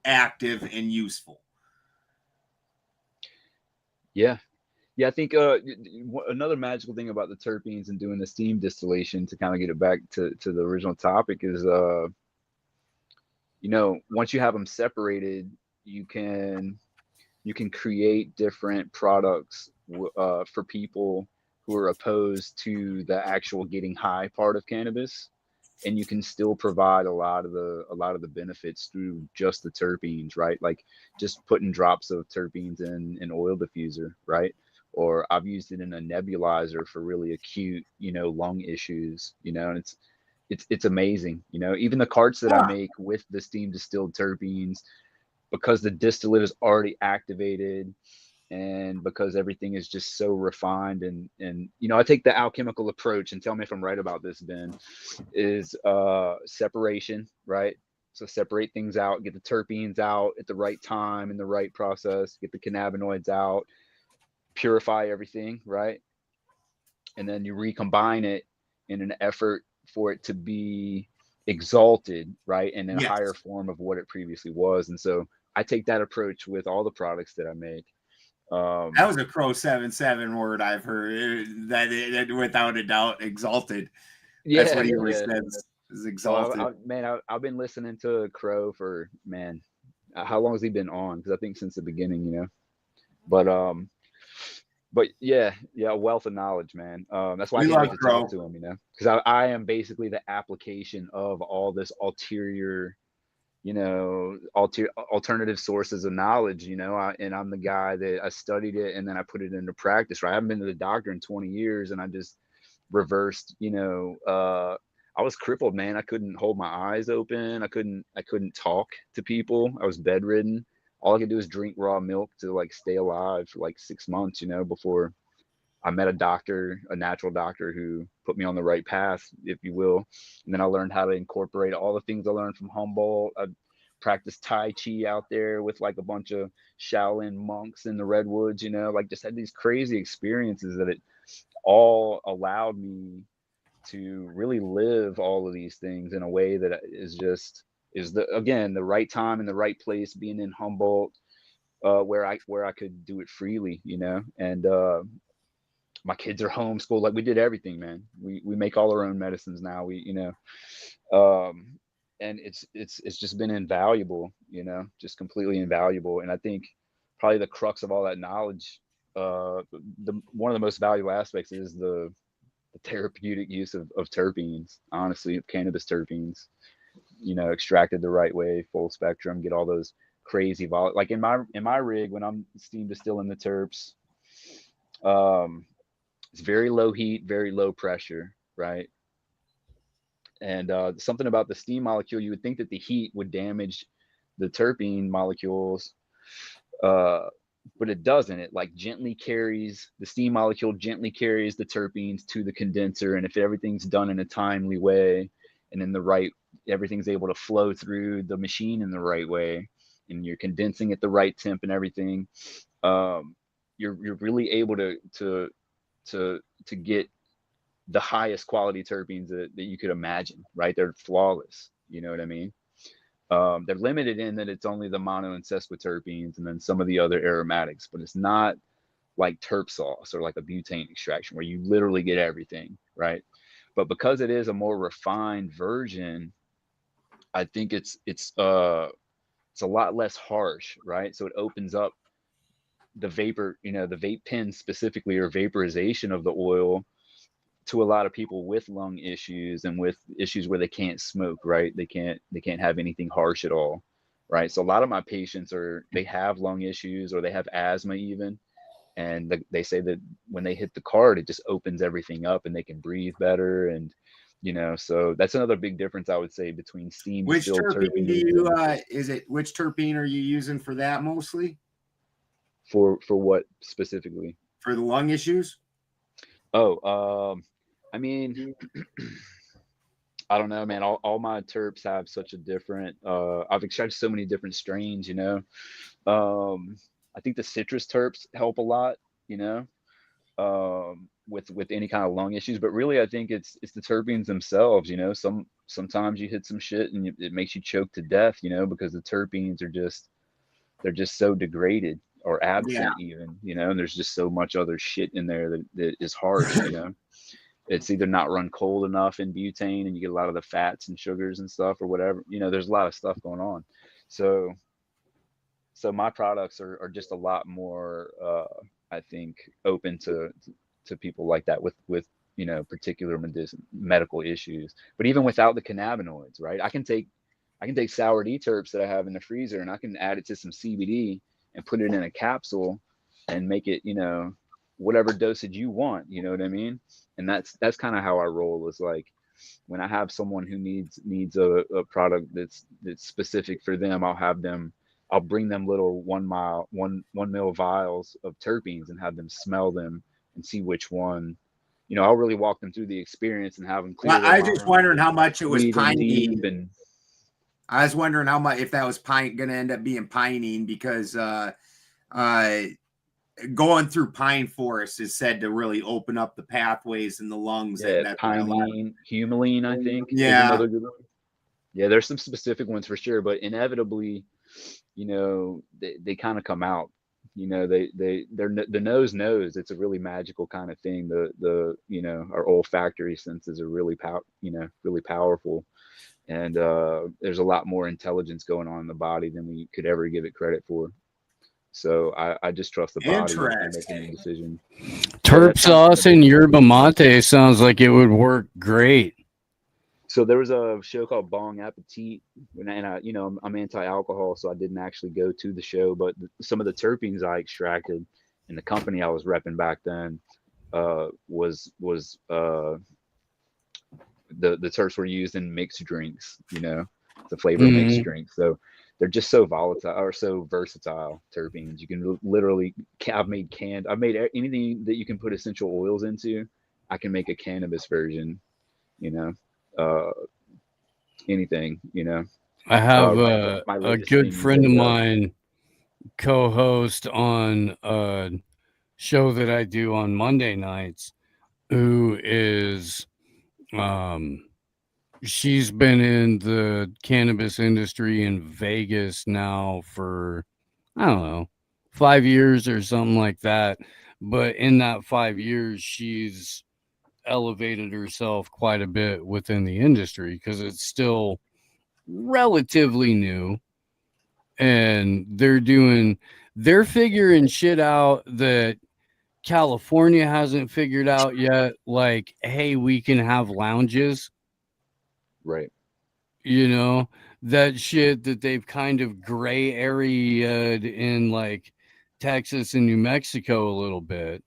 active and useful. Yeah. I think another magical thing about the terpenes and doing the steam distillation, to kind of get it back to the original topic, is once you have them separated, you can create different products for people who are opposed to the actual getting high part of cannabis, and you can still provide a lot of the benefits through just the terpenes, right? Like just putting drops of terpenes in an oil diffuser, right? Or I've used it in a nebulizer for really acute, lung issues, and it's amazing. Even the carts that I make with the steam distilled terpenes, because the distillate is already activated, and because everything is just so refined, and I take the alchemical approach, and tell me if I'm right about this, Ben, is separation, right? So separate things out, get the terpenes out at the right time in the right process, get the cannabinoids out, purify everything, right? And then you recombine it in an effort for it to be exalted, right? And in a higher form of what it previously was. And so I take that approach with all the products that I make. That was a Crow 77 word I've heard, that without a doubt, exalted. That's what he always says, is exalted. I've been listening to Crow for, how long has he been on? Because I think since the beginning, but yeah, a wealth of knowledge, man. That's why I can't wait to talk to him, because I am basically the application of all this ulterior, alternative sources of knowledge, and I'm the guy that I studied it and then I put it into practice, right? I haven't been to the doctor in 20 years and I just reversed, I was crippled, man. I couldn't hold my eyes open. I couldn't talk to people. I was bedridden. All I could do was drink raw milk to like stay alive for like 6 months, before I met a doctor, a natural doctor, who put me on the right path, if you will. And then I learned how to incorporate all the things I learned from Humboldt. I practiced Tai Chi out there with like a bunch of Shaolin monks in the redwoods, like just had these crazy experiences that it all allowed me to really live all of these things in a way that is the right time and the right place, being in Humboldt, where I could do it freely, and my kids are homeschooled. Like we did everything, man. We make all our own medicines now. And it's just been invaluable, just completely invaluable. And I think probably the crux of all that knowledge, one of the most valuable aspects is the therapeutic use of terpenes, honestly, of cannabis terpenes, extracted the right way, full spectrum, get all those crazy like in my rig, when I'm steam distilling the terps, it's very low heat, very low pressure, right? And something about the steam molecule, you would think that the heat would damage the terpene molecules, but it doesn't. It like the steam molecule gently carries the terpenes to the condenser, and if everything's done in a timely way and everything's able to flow through the machine in the right way, and you're condensing at the right temp and everything, you're really able to get the highest quality terpenes that you could imagine, right? They're flawless. You know what I mean? They're limited in that it's only the mono and sesquiterpenes and then some of the other aromatics, but it's not like terp sauce or like a butane extraction where you literally get everything, right? But because it is a more refined version, I think it's a lot less harsh, right? So it opens up the vapor, the vape pens specifically, or vaporization of the oil, to a lot of people with lung issues and with issues where they can't smoke, right? They can't have anything harsh at all, right? So a lot of my patients they have lung issues, or they have asthma even, and they say that when they hit the card, it just opens everything up and they can breathe better. And so that's another big difference, I would say, between steam Which distilled terpene terpenes. which terpene are you using for that mostly? For what specifically? For the lung issues? Oh, I mean, I don't know, man. All my terps have such a different, I've extracted so many different strains, I think the citrus terps help a lot, with any kind of lung issues. But really, I think it's the terpenes themselves. Sometimes you hit some shit and it makes you choke to death, because the terpenes they're just so degraded or absent, even, and there's just so much other shit in there that is harsh, It's either not run cold enough in butane, and you get a lot of the fats and sugars and stuff, or whatever. There's a lot of stuff going on. So my products are just a lot more, I think, open to people like that with particular medical issues. But even without the cannabinoids, right? I can take sour D terps that I have in the freezer, and I can add it to some CBD and put it in a capsule and make it, whatever dosage you want. You know what I mean? And that's kind of how I roll. Is like, when I have someone who needs a product that's specific for them, I'll bring them little 1 mil vials of terpenes and have them smell them and see which one. I'll really walk them through the experience and have them clear. Well, I was just wondering how much it was pinene. And I was wondering how much, if that was going to end up being pinene, because going through pine forest is said to really open up the pathways in the lungs. Yeah, pinene, humulene, I think. Yeah. Is another good one. Yeah, there's some specific ones for sure, but inevitably, they kind of come out. The nose knows. It's a really magical kind of thing. Our olfactory senses are really really powerful, and there's a lot more intelligence going on in the body than we could ever give it credit for. So I just trust the body to make any decision. Terp sauce and yerba mate sounds like it would work great. So there was a show called Bong Appetit, and I'm anti-alcohol, so I didn't actually go to the show. But some of the terpenes I extracted, and the company I was repping back then, was the terps were used in mixed drinks, the flavor mixed drinks. So they're just so volatile, or so versatile terpenes. You can literally, I've made anything that you can put essential oils into. I can make a cannabis version, anything, I have a good friend of mine co-host on a show that I do on Monday nights, who is she's been in the cannabis industry in Vegas now for, I don't know, 5 years or something like that. But in that 5 years, she's elevated herself quite a bit within the industry, because it's still relatively new, and they're figuring shit out that California hasn't figured out yet. Like, hey, we can have lounges, right? That shit that they've kind of gray areaed in like Texas and New Mexico a little bit.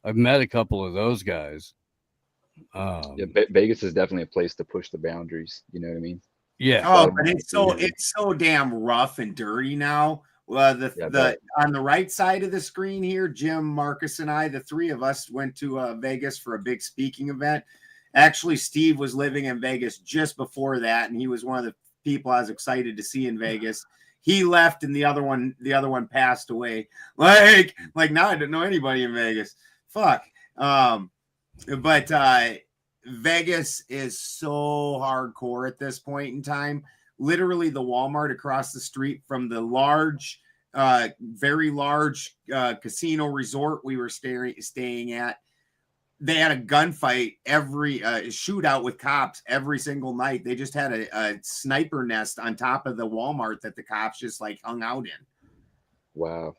I've met a couple of those guys. Vegas is definitely a place to push the boundaries. You know what I mean? Yeah. Oh, but it's so damn rough and dirty now. On the right side of the screen here, Jim, Marcus, and I, the three of us went to Vegas for a big speaking event. Actually, Steve was living in Vegas just before that, and he was one of the people I was excited to see in Vegas. He left, and the other one passed away. Like now I don't know anybody in Vegas. Fuck. But Vegas is so hardcore at this point in time. Literally, the Walmart across the street from the very large casino resort we were staying at, they had a gunfight, shootout with cops every single night. They just had a sniper nest on top of the Walmart that the cops just like hung out in. Wow.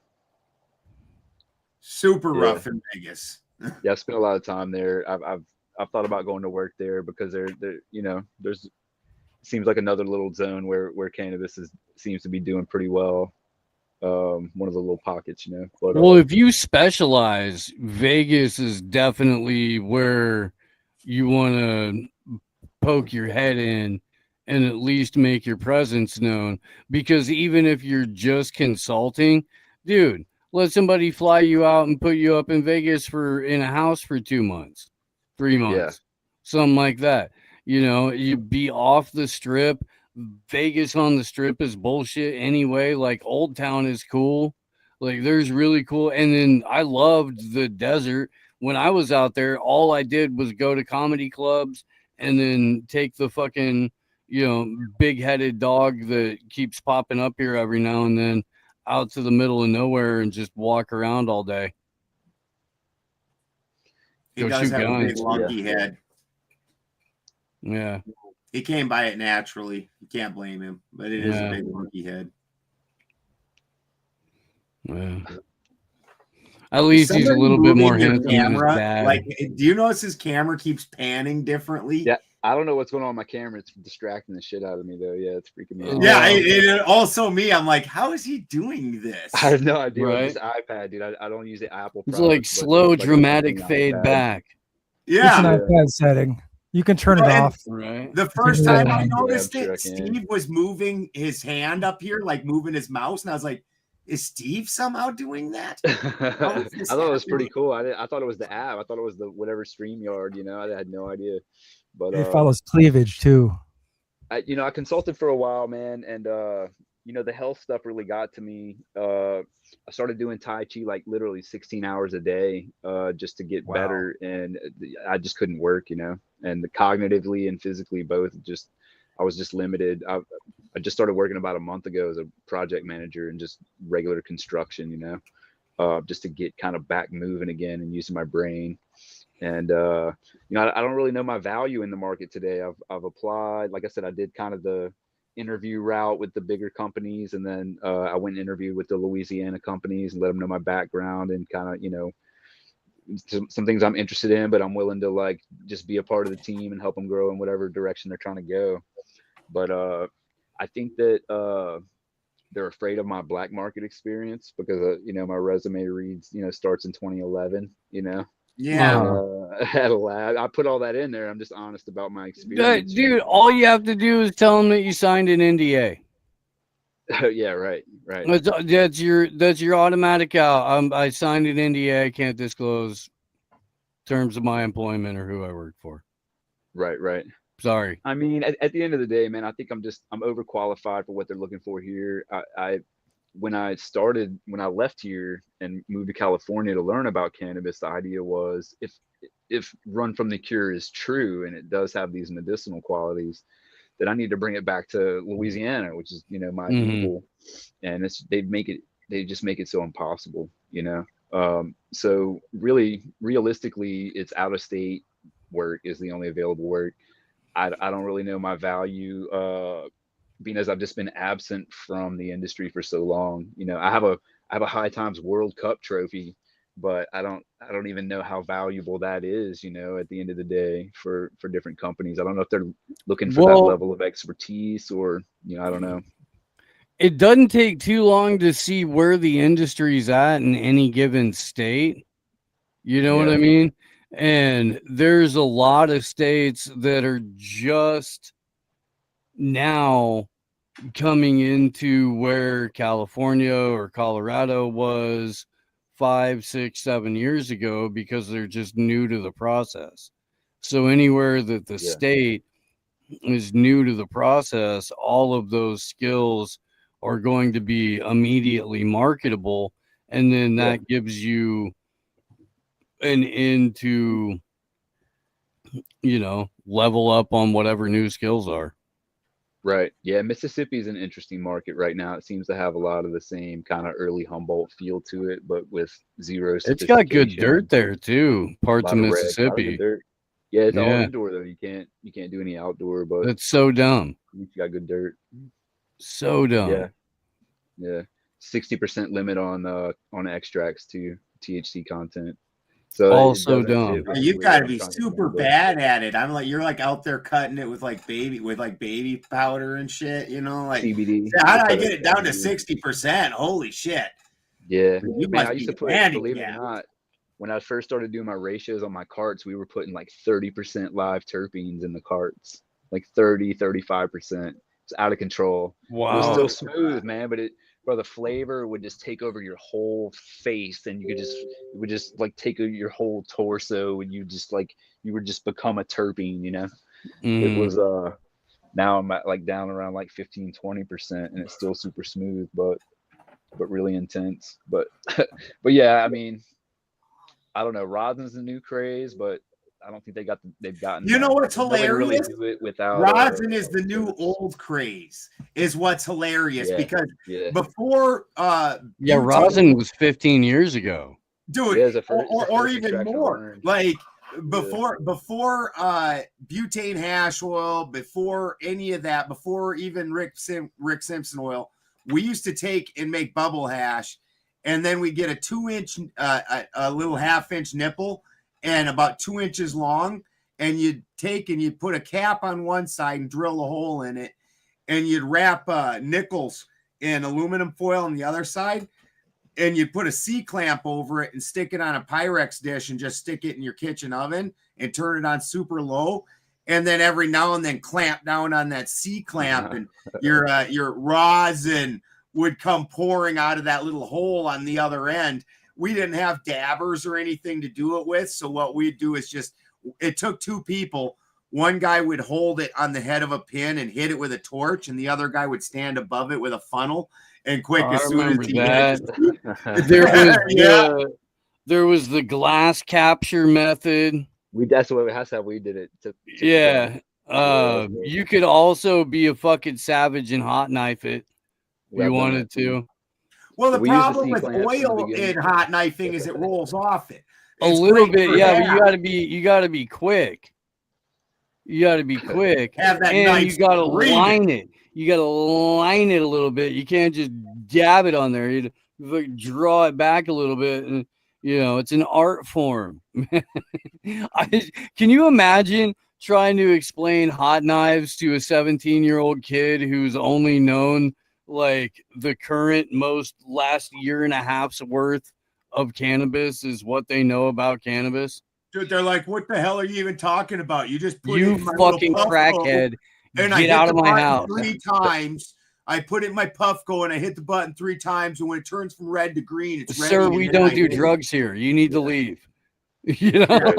Super Yeah. rough in Vegas. Yeah, I spent a lot of time there. I've thought about going to work there because they're there's seems like another little zone where cannabis seems to be doing pretty well. One of the little pockets, you know. But Well, if you specialize, Vegas is definitely where you want to poke your head in and at least make your presence known. Because even if you're just consulting, dude, let somebody fly you out and put you up in Vegas in a house for 2 months, 3 months, something like that. You know, you be off the strip. Vegas on the strip is bullshit anyway. Like Old Town is cool. Like there's really cool. And then I loved the desert. When I was out there, all I did was go to comedy clubs and then take the fucking, big headed dog that keeps popping up here every now and then out to the middle of nowhere and just walk around all day. He does have a big lunky head. Yeah. He came by it naturally. You can't blame him, but it is a big lunky head. Yeah. At least he's a little bit more handsome than his dad. Like, do you notice his camera keeps panning differently? Yeah, I don't know what's going on with my camera. It's distracting the shit out of me, though. Yeah, it's freaking me out. Yeah, it also me. I'm like, how is he doing this? I have no idea. Right? With this iPad, dude. I don't use the Apple. It's like slow, dramatic fade back. Yeah, it's an iPad setting. You can turn it off. Right. The first time I noticed it, Steve was moving his hand up here, like moving his mouse, and I was like, is Steve somehow doing that? I thought it was pretty cool. I thought it was the app. I thought it was the whatever StreamYard. You know, I had no idea. But It follows cleavage too. I consulted for a while, man, and the health stuff really got to me. I started doing Tai Chi like literally 16 hours a day, just to get better, and I just couldn't work, and cognitively and physically both. I was just limited. I just started working about a month ago as a project manager and just regular construction, just to get kind of back moving again and using my brain. And I don't really know my value in the market today. I've applied, like I said, I did kind of the interview route with the bigger companies, and then I went and interviewed with the Louisiana companies and let them know my background and kind of some things I'm interested in, but I'm willing to like just be a part of the team and help them grow in whatever direction they're trying to go. But I think that they're afraid of my black market experience because my resume reads starts in 2011. I had a lab. I put all that in there. I'm just honest about my experience. Dude, all you have to do is tell them that you signed an NDA. Yeah, right. That's your automatic out. I signed an NDA. I can't disclose terms of my employment or who I work for. Right. Sorry. I mean, at the end of the day, man, I think I'm overqualified for what they're looking for here. When I left here and moved to California to learn about cannabis, the idea was if Run from the Cure is true and it does have these medicinal qualities, that I need to bring it back to Louisiana, which is my people, and they just make it so impossible, so really realistically, it's out of state work is the only available work. I don't really know my value, being as I've just been absent from the industry for so long. I have a High Times World Cup trophy, but I don't even know how valuable that is, at the end of the day for different companies. I don't know if they're looking for that level of expertise or, I don't know. It doesn't take too long to see where the industry's at in any given state. You know what I mean? And there's a lot of states that are just now coming into where California or Colorado was 5, 6, 7 years ago because they're just new to the process. So anywhere that the state is new to the process, all of those skills are going to be immediately marketable. And then that gives you an in to, level up on whatever new skills are. Right. Yeah. Mississippi is an interesting market right now. It seems to have a lot of the same kind of early Humboldt feel to it, but with zero It's got good dirt there too. Parts of Mississippi. Yeah, it's all indoor though. You can't do any outdoor, but that's so dumb. You got good dirt. So dumb. Yeah. 60% limit on extracts too. THC content. So Also it doesn't fit dumb. with You've where got to I'm be trying to super go, but- bad at it. I'm like, you're like out there cutting it with like baby powder and shit. You know, like CBD. how do I Cut get up it down to CBD. 60%? Holy shit! Yeah, You man, must I used be to put, believe it or handicapped. not, when I first started doing my ratios on my carts, we were putting like 30% live terpenes in the carts, like 35%. It's out of control. It was Wow. still smooth, man, but the flavor would just take over your whole face, and it would just like take over your whole torso, and you would just become a terpene, you know? It was, now I'm at like down around like 15-20%, and it's still super smooth, but really intense. But yeah, I mean, I don't know. Rosin's the new craze, but I don't think they've gotten. You know what's nobody really hilarious? do it without. Rosin is the new old craze. Is what's hilarious because before Yeah, rosin was 15 years ago. Dude, Yeah, it's the first or even extraction I more. learned. Like before butane hash oil, before any of that, before even Rick Simpson oil, we used to take and make bubble hash, and then we get a 2-inch, a little 1/2-inch nipple, and about 2 inches long, and you'd take and you'd put a cap on one side and drill a hole in it, and you'd wrap nickels in aluminum foil on the other side, and you'd put a C-clamp over it and stick it on a Pyrex dish and just stick it in your kitchen oven and turn it on super low. And then every now and then clamp down on that C-clamp, and your rosin would come pouring out of that little hole on the other end. We didn't have dabbers or anything to do it with. So what we'd do is it took two people. One guy would hold it on the head of a pin and hit it with a torch, and the other guy would stand above it with a funnel. And quick, as soon as he there was the glass capture method. That's how we did it. Yeah. You could also be a fucking savage and hot knife it. If you wanted to. Well, the problem with oil in hot knifing is it rolls off it. It's a little bit, yeah, but you gotta be quick. You gotta be quick. Have that and nice you gotta breathing. line it. You gotta line it a little bit. You can't just dab it on there. You draw it back a little bit, and it's an art form. Can you imagine trying to explain hot knives to a 17-year-old kid who's only known like the current most last year and a half's worth of cannabis is what they know about cannabis? Dude, they're like, what the hell are you even talking about? You just put You it in my fucking little puff crackhead. and Get I hit out the of my button house. 3 times. I put it in my puff go and I hit the button 3 times, and when it turns from red to green, it's ready. Sir, we don't do drugs here. You need to leave. You know?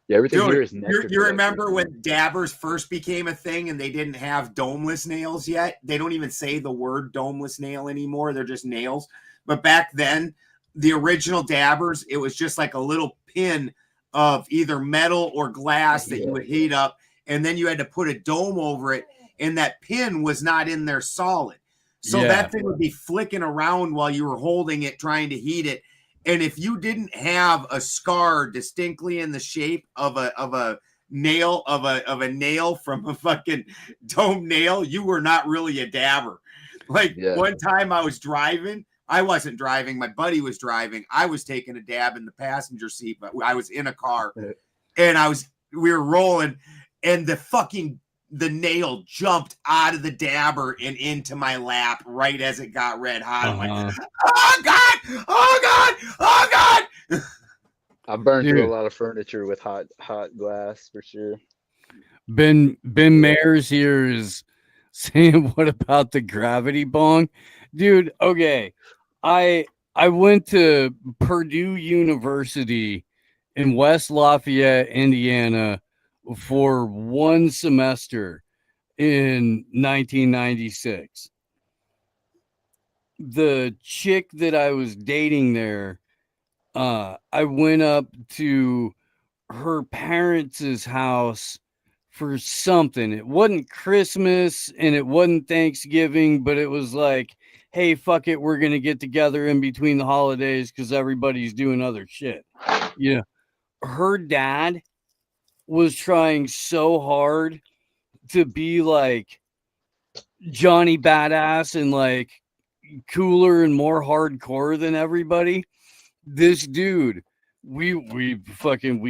Yeah, everything Dude, here is you remember when dabbers first became a thing and they didn't have domeless nails yet? They don't even say the word domeless nail anymore. They're just nails. But back then, the original dabbers, it was just like a little pin of either metal or glass that you would heat up, and then you had to put a dome over it, and that pin was not in there solid. So that thing would be flicking around while you were holding it, trying to heat it. And if you didn't have a scar distinctly in the shape of a nail from a fucking dome nail, you were not really a dabber. Like one time I was driving. I wasn't driving. My buddy was driving. I was taking a dab in the passenger seat, but I was in a car, and we were rolling, and the nail jumped out of the dabber and into my lap right as it got red hot. I'm like, oh God, oh God, oh God. I burned through a lot of furniture with hot glass for sure. Ben Mayers here is saying, what about the gravity bong? Dude, okay. I went to Purdue University in West Lafayette, Indiana for 1 semester in 1996. The chick that I was dating there, I went up to her parents' house for something. It wasn't Christmas and it wasn't Thanksgiving, but it was like, hey, fuck it, we're gonna get together in between the holidays because everybody's doing other shit. Yeah. Her dad was trying so hard to be like Johnny Badass and like cooler and more hardcore than everybody. This dude, we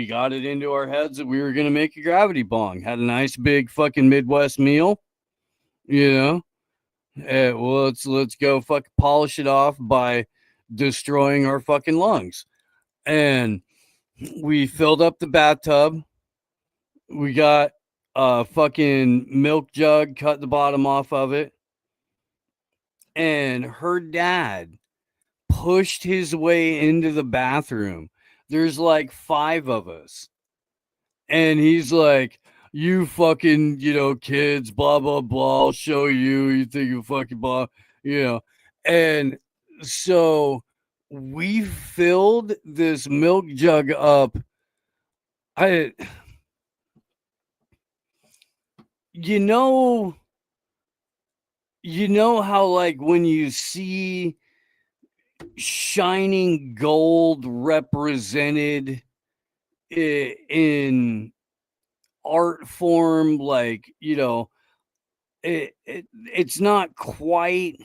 got it into our heads that we were gonna make a gravity bong. Had a nice big fucking Midwest meal, you know. Well, let's go polish it off by destroying our fucking lungs. And we filled up the bathtub. We got a fucking milk jug, cut the bottom off of it. And her dad pushed his way into the bathroom. There's like 5 of us. And he's like, you fucking, kids, blah, blah, blah. I'll show you. You think you fucking blah, And so we filled this milk jug up. You know how, like, when you see shining gold represented in art form, like, it's not quite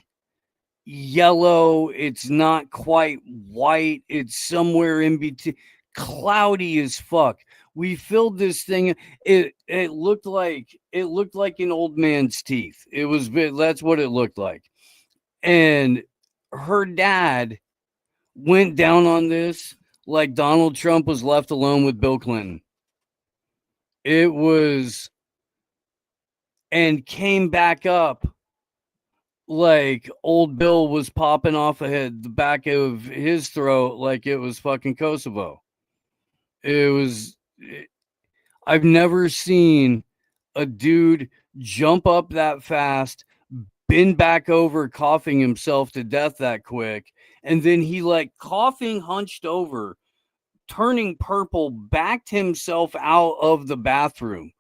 yellow, it's not quite white, it's somewhere in between, cloudy as fuck. We filled this thing. It looked like an old man's teeth. That's what it looked like. And her dad went down on this like Donald Trump was left alone with Bill Clinton. It was, and came back up like old Bill was popping off the back of his throat like it was fucking Kosovo. I've never seen a dude jump up that fast, bend back over, coughing himself to death that quick, and then he, like, coughing, hunched over, turning purple, backed himself out of the bathroom.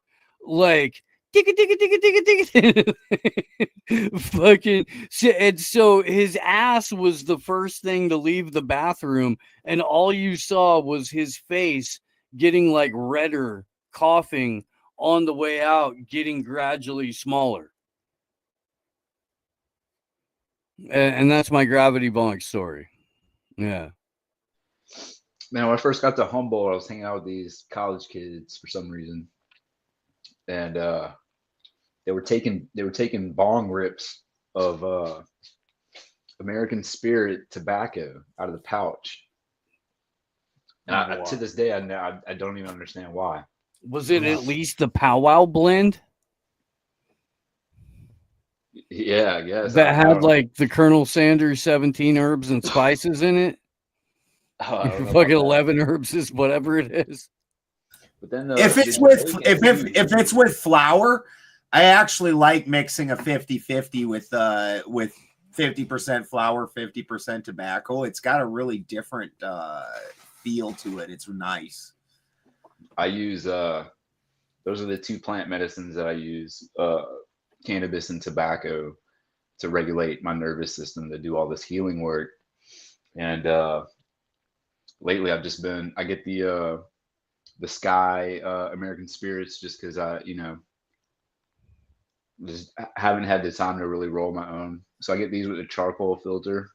Like, fucking, and so his ass was the first thing to leave the bathroom, and all you saw was his face getting, like, redder, coughing on the way out, getting gradually smaller. And that's my gravity bong story. Yeah. Man, when I first got to Humboldt, I was hanging out with these college kids for some reason, and they were taking bong rips of American Spirit tobacco out of the pouch. And to this day, I don't even understand why. Was it at least the powwow blend? Yeah, I guess. That had, like, the Colonel Sanders 17 herbs and spices in it? Fucking 11 herbs is whatever it is. But then if it's with flour, I actually like mixing a 50-50 with 50% flour, 50% tobacco. It's got a really different feel to it. It's nice. I use those are the 2 plant medicines that I use, cannabis and tobacco, to regulate my nervous system, to do all this healing work. And lately I get the Sky American Spirits, just because I just haven't had the time to really roll my own. So I get these with a charcoal filter.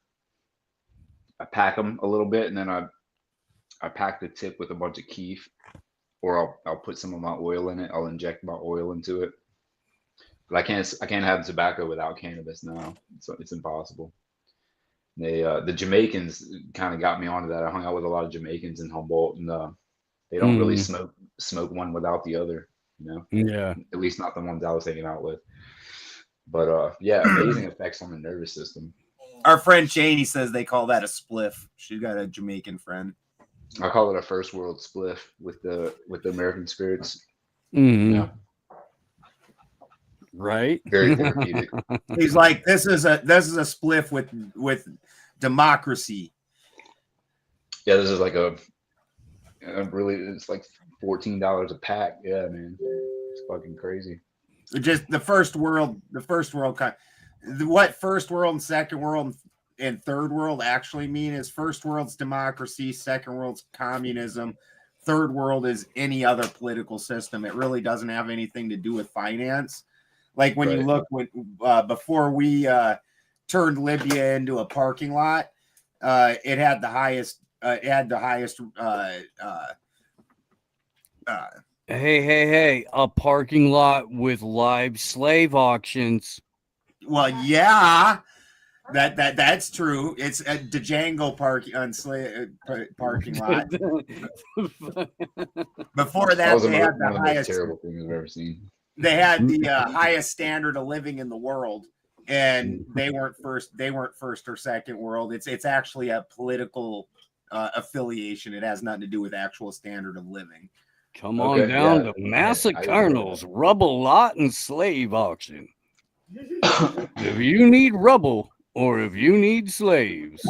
I pack them a little bit, and then I pack the tip with a bunch of keef, or I'll put some of my oil in it. I'll inject my oil into it. But I can't have tobacco without cannabis now. So it's impossible. The Jamaicans kind of got me onto that. I hung out with a lot of Jamaicans in Humboldt, and they don't really smoke one without the other, Yeah. At least not the ones I was hanging out with. But yeah, amazing effects on the nervous system. Our friend Janie says they call that a spliff. She's got a Jamaican friend. I call it a first world spliff with the American Spirits. Mm-hmm. Yeah. Right. Very therapeutic. He's like, this is a spliff with democracy. Yeah, this is like it's like $14 a pack. Yeah, man, it's fucking crazy. Just the first world kind. What first world and second world and third world actually mean is first world's democracy, second world's communism, third world is any other political system. It really doesn't have anything to do with finance. Like when you look before we turned Libya into a parking lot. It had the highest. Hey! A parking lot with live slave auctions. Well, yeah, that's true. It's a Django parking lot. Before that, was they had one the of the most highest. terrible things I've ever seen. They had the highest standard of living in the world, and they weren't first. They weren't first or second world. It's actually a political affiliation. It has nothing to do with actual standard of living. Come on down to Massa Colonel's rubble lot and slave auction. If you need rubble or if you need slaves,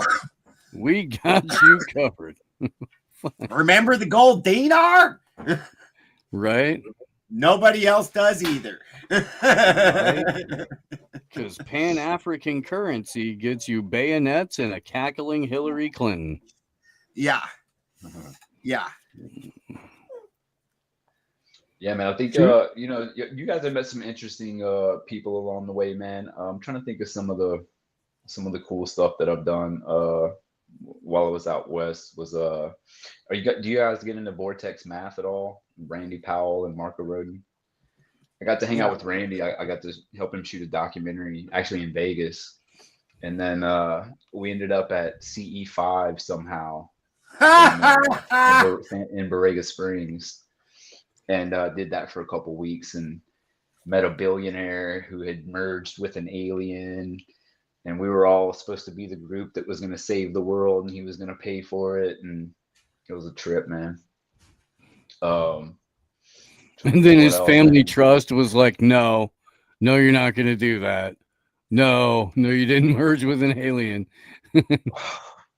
we got you covered. Remember the gold dinar? Right? Nobody else does either. Because Pan-African currency gets you bayonets and a cackling Hillary Clinton. Yeah. Yeah. Yeah, man. I think you guys have met some interesting people along the way, man. I'm trying to think of some of the cool stuff that I've done while I was out west. Do you guys get into Vortex Math at all? Randy Powell and Marco Rodin. I got to hang out with Randy. I got to help him shoot a documentary actually in Vegas, and then we ended up at CE5 somehow in Borrega Springs. And did that for a couple weeks and met a billionaire who had merged with an alien, and we were all supposed to be the group that was going to save the world, and he was going to pay for it, and it was a trip, man. And then his family trust was like, no, you're not going to do that. No, you didn't merge with an alien.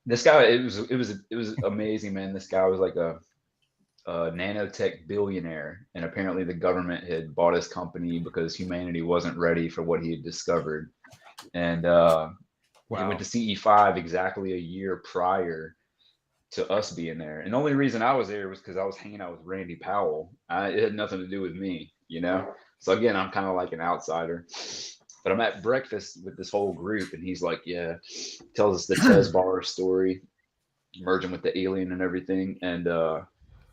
This guy, it was amazing, man. This guy was like a nanotech billionaire, and apparently the government had bought his company because humanity wasn't ready for what he had discovered. And he went to CE5 exactly a year prior to us being there. And the only reason I was there was because I was hanging out with Randy Powell. It had nothing to do with me, So again, I'm kind of like an outsider. But I'm at breakfast with this whole group, and he's like, tells us the Tesbar story, merging with the alien and everything. And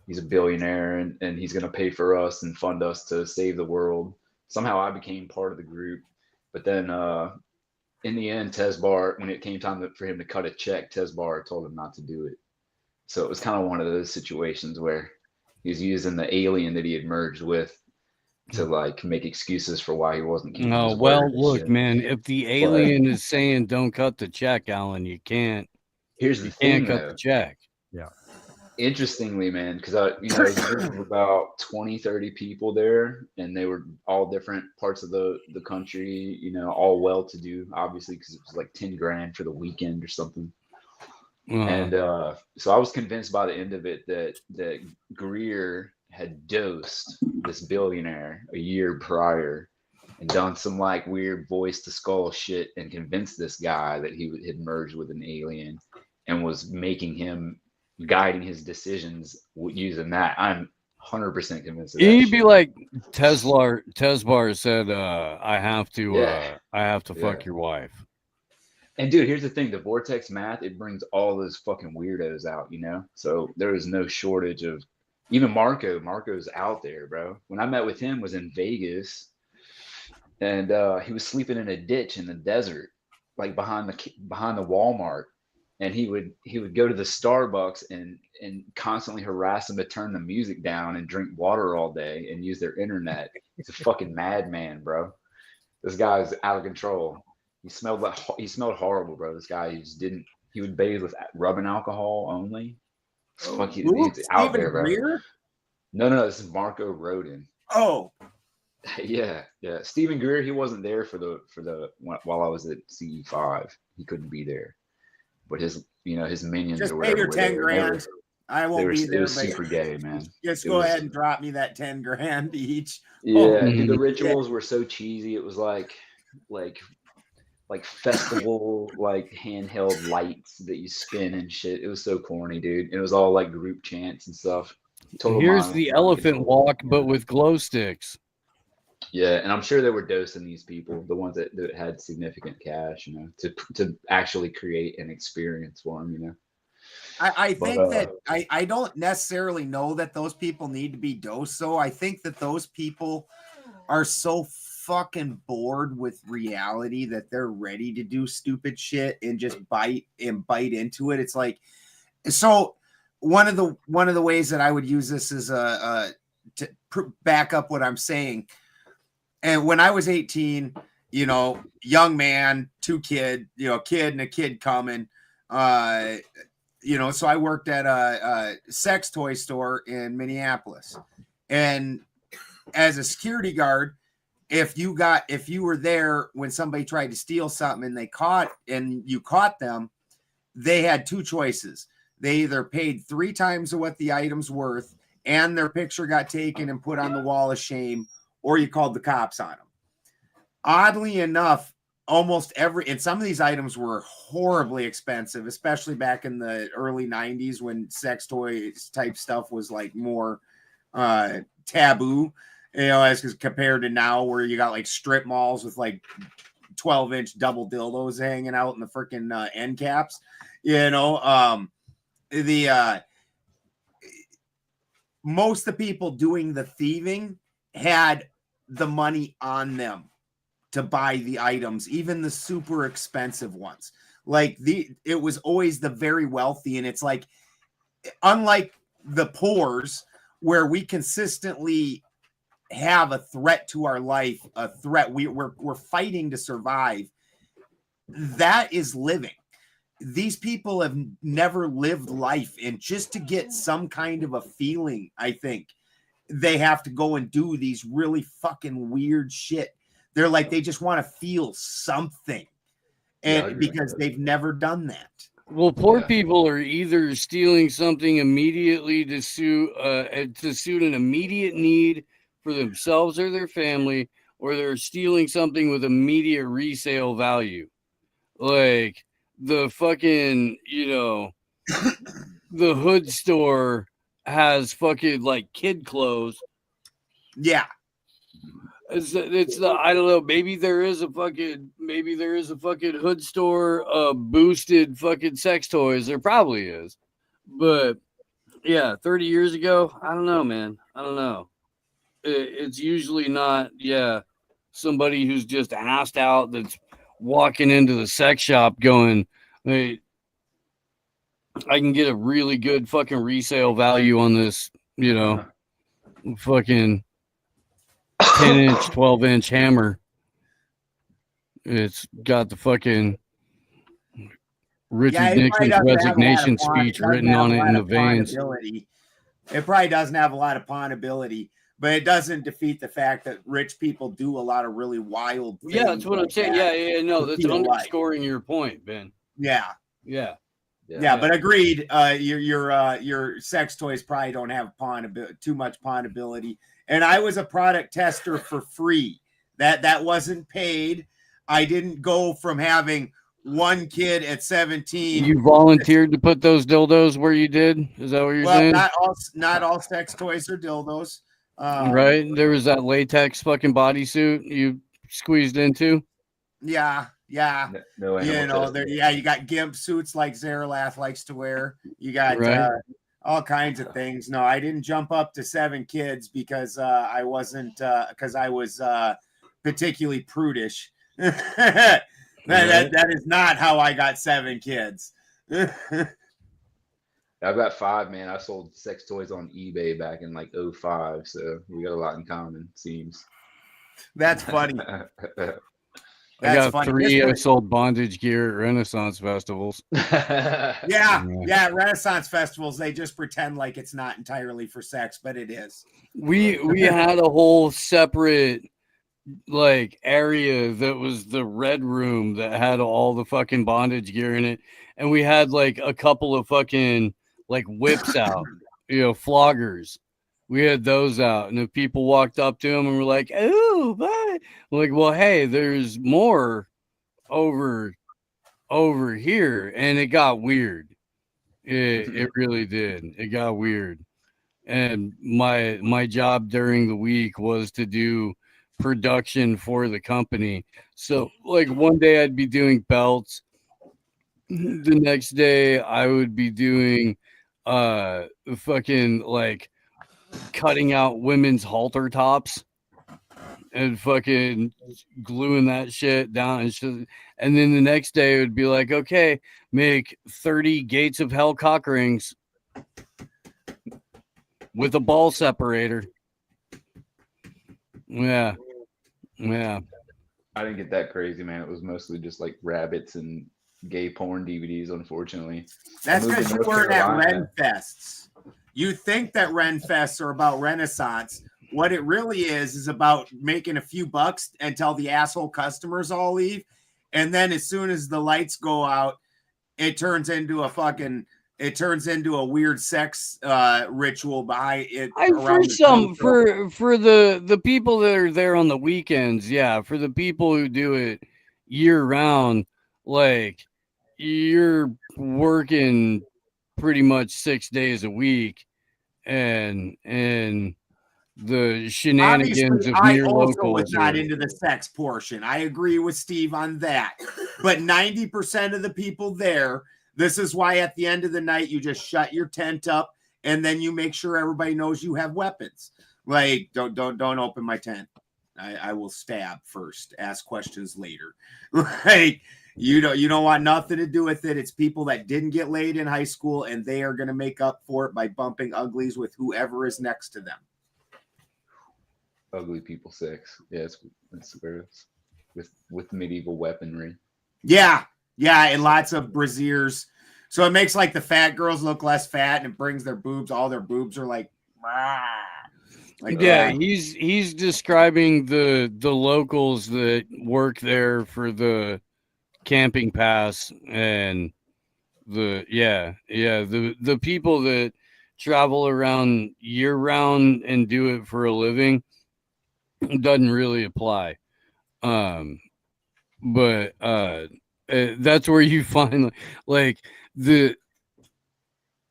he's a billionaire, and he's going to pay for us and fund us to save the world. Somehow I became part of the group. But then in the end, Tesbar, when it came time for him to cut a check, Tesbar told him not to do it. So it was kind of one of those situations where he's using the alien that he had merged with to like make excuses for why he wasn't keeping his word. Look, man, if the alien is saying don't cut the check, Alan, you can't. Here's the thing, cut the check. Yeah. Interestingly, man, because there's a group of about 20, 30 people there, and they were all different parts of the country, all well-to-do, obviously, because it was like 10 grand for the weekend or something. And so I was convinced by the end of it that Greer had dosed this billionaire a year prior and done some like weird voice to skull shit and convinced this guy that he had merged with an alien and was making him guiding his decisions using that. I'm 100% convinced of that. You'd be like Tesbar said, I have to fuck your wife. And dude, here's the thing, the Vortex Math, it brings all those fucking weirdos out, So there is no shortage of even Marco's out there, bro. When I met with him was in Vegas, and he was sleeping in a ditch in the desert, like behind the Walmart. And he would go to the Starbucks and constantly harass them to turn the music down and drink water all day and use their internet. He's a fucking madman, bro. This guy is out of control. He smelled horrible, bro. This guy, he would bathe with rubbing alcohol only. He's out there, bro. Greer? No, this is Marco Rodin. Oh. Yeah. Stephen Greer, he wasn't there while I was at CE5. He couldn't be there. But his minions just or whatever. Pay your 10 grand. I won't be there. It was super gay, man. Just go ahead and drop me that 10 grand each. Yeah, dude, the rituals were so cheesy. It was like festival, like handheld lights that you spin and shit. It was so corny, dude. It was all like group chants and stuff. Here's the elephant walk, but with glow sticks. Yeah, and I'm sure they were dosing these people, the ones that had significant cash, to actually create an experience for them, I But think that I don't necessarily know that those people need to be dosed. So I think that those people are so fucking bored with reality that they're ready to do stupid shit and just bite into it. It's like, so one of the ways that I would use this is to back up what I'm saying. And when I was 18, young man, kid and a kid coming, so I worked at a sex toy store in Minneapolis, and as a security guard, if you were there when somebody tried to steal something and you caught them, they had two choices. They either paid 3 times what the item's worth and their picture got taken and put on the wall of shame, or you called the cops on them. Oddly enough, and some of these items were horribly expensive, especially back in the early 90s when sex toys type stuff was like more taboo, as compared to now where you got like strip malls with like 12-inch double dildos hanging out in the freaking end caps. Most of the people doing the thieving had the money on them to buy the items, even the super expensive ones. Like it was always the very wealthy, and it's like, unlike the poors, where we consistently have a threat to our life, a threat, we're fighting to survive. That is living. These people have never lived life, and just to get some kind of a feeling, I think they have to go and do these really fucking weird shit. They're like, they just want to feel something, and because they've never done that. Well, poor people are either stealing something immediately to suit an immediate need for themselves or their family, or they're stealing something with immediate resale value. Like the fucking, the hood store has fucking like kid clothes. Yeah. It's I don't know, maybe there is a fucking hood store boosted fucking sex toys. There probably is. But yeah, 30 years ago, I don't know, man. I don't know. It's usually not somebody who's just assed out that's walking into the sex shop going, hey, I can get a really good fucking resale value on this, fucking 10-inch, 12-inch hammer. It's got the fucking Richard Nixon's resignation speech written on it in the veins. It probably doesn't have a lot of pawnability, but it doesn't defeat the fact that rich people do a lot of really wild things. Yeah, that's what I'm saying. No, that's underscoring your point, Ben. Yeah. Yeah, but agreed. Your sex toys probably don't have too much pawnability. And I was a product tester for free. That wasn't paid. I didn't go from having one kid at 17. You volunteered to put those dildos where you did? Is that what you're saying? Not all sex toys are dildos. Right? There was that latex fucking bodysuit you squeezed into. Yeah. No you got gimp suits like Zaralath likes to wear. You got all kinds of things. No, I didn't jump up to 7 kids because I wasn't because I was particularly prudish. That is not how I got 7 kids. I've got 5, man. I sold sex toys on eBay back in like 2005, so we got a lot in common, seems. That's funny. I got 3. I sold bondage gear at Renaissance festivals. Yeah, Renaissance festivals, they just pretend like it's not entirely for sex, but it is. We had a whole separate like area that was the red room that had all the fucking bondage gear in it, and we had like a couple of fucking like whips out, floggers. We had those out, and if people walked up to them and were like, "Oh, bye," I'm like, well, hey, there's more over here, and it got weird. It really did. It got weird, and my job during the week was to do production for the company. So like one day I'd be doing belts, the next day I would be doing fucking like cutting out women's halter tops and fucking gluing that shit down and then the next day it would be like, okay, make 30 gates of hell cock rings with a ball separator. Yeah. I didn't get that crazy, man. It was mostly just like rabbits and gay porn DVDs, unfortunately. That's because you weren't at Ren Fests. You think that Ren Fests are about Renaissance. What it really is about making a few bucks until the asshole customers all leave. And then as soon as the lights go out, it turns into a weird sex ritual behind it. For the people that are there on the weekends, yeah. For the people who do it year round, like you're working pretty much 6 days a week, and the shenanigans of near locals was not into the sex portion. I agree with Steve on that. But 90% of the people there, this is why at the end of the night you just shut your tent up and then you make sure everybody knows you have weapons. Like don't open my tent. I will stab first. Ask questions later. Like you don't want nothing to do with it. It's people that didn't get laid in high school and they are going to make up for it by bumping uglies with whoever is next to them. Ugly people sex. Yeah, it's where it's with medieval weaponry. Yeah, and lots of brassieres. So it makes like the fat girls look less fat, and it brings their boobs. All their boobs are like yeah. He's describing the locals that work there for the camping pass and the people that travel around year round and do it for a living. Doesn't really apply. But that's where you find like the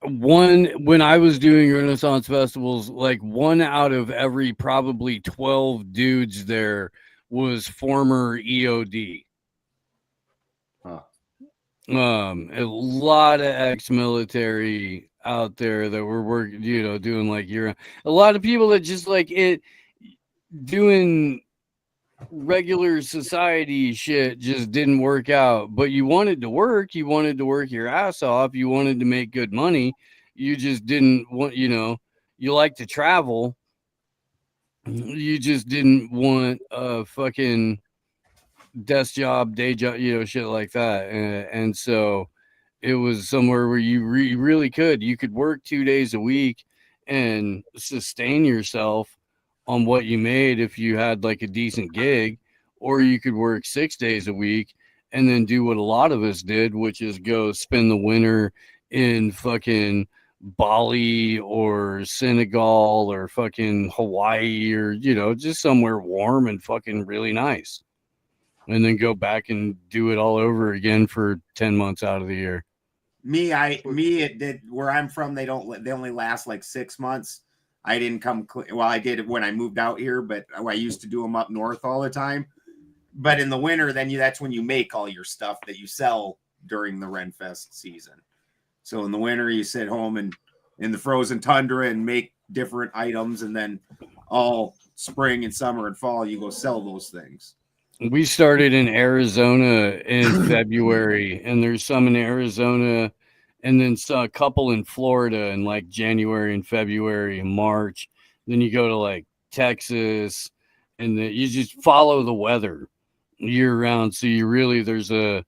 one when I was doing Renaissance festivals, like 1 out of every probably 12 dudes there was former EOD. Huh. A lot of ex-military out there that were working, doing like a lot of people that just like it doing regular society shit just didn't work out. But you wanted to work your ass off, you wanted to make good money, you just didn't want, you like to travel, you just didn't want a fucking desk job, day job, shit like that. And so it was somewhere where you really you could work 2 days a week and sustain yourself on what you made if you had like a decent gig, or you could work 6 days a week and then do what a lot of us did, which is go spend the winter in fucking Bali or Senegal or fucking Hawaii or, just somewhere warm and fucking really nice. And then go back and do it all over again for 10 months out of the year. It did where I'm from. They only last like 6 months. I didn't come. Well, I did it when I moved out here, but I used to do them up north all the time. But in the winter, that's when you make all your stuff that you sell during the Renfest season. So in the winter, you sit home and in the frozen tundra and make different items, and then all spring and summer and fall, you go sell those things. We started in Arizona in February, and there's some in Arizona, and then a couple in Florida in like January and February and March. Then you go to like Texas, and you just follow the weather year round. So there's a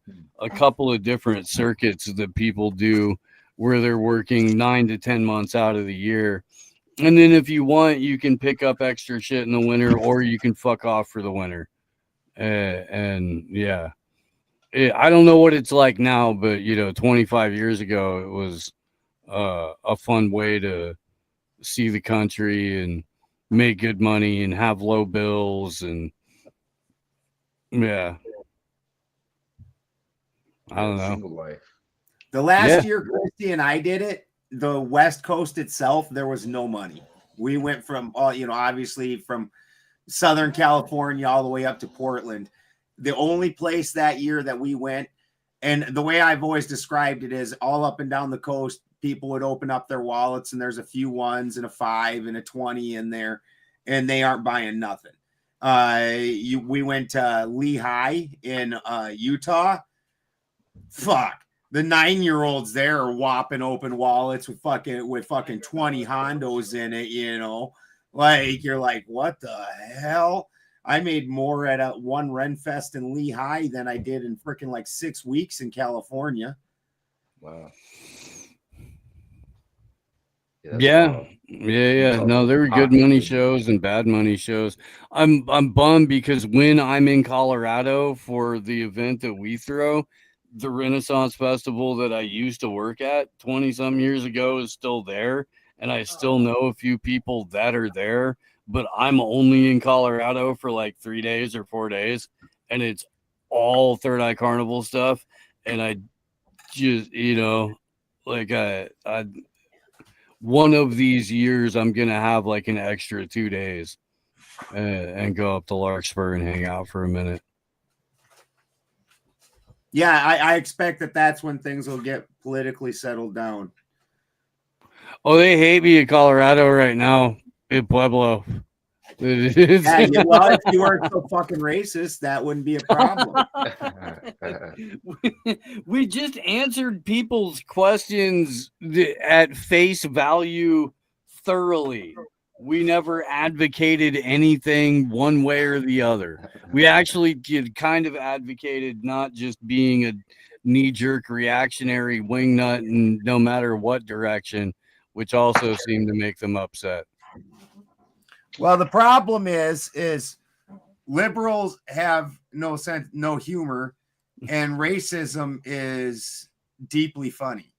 couple of different circuits that people do where they're working 9 to 10 months out of the year. And then if you want, you can pick up extra shit in the winter, or you can fuck off for the winter. And yeah, I don't know what it's like now, but 25 years ago, it was a fun way to see the country and make good money and have low bills. And yeah, I don't know. Single life. The last year Christy and I did it, the West Coast itself, there was no money. We went from obviously from Southern California all the way up to Portland. The only place that year that we went, and the way I've always described it is all up and down the coast, people would open up their wallets and there's a few ones and a 5 and a 20 in there, and they aren't buying nothing. We went to Lehigh in Utah. Fuck. The 9-year-olds there are whopping open wallets with fucking 20 Hondos in it, you know. Like, you're like, what the hell? I made more at one Renfest in Lehigh than I did in freaking like 6 weeks in California. Wow. Yeah. No, there were good money shows and bad money shows. I'm bummed because when I'm in Colorado for the event that we throw, the Renaissance Festival that I used to work at 20-some years ago is still there, and I still know a few people that are there, but I'm only in Colorado for like 3 days or 4 days, and it's all Third Eye Carnival stuff, and I just, you know, like I one of these years I'm gonna have like an extra 2 days and go up to Larkspur and hang out for a minute. Yeah, I expect that's when things will get politically settled down. Oh, they hate me in Colorado right now in Pueblo. Yeah, well, if you weren't so fucking racist, that wouldn't be a problem. We just answered people's questions at face value thoroughly. We never advocated anything one way or the other. We actually kind of advocated not just being a knee-jerk reactionary wingnut in no matter what direction, which also seemed to make them upset. Well, the problem is liberals have no sense, no humor, and racism is deeply funny.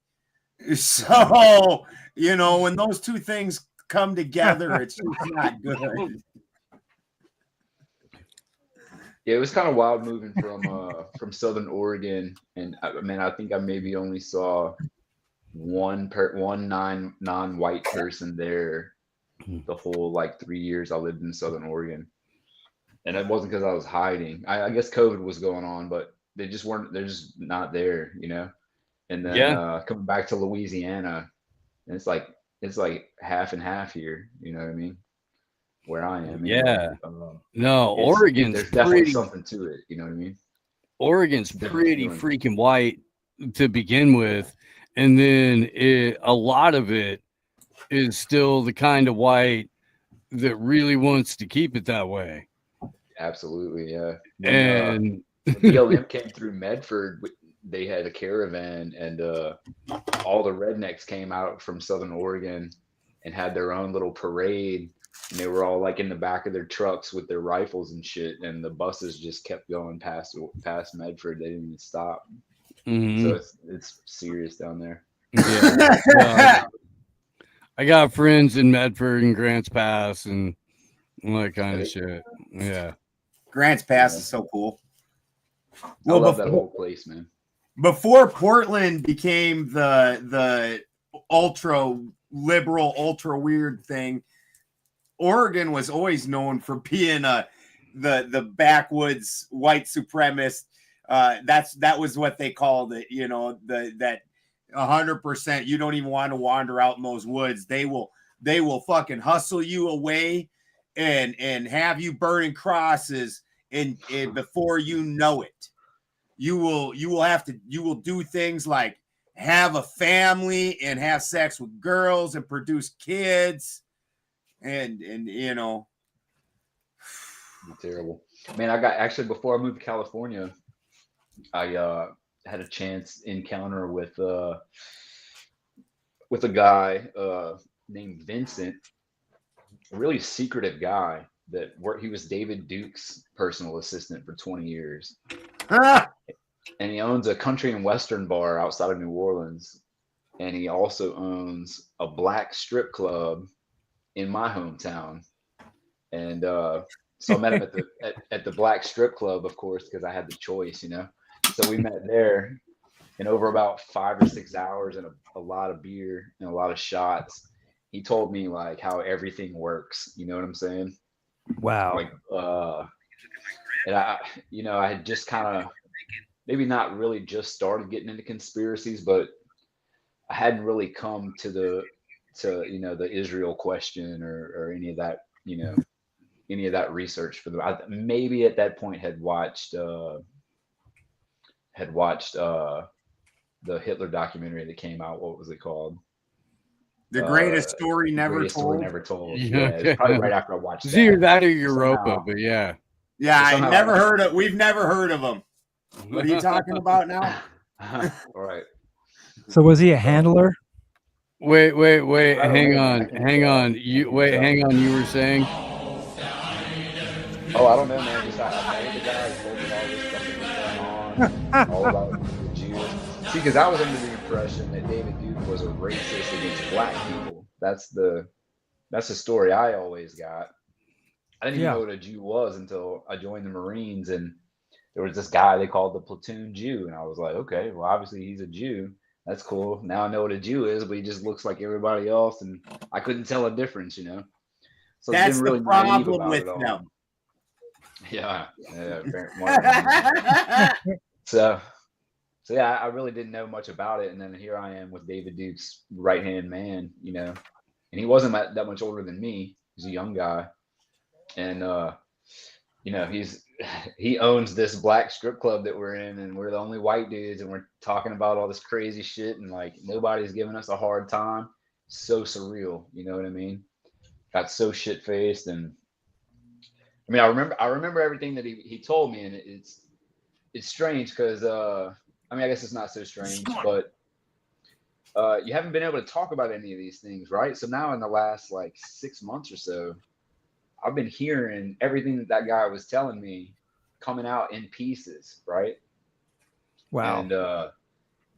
So, you know, when those two things come together, it's just not good. Yeah, it was kind of wild moving from Southern Oregon, and I mean, I think I maybe only saw one non-white person there the whole like 3 years I lived in Southern Oregon, and it wasn't because I was hiding. I guess COVID was going on, but they're just not there, you know. And then coming back to Louisiana, and it's like half and half here, you know what I mean? Where I am. Yeah. No, Oregon's there's definitely something to it, you know what I mean? Oregon's pretty freaking white to begin with, and then a lot of it is still the kind of white that really wants to keep it that way. Absolutely, yeah. And when BLM came through Medford, they had a caravan, and all the rednecks came out from Southern Oregon and had their own little parade, and they were all like in the back of their trucks with their rifles and shit, and the buses just kept going past Medford. They didn't even stop. Mm-hmm. So it's serious down there. Yeah. I got friends in Medford and Grants Pass and all that kind of shit. Yeah. Grants Pass is so cool. I love that whole place, man. Before Portland became the ultra liberal, ultra weird thing, Oregon was always known for being the backwoods white supremacist. That was what they called it, you know, that 100%. You don't even want to wander out in those woods. They will fucking hustle you away and have you burning crosses and before you know it. You will do things like have a family and have sex with girls and produce kids and you know, terrible. Man, I got actually before I moved to California, I had a chance encounter with a guy named Vincent, a really secretive guy that he was David Duke's personal assistant for 20 years. And he owns a country and western bar outside of New Orleans, and he also owns a black strip club in my hometown. And so I met him at the black strip club, of course, because I had the choice, you know. So we met there, and over about 5 or 6 hours and a lot of beer and a lot of shots, he told me like how everything works. You know what I'm saying? Wow. Like, and I had just kind of maybe not really just started getting into conspiracies, but I hadn't really come to the Israel question or any of that, any of that research for them. Maybe at that point had watched the Hitler documentary that came out. What was it called? The Greatest Story Never Greatest Told. Story Never Told. Yeah, it's probably right after I watched It's either that or Somehow- Europa, but yeah. Yeah, So I somehow never heard of. We've never heard of him. What are you talking about now? All right. So was he a handler? Wait, I don't hang know, man. I on, can't hang tell. on. I You can't wait, tell. hang on. You were saying? Oh, I don't know, man. Just I know the guy who told me all this stuff that was going on, all about the Jews. See, because I was under the impression that David Duke was a racist against black people. That's the story I always got. I didn't even know what a Jew was until I joined the Marines, and there was this guy they called the platoon Jew, and I was like, okay, well, obviously he's a Jew. That's cool. Now I know what a Jew is, but he just looks like everybody else, and I couldn't tell a differse, So That's it's been really the naive problem about with it all. them. Yeah. So yeah, I really didn't know much about it, and then here I am with David Duke's right-hand man, and he wasn't that much older than me. He's a young guy, and he owns this black strip club that we're in, and we're the only white dudes, and we're talking about all this crazy shit, and like nobody's giving us a hard time. So surreal, you know what I mean? Got so shit-faced, and I mean, I remember everything that he told me, and it's strange because I mean, I guess it's not so strange, but you haven't been able to talk about any of these things, right? So now in the last like 6 months or so, I've been hearing everything that guy was telling me coming out in pieces, right? Wow. And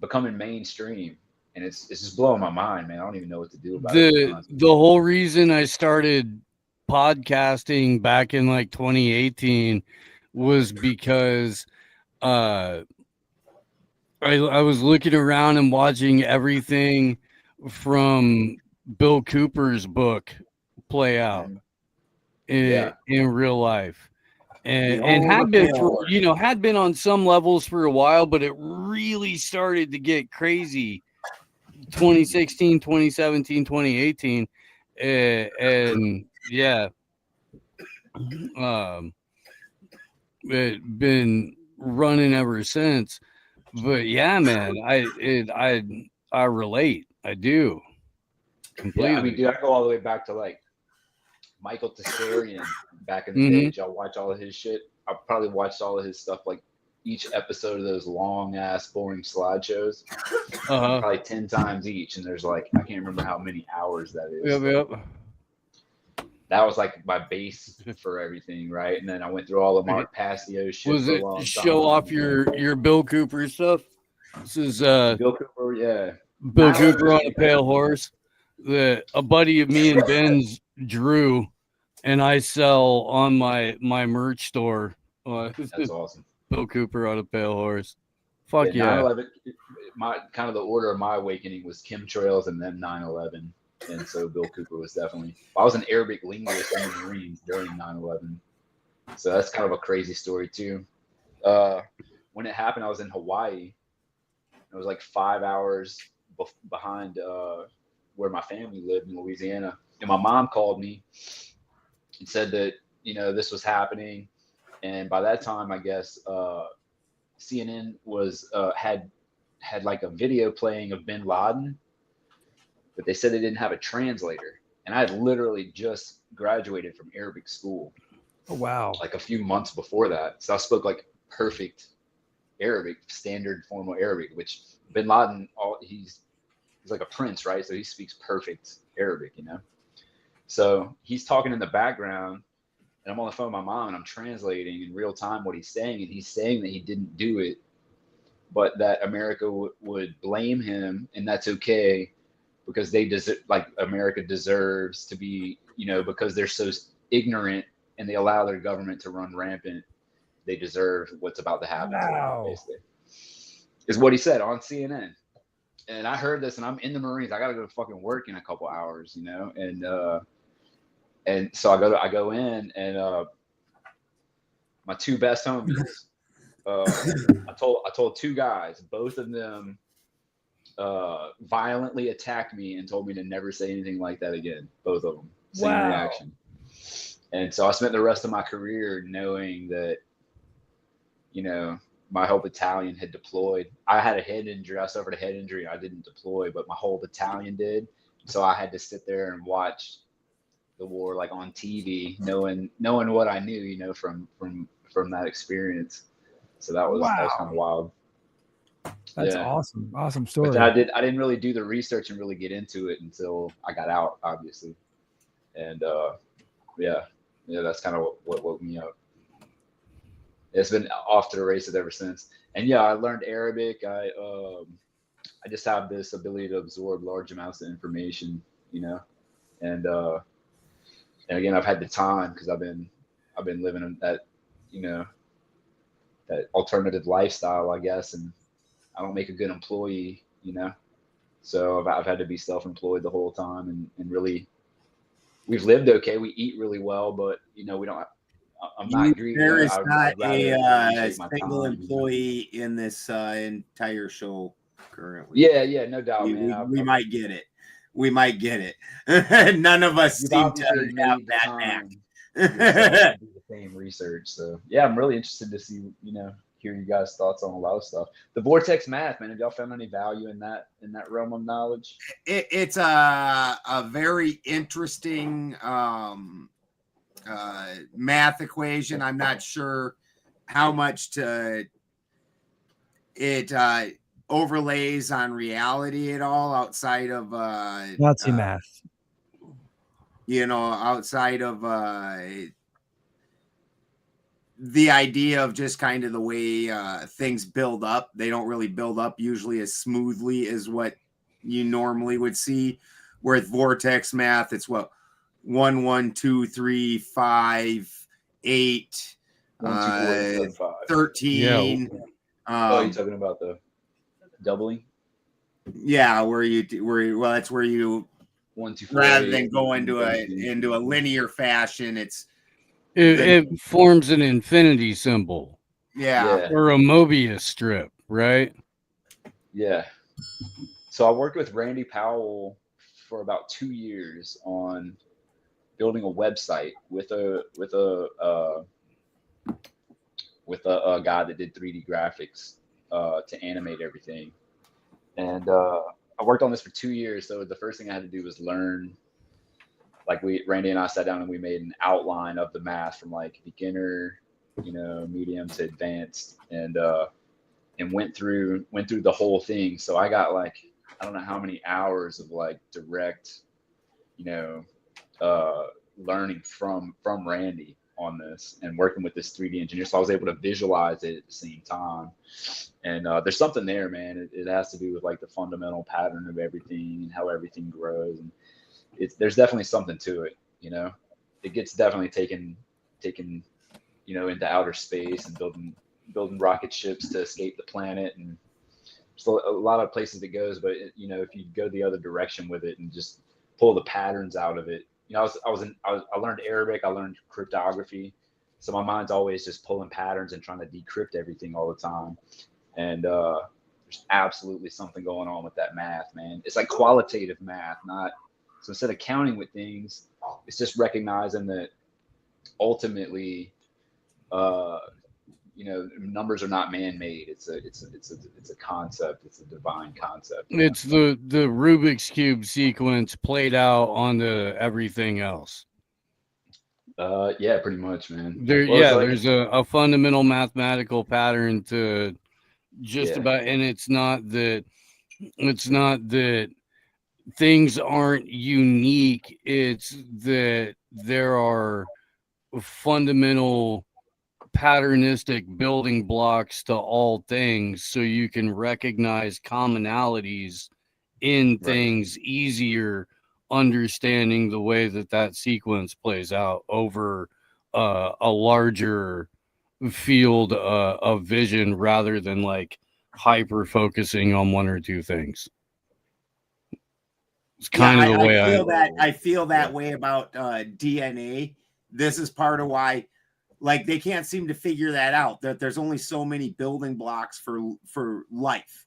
becoming mainstream, and it's just blowing my mind, man. I don't even know what to do about it. The whole reason I started podcasting back in like 2018 was because I was looking around and watching everything from Bill Cooper's book play out in real life, and had been for had been on some levels for a while, but it really started to get crazy 2016, 2017, 2018, and yeah, it been running ever since. But yeah, man, I relate. I do completely. Yeah, I mean, dude, I go all the way back to like Michael Tessarian back in the day. Did y'all watch all of his shit? I probably watched all of his stuff, like each episode of those long ass boring slideshows, probably 10 times each. And there's like, I can't remember how many hours that is. Yep. That was like my base for everything, right? And then I went through all of Mark Passio's shit Was for a it long time. show off your Bill Cooper stuff? This is Bill Cooper, yeah. Bill Cooper on a pale horse that a buddy of me and Ben's drew, and I sell on my merch store. That's awesome. Bill Cooper on a pale horse. Fuck yeah. 9/11, my kind of the order of my awakening was chemtrails and then 9/11. And so Bill Cooper was definitely, I was an Arabic linguist in the Marines during 9/11. So that's kind of a crazy story too. When it happened, I was in Hawaii. It was like 5 hours behind where my family lived in Louisiana. And my mom called me and said that, this was happening. And by that time, I guess CNN was had like a video playing of bin Laden, but they said they didn't have a translator. And I had literally just graduated from Arabic school. Oh, wow. Like a few months before that. So I spoke like perfect Arabic, standard formal Arabic, which bin Laden, he's like a prince, right? So he speaks perfect Arabic, So he's talking in the background, and I'm on the phone with my mom, and I'm translating in real time what he's saying. And he's saying that he didn't do it, but that America would blame him, and that's okay because America deserves to be, because they're so ignorant and they allow their government to run rampant. They deserve what's about to happen to them, basically, is what he said on CNN. And I heard this, and I'm in the Marines. I got to go to fucking work in a couple hours, and And so I go in, and my two best homies, I told two guys, both of them violently attacked me and told me to never say anything like that again. Both of them, same reaction. And so I spent the rest of my career knowing that, you know, my whole battalion had deployed. I had a head injury. I suffered a head injury. I didn't deploy, but my whole battalion did. So I had to sit there and watch the war like on TV, knowing what I knew, you know, from that experience. So that was kind of wild. That's awesome. Awesome story. But then I didn't really do the research and really get into it until I got out, obviously. And that's kind of what woke me up. It's been off to the races ever since. And yeah, I learned Arabic. I just have this ability to absorb large amounts of information, you know. And again, I've had the time because I've been living in that, you know, that alternative lifestyle, I guess, and I don't make a good employee, you know. So I've had to be self-employed the whole time, and really, we've lived okay. We eat really well, but you know, we don't. I'm not greedy. There is not a single time, employee in this entire show currently. Yeah, no doubt, man. We might get it. We might get it. None of us seem to have that back. Do the same research. So yeah, I'm really interested to see, you know, hear you guys' thoughts on a lot of stuff. The vortex math, man. Have y'all found any value in that realm of knowledge? It's a very interesting math equation. I'm not sure how much it overlays on reality at all outside of Nazi math. You know, outside of the idea of just kind of the way things build up. They don't really build up usually as smoothly as what you normally would see. Where with vortex math, it's what 1, 1, 2, 3, 5, 8, 13. Yeah. Oh, you're talking about the doubling? Yeah, well, that's where you 1, 2, 4, rather 8, than go into a linear fashion, it forms an infinity symbol. Yeah. Or a Mobius strip, right? Yeah. So I worked with Randy Powell for about 2 years on building a website with a guy that did 3D graphics to animate everything. And I worked on this for 2 years. So the first thing I had to do was learn. Like Randy and I sat down and we made an outline of the math from like beginner, you know, medium to advanced, and went through the whole thing. So I got like, I don't know how many hours of like direct, you know, learning from Randy on this and working with this 3D engineer. So I was able to visualize it at the same time. And there's something there, man. It has to do with like the fundamental pattern of everything and how everything grows. And there's definitely something to it, you know. It gets definitely taken, you know, into outer space and building rocket ships to escape the planet, and there's a lot of places it goes. But you know, if you go the other direction with it and just pull the patterns out of it, you know, I learned Arabic, I learned cryptography, so my mind's always just pulling patterns and trying to decrypt everything all the time. And there's absolutely something going on with that math, man. It's like qualitative math, not. So instead of counting with things, it's just recognizing that ultimately, you know, numbers are not man-made. It's a concept. It's a divine concept. It's the Rubik's Cube sequence played out onto everything else. Yeah, pretty much, man. There's a fundamental mathematical pattern to just about, and it's not that things aren't unique. It's that there are fundamental patternistic building blocks to all things, so you can recognize commonalities in things easier, understanding the way that sequence plays out over a larger field of vision rather than like hyper focusing on one or two things. It's kind of the way I feel that way about DNA. This is part of why, like, they can't seem to figure that out, that there's only so many building blocks for life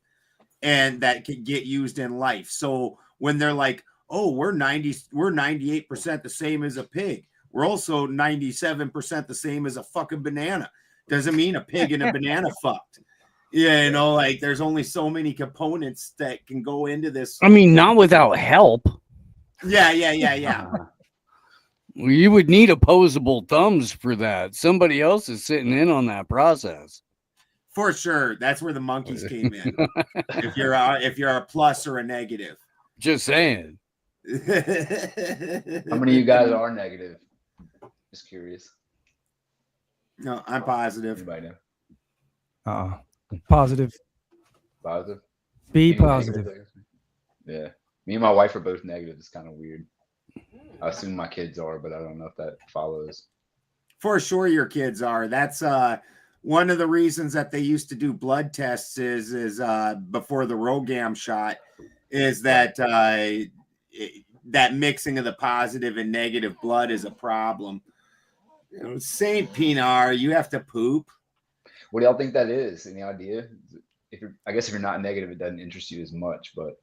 and that can get used in life. So when they're like, oh, we're 98% the same as a pig, we're also 97% the same as a fucking banana, doesn't mean a pig and a banana fucked. Yeah, you know, like there's only so many components that can go into this. I mean, not without help. Yeah. You would need opposable thumbs for that. Somebody else is sitting in on that process. For sure. That's where the monkeys came in. if you're a plus or a negative. Just saying. How many of you guys are negative? Just curious. No, I'm positive. Anybody know? Positive. Positive? Be Any positive. negatives? Yeah. Me and my wife are both negative. It's kind of weird. I assume my kids are, but I don't know if that follows. For sure your kids are. That's one of the reasons that they used to do blood tests is before the Rogam shot, is that that mixing of the positive and negative blood is a problem. You know, Saint Pinar, you have to poop. What do y'all think that is? Any idea? I guess if you're not negative, it doesn't interest you as much. But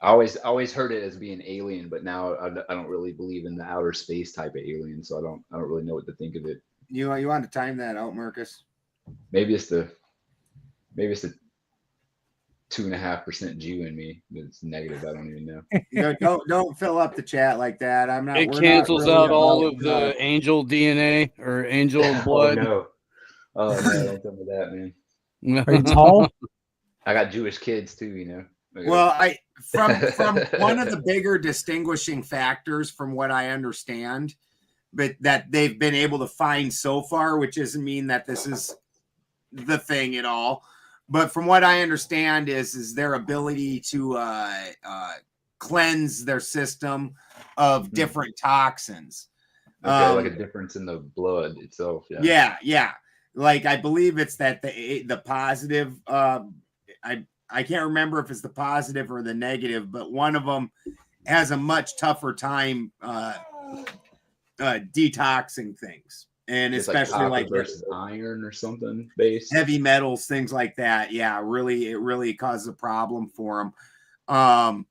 I always heard it as being alien, but now I don't really believe in the outer space type of alien, so I don't really know what to think of it. You want to time that out, Marcus? Maybe it's the 2.5% Jew in me that's negative. I don't even know. Don't fill up the chat like that. I'm not. It cancels out all of the angel DNA or angel blood. Oh no, don't tell me that, man. Are you tall? I got Jewish kids too, you know. Well, from one of the bigger distinguishing factors, from what I understand, but that they've been able to find so far, which doesn't mean that this is the thing at all. But from what I understand is their ability to cleanse their system of different toxins. Okay, like a difference in the blood itself. Yeah. Like I believe it's that the positive. I can't remember if it's the positive or the negative, but one of them has a much tougher time detoxing things. And it's especially like versus iron or something base, heavy metals, things like that. Yeah, it really causes a problem for them.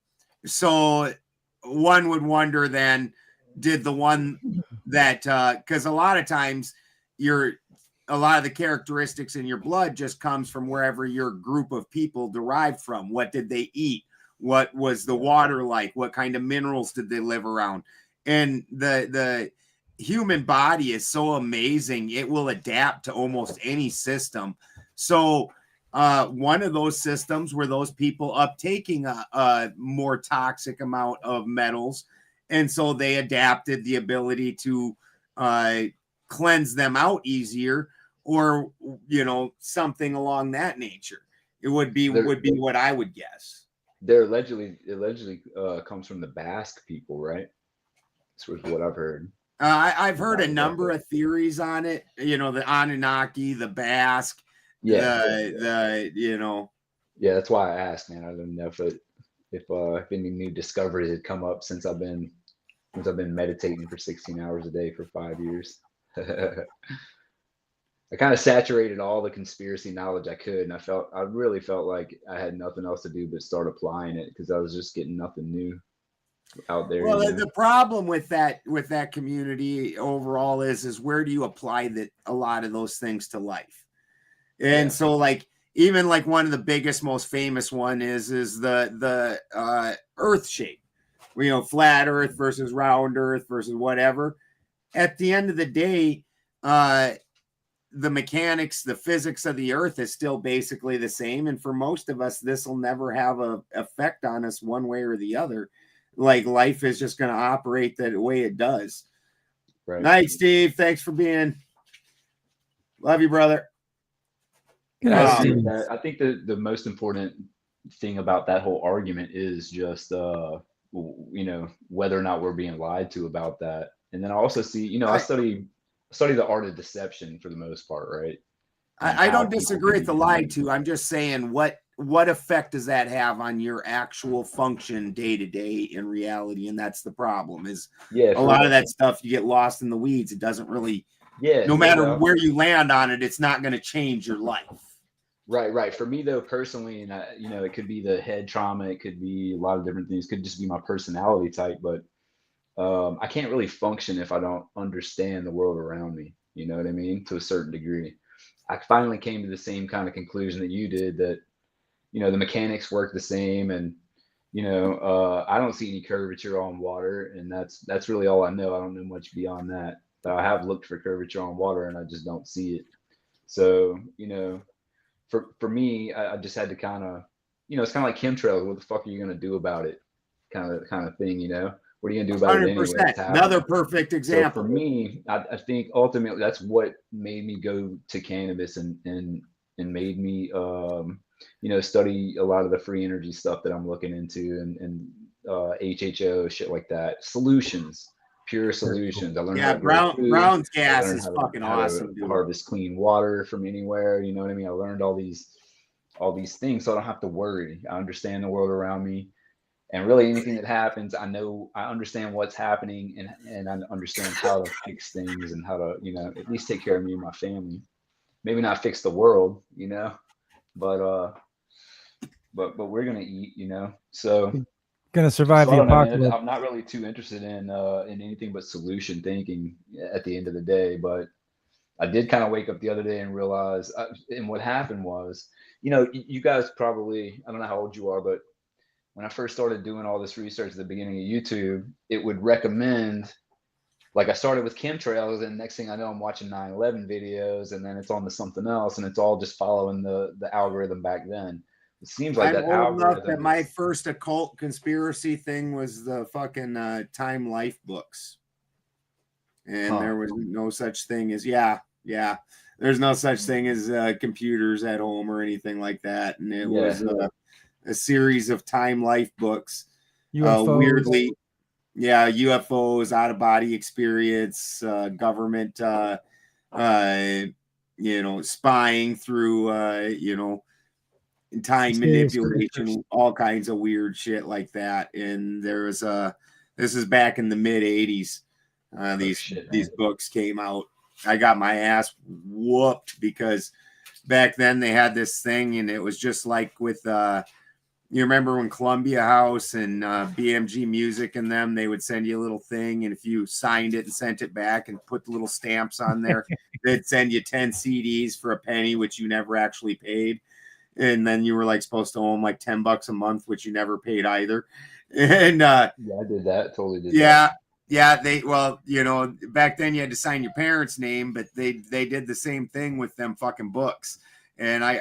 So one would wonder then, did the one that because a lot of times a lot of the characteristics in your blood just comes from wherever your group of people derived from. What did they eat? What was the water like? What kind of minerals did they live around? And the human body is so amazing. It will adapt to almost any system. So one of those systems were those people uptaking a more toxic amount of metals. And so they adapted the ability to cleanse them out easier, or, you know, something along that nature. It would be what I would guess. They're allegedly comes from the Basque people, right? That's what I've heard. I've heard a number of theories on it. You know, the Anunnaki, the Basque, you know. Yeah, that's why I asked, man. I don't know if any new discoveries had come up since I've been meditating for 16 hours a day for 5 years. I kind of saturated all the conspiracy knowledge I could, and I really felt like I had nothing else to do but start applying it, because I was just getting nothing new out there. Well, the problem with that community overall is where do you apply a lot of those things to life? And so, like, even like one of the biggest, most famous one is the Earth shape. You know, flat Earth versus round Earth versus whatever. At the end of the day, the mechanics, the physics of the Earth is still basically the same. And for most of us, this will never have an effect on us one way or the other. Like, life is just going to operate the way it does. Right. Night, Steve. Thanks for being. Love you, brother. I think the most important thing about that whole argument is just, you know, whether or not we're being lied to about that. And then I also see, you know, I study the art of deception for the most part, right? I don't disagree with the lied to. I'm just saying, what what effect does that have on your actual function day to day in reality? And that's the problem. Is a lot of that stuff you get lost in the weeds. It doesn't really. No matter where you land on it, it's not going to change your life. Right. For me though, personally, and it could be the head trauma, it could be a lot of different things. It could just be my personality type, but I can't really function if I don't understand the world around me. You know what I mean? To a certain degree. I finally came to the same kind of conclusion that you did, that, the mechanics work the same, and, I don't see any curvature on water, and that's really all I know. I don't know much beyond that, but I have looked for curvature on water and I just don't see it. So, for me, I just had to kind of, it's kind of like chemtrails. What the fuck are you going to do about it? Kind of thing, What are you gonna do about 100%. It anyway? Another perfect example. So for me, I think ultimately that's what made me go to cannabis and made me study a lot of the free energy stuff that I'm looking into, and HHO shit like that. Solutions, pure solutions. I learned how to grow food. Brown's gas is fucking awesome. To harvest clean water from anywhere. You know what I mean? I learned all these things, so I don't have to worry. I understand the world around me. And really anything that happens, I understand what's happening, and I understand how to fix things, and how to, at least take care of me and my family. Maybe not fix the world, but we're going to eat, so. Going to survive the apocalypse. I'm not really too interested in anything but solution thinking at the end of the day, but I did kind of wake up the other day and realize, and what happened was, you guys probably, I don't know how old you are, but when I first started doing all this research at the beginning of YouTube, it would recommend, like I started with chemtrails, and next thing I know, I'm watching 9/11 videos, and then it's on to something else, and it's all just following the algorithm back then. It seems like that algorithm. That my first occult conspiracy thing was the fucking Time Life books, and there was no such thing as there's no such thing as computers at home or anything like that, and it was a series of Time Life books. Weirdly, UFOs, out of body experience, government, spying through, time manipulation, all kinds of weird shit like that. And there was this is back in the mid 80s. These books came out. I got my ass whooped because back then they had this thing, and it was just like with you remember when Columbia House and BMG Music and them, they would send you a little thing, and if you signed it and sent it back and put the little stamps on there, they'd send you 10 CDs for a penny, which you never actually paid. And then you were like supposed to owe them like $10 a month, which you never paid either. And I did that. Totally did that. Yeah, back then you had to sign your parents' name, but they did the same thing with them fucking books. And I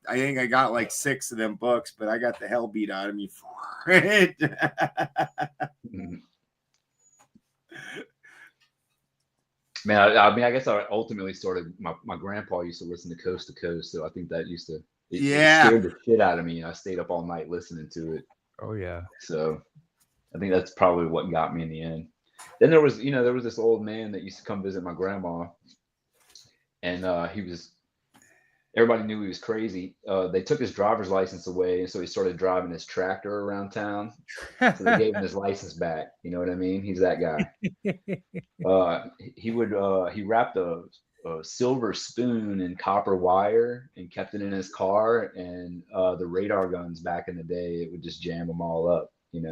think I got like 6 of them books, but I got the hell beat out of me for it. Man, I guess I ultimately started. My grandpa used to listen to Coast to Coast, so I think that used to it scared the shit out of me. And I stayed up all night listening to it. Oh yeah. So I think that's probably what got me in the end. Then there was this old man that used to come visit my grandma, and everybody knew he was crazy. They took his driver's license away, and so he started driving his tractor around town. So they gave him his license back. You know what I mean? He's that guy. He wrapped a silver spoon in copper wire and kept it in his car. And the radar guns back in the day, it would just jam them all up. He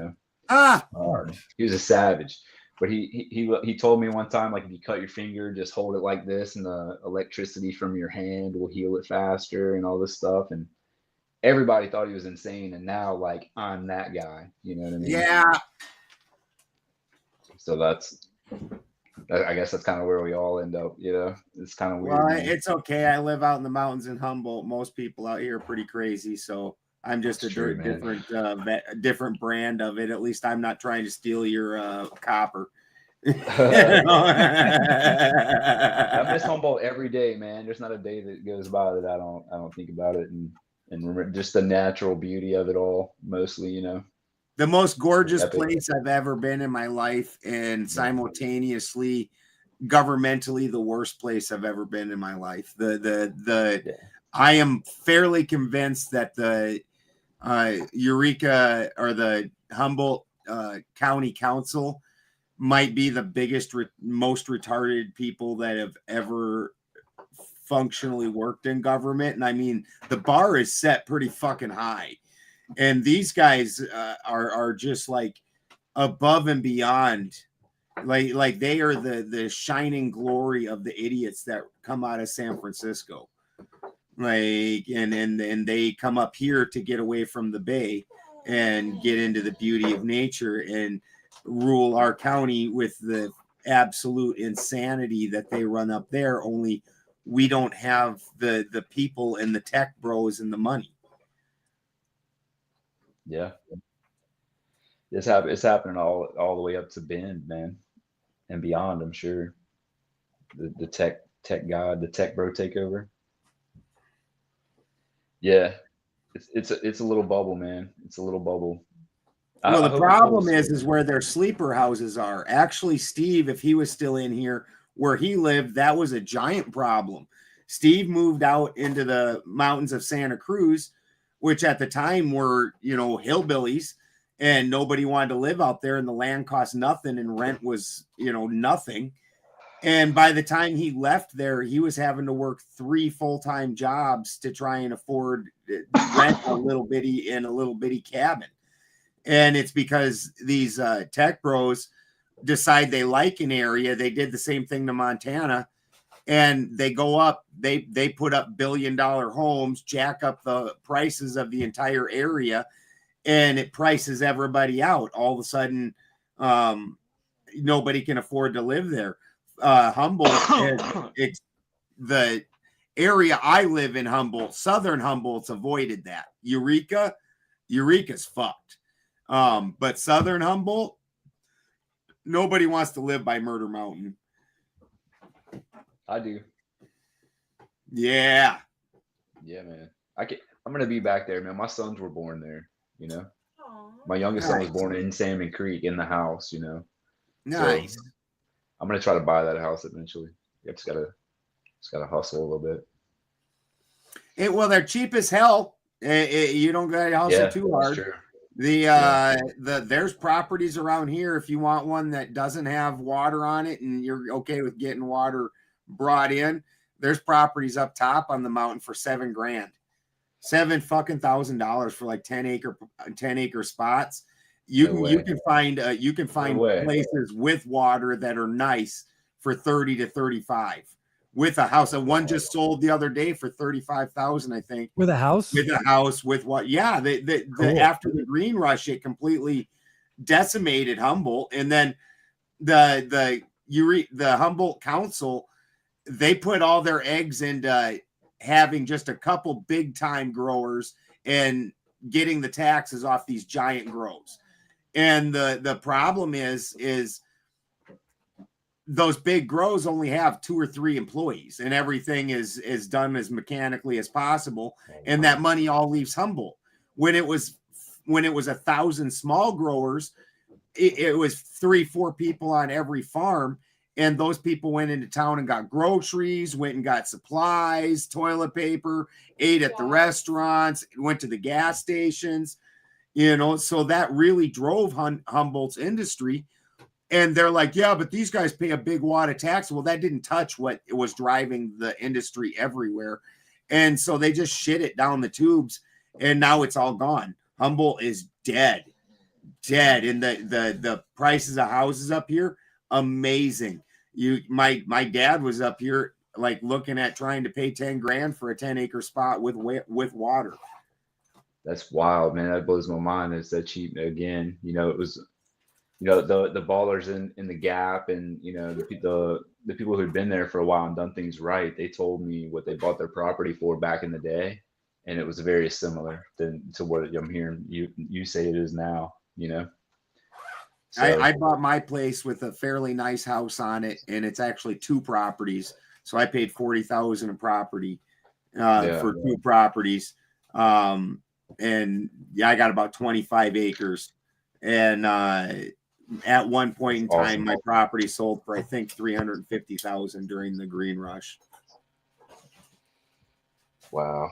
was a savage. But he told me one time, like, if you cut your finger, just hold it like this, and the electricity from your hand will heal it faster, and all this stuff. And everybody thought he was insane. And now, like, I'm that guy. You know what I mean? Yeah. So I guess that's kind of where we all end up. It's kind of weird. Well, it's okay. I live out in the mountains in Humboldt. Most people out here are pretty crazy. So I'm just different brand of it. At least I'm not trying to steal your copper. I miss Humboldt every day, man. There's not a day that goes by that I don't think about it and remember just the natural beauty of it all. Mostly, the most gorgeous place I've ever been in my life, and simultaneously governmentally the worst place I've ever been in my life. The I am fairly convinced that the Eureka or the Humboldt County Council might be the biggest, most retarded people that have ever functionally worked in government. And I mean, the bar is set pretty fucking high. And these guys are just like above and beyond. Like they are the shining glory of the idiots that come out of San Francisco. Like and they come up here to get away from the Bay and get into the beauty of nature and rule our county with the absolute insanity that they run up there. Only we don't have the people and the tech bros and the money. Yeah, it's happening all the way up to Bend, man, and beyond. I'm sure the tech god, the tech bro takeover. Yeah, it's a little bubble, man. It's a little bubble. Well, the problem is where their sleeper houses are. Actually, Steve, if he was still in here where he lived, that was a giant problem. Steve moved out into the mountains of Santa Cruz, which at the time were, hillbillies, and nobody wanted to live out there, and the land cost nothing and rent was, nothing. And by the time he left there, he was having to work 3 full-time jobs to try and afford rent a little bitty cabin. And it's because these tech bros decide they like an area. They did the same thing to Montana, and they go up. They put up billion-dollar homes, jack up the prices of the entire area, and it prices everybody out. All of a sudden, nobody can afford to live there. Humboldt, the area I live in, Humboldt, Southern Humboldt's avoided that. Eureka's fucked. But Southern Humboldt, nobody wants to live by Murder Mountain. I do. Yeah. Yeah, man. I'm gonna be back there, man. My sons were born there, My youngest son was born in Salmon Creek in the house, Nice. So I'm gonna try to buy that house eventually. I just gotta hustle a little bit. Well, they're cheap as hell. You don't gotta hustle too hard. True. There's properties around here if you want one that doesn't have water on it and you're okay with getting water brought in. There's properties up top on the mountain for $7,000, $7,000 for like 10 acre spots. You can find places with water that are nice for 30 to 35 with a house. And one just sold the other day for 35,000, I think. With a house? With what? Yeah, cool. After the green rush, it completely decimated Humboldt, and then the Humboldt Council, they put all their eggs into having just a couple big time growers and getting the taxes off these giant grows. And the problem is those big grows only have 2 or 3 employees, and everything is done as mechanically as possible. And that money all leaves Humboldt. When it was 1,000 small growers, it was 3-4 people on every farm. And those people went into town and got groceries, went and got supplies, toilet paper, ate at the restaurants, went to the gas stations, so that really drove Humboldt's industry. And they're like, yeah, but these guys pay a big wad of tax. Well, that didn't touch what was driving the industry everywhere. And so they just shit it down the tubes, and now it's all gone. Humboldt is dead. And the prices of houses up here, amazing. My dad was up here like looking at trying to pay $10,000 for a 10-acre spot with water. That's wild, man. That blows my mind. It's that cheap again. It was, the ballers in the Gap, and the people who'd been there for a while and done things right. They told me what they bought their property for back in the day, and it was very similar to what I'm hearing you say it is now. So, I bought my place with a fairly nice house on it, and it's actually 2 properties. So I paid $40,000 a property for 2 properties. And I got about 25 acres. And at one point in time, my property sold for, I think, $350,000 during the green rush. Wow.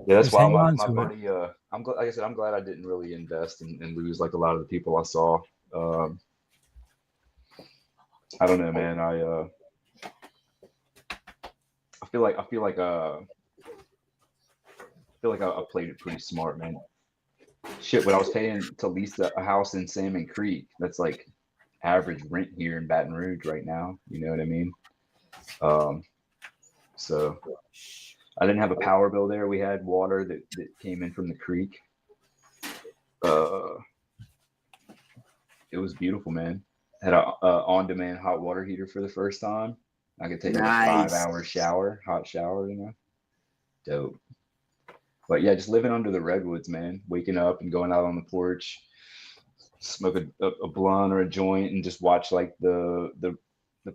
Yeah, that's Just why hang on my to it. buddy. I'm glad. Like I said, I'm glad I didn't really invest and lose like a lot of the people I saw. I don't know, man. I feel like I played it pretty smart, man. Shit, when I was paying to lease a house in Salmon Creek, that's like average rent here in Baton Rouge right now. You know what I mean? So I didn't have a power bill there. We had water that came in from the creek. It was beautiful, man. Had a on-demand hot water heater for the first time. I could take like a 5-hour shower, hot shower, you know. Dope. But yeah, just living under the redwoods, man. Waking up and going out on the porch, smoke a blunt or a joint, and just watch like the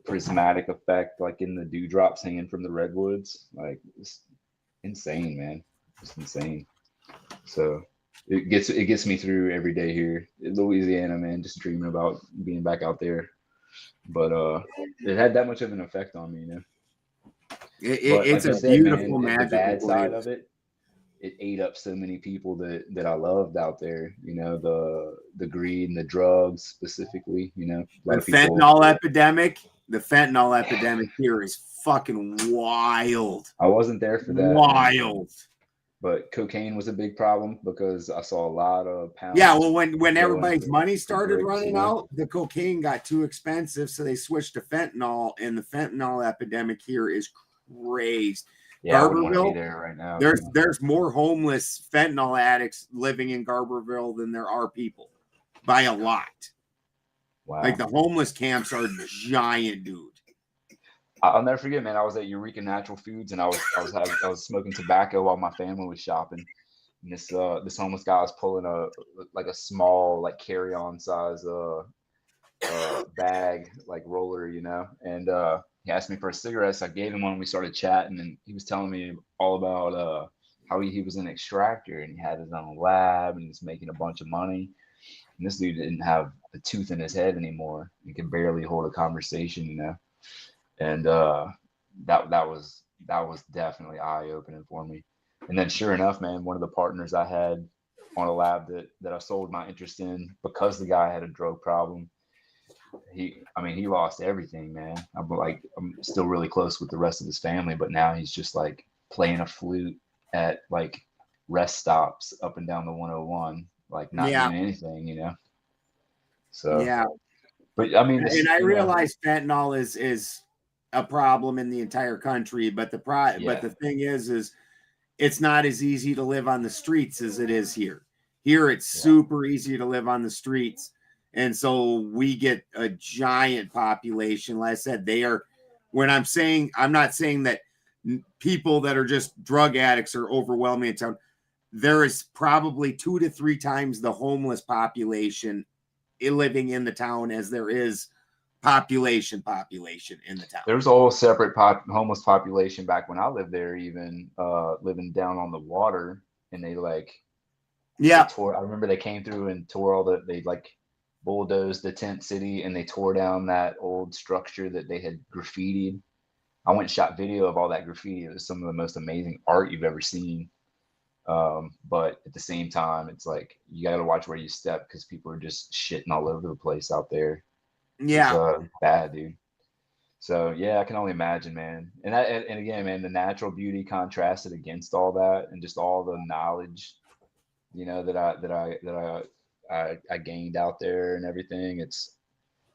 prismatic effect, like in the dewdrops hanging from the redwoods. Like it's insane, man. It's insane. So it gets me through every day here in Louisiana, man. Just dreaming about being back out there. But it had that much of an effect on me, you know. It's like a beautiful, magical the bad side place. of it ate up so many people that I loved out there. You know, the greed and the drugs specifically. You know, a lot of people. The fentanyl epidemic here is fucking wild. I wasn't there for that. Wild. Man. But cocaine was a big problem because I saw a lot of pounds. Yeah, well, when everybody's money started bricks, running you know? out, the cocaine got too expensive, so they switched to fentanyl, and the fentanyl epidemic here is crazy. Yeah, I wouldn't want to be there right now. There's more homeless fentanyl addicts living in Garberville than there are people, by a lot. Wow. Like the homeless camps are giant, dude. I'll never forget, man. I was at Eureka Natural Foods, and I was smoking tobacco while my family was shopping. And this homeless guy was pulling a small like carry-on size bag, like roller, you know. And he asked me for a cigarette, so I gave him one. We started chatting, and he was telling me all about how he was an extractor and he had his own lab and he was making a bunch of money. And this dude didn't have a tooth in his head anymore. He could barely hold a conversation, you know. And that was definitely eye-opening for me. And then sure enough, man, one of the partners I had on a lab that I sold my interest in because the guy had a drug problem, he lost everything, man. I'm still really close with the rest of his family, but now he's just like playing a flute at like rest stops up and down the 101, like not doing anything, you know. So yeah. But I mean, and I realize fentanyl is a problem in the entire country, but the thing is it's not as easy to live on the streets as it is here. Here it's super easy to live on the streets. And so we get a giant population. Like I said, I'm not saying that people that are just drug addicts are overwhelming in town. There is probably 2 to 3 times the homeless population living in the town as there is population in the town. There's a whole separate homeless population back when I lived there, even living down on the water, and they I remember they came through and tore they bulldozed the tent city and they tore down that old structure that they had graffitied. I went and shot video of all that graffiti. It was some of the most amazing art you've ever seen. But at the same time, it's like you got to watch where you step because people are just shitting all over the place out there. Yeah, it's bad, dude. So yeah, I can only imagine, man. And again, man, the natural beauty contrasted against all that, and just all the knowledge, you know, that I gained out there and everything.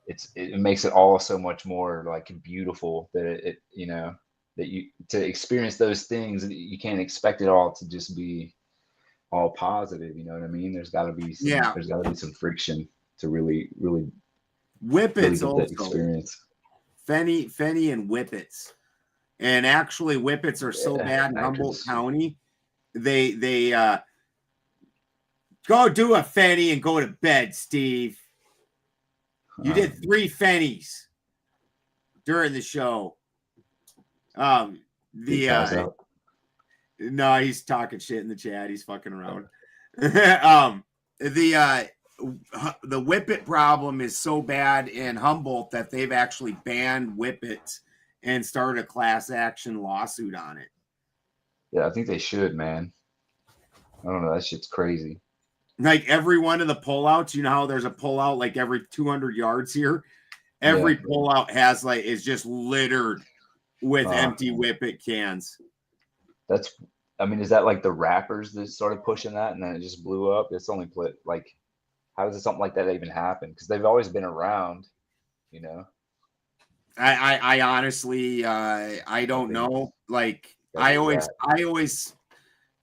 It makes it all so much more like beautiful that it you know, that you to experience those things. You can't expect it all to just be all positive. You know what I mean? There's got to be some friction to really Whippets really get that also experience. Fenny and whippets, and actually whippets are so bad in Humboldt County. They go do a Fenny and go to bed, Steve. You did 3 Fennies during the show. No, he's talking shit in the chat. He's fucking around. The whippet problem is so bad in Humboldt that they've actually banned whippets and start a class action lawsuit on it. Yeah, I think they should, man. I don't know. That shit's crazy. Like every one of the pullouts, you know how there's a pullout like every 200 yards here? Every pullout has like is just littered with empty Whippet cans. I mean, is that like the rappers that started pushing that and then it just blew up? It's only like, how does something like that even happen? Because they've always been around, you know. I honestly I don't know. Like I always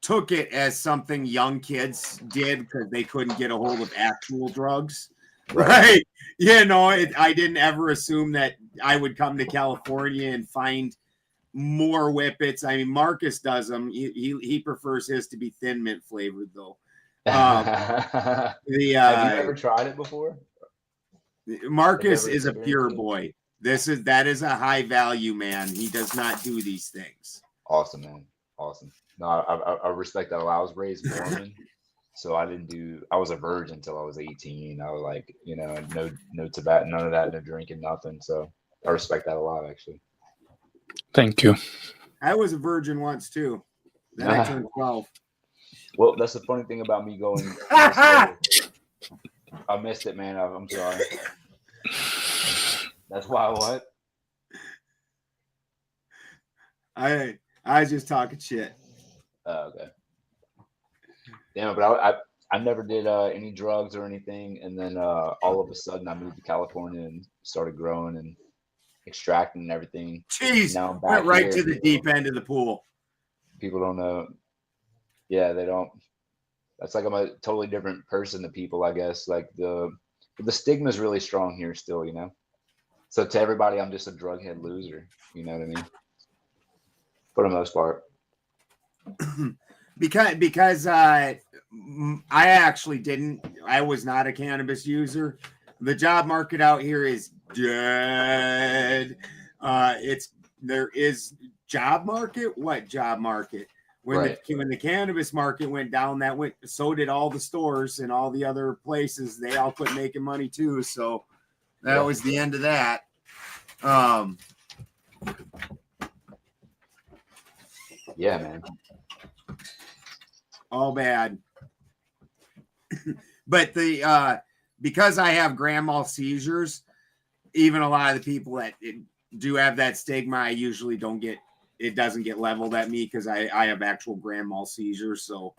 took it as something young kids did because they couldn't get a hold of actual drugs. Right. You know, I didn't ever assume that I would come to California and find more Whippets. I mean, Marcus does them. He prefers his to be Thin Mint flavored though. Have you ever tried it before? Marcus is a pure boy. That is a high value man. He does not do these things. Awesome, man. Awesome. No, I respect that. I was raised Mormon, so I was a virgin until I was 18. I was like, you know, no tobacco, none of that, no drinking, nothing. So I respect that a lot, actually. Thank you. I was a virgin once too. Then I turned 12. Well, that's the funny thing about me going. I missed it, man. I'm sorry. That's why what? I was just talking shit. Oh, okay. Damn, but I never did any drugs or anything, and then all of a sudden I moved to California and started growing and extracting and everything. Jeez, now I'm went back right here. to the deep end of the pool. People don't know. Yeah, they don't. That's like I'm a totally different person to people, I guess. Like the stigma is really strong here still, you know. So to everybody, I'm just a drug head loser. You know what I mean? For the most part. because I actually didn't. I was not a cannabis user. The job market out here is dead. There is job market. What job market? When the cannabis market went down, so did all the stores and all the other places. They all quit making money too. So that was the end of that. Yeah, man. All bad. But because I have grand mal seizures, even a lot of the people that do have that stigma, I usually don't get. It doesn't get leveled at me because I have actual grand mal seizures. So,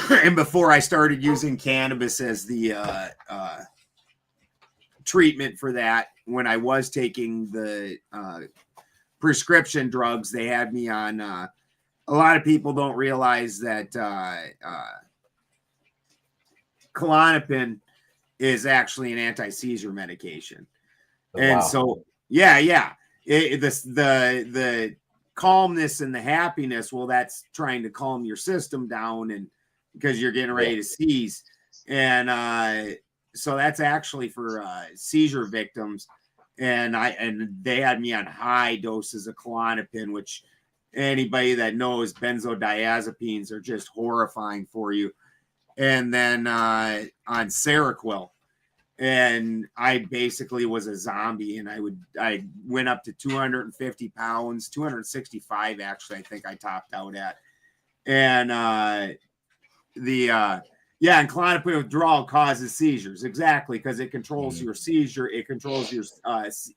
and before I started using cannabis as the treatment for that, when I was taking the prescription drugs, they had me on. A lot of people don't realize that Klonopin is actually an anti-seizure medication, and so the calmness and the happiness, well, that's trying to calm your system down, and because you're getting ready to seize, and so that's actually for seizure victims, and they had me on high doses of Klonopin, which anybody that knows benzodiazepines are just horrifying for you, and then on Seroquel. And I basically was a zombie, and I went up to 250 pounds, 265 actually, I think I topped out at. And and Klonopin withdrawal causes seizures, exactly, because it controls your seizure. It controls your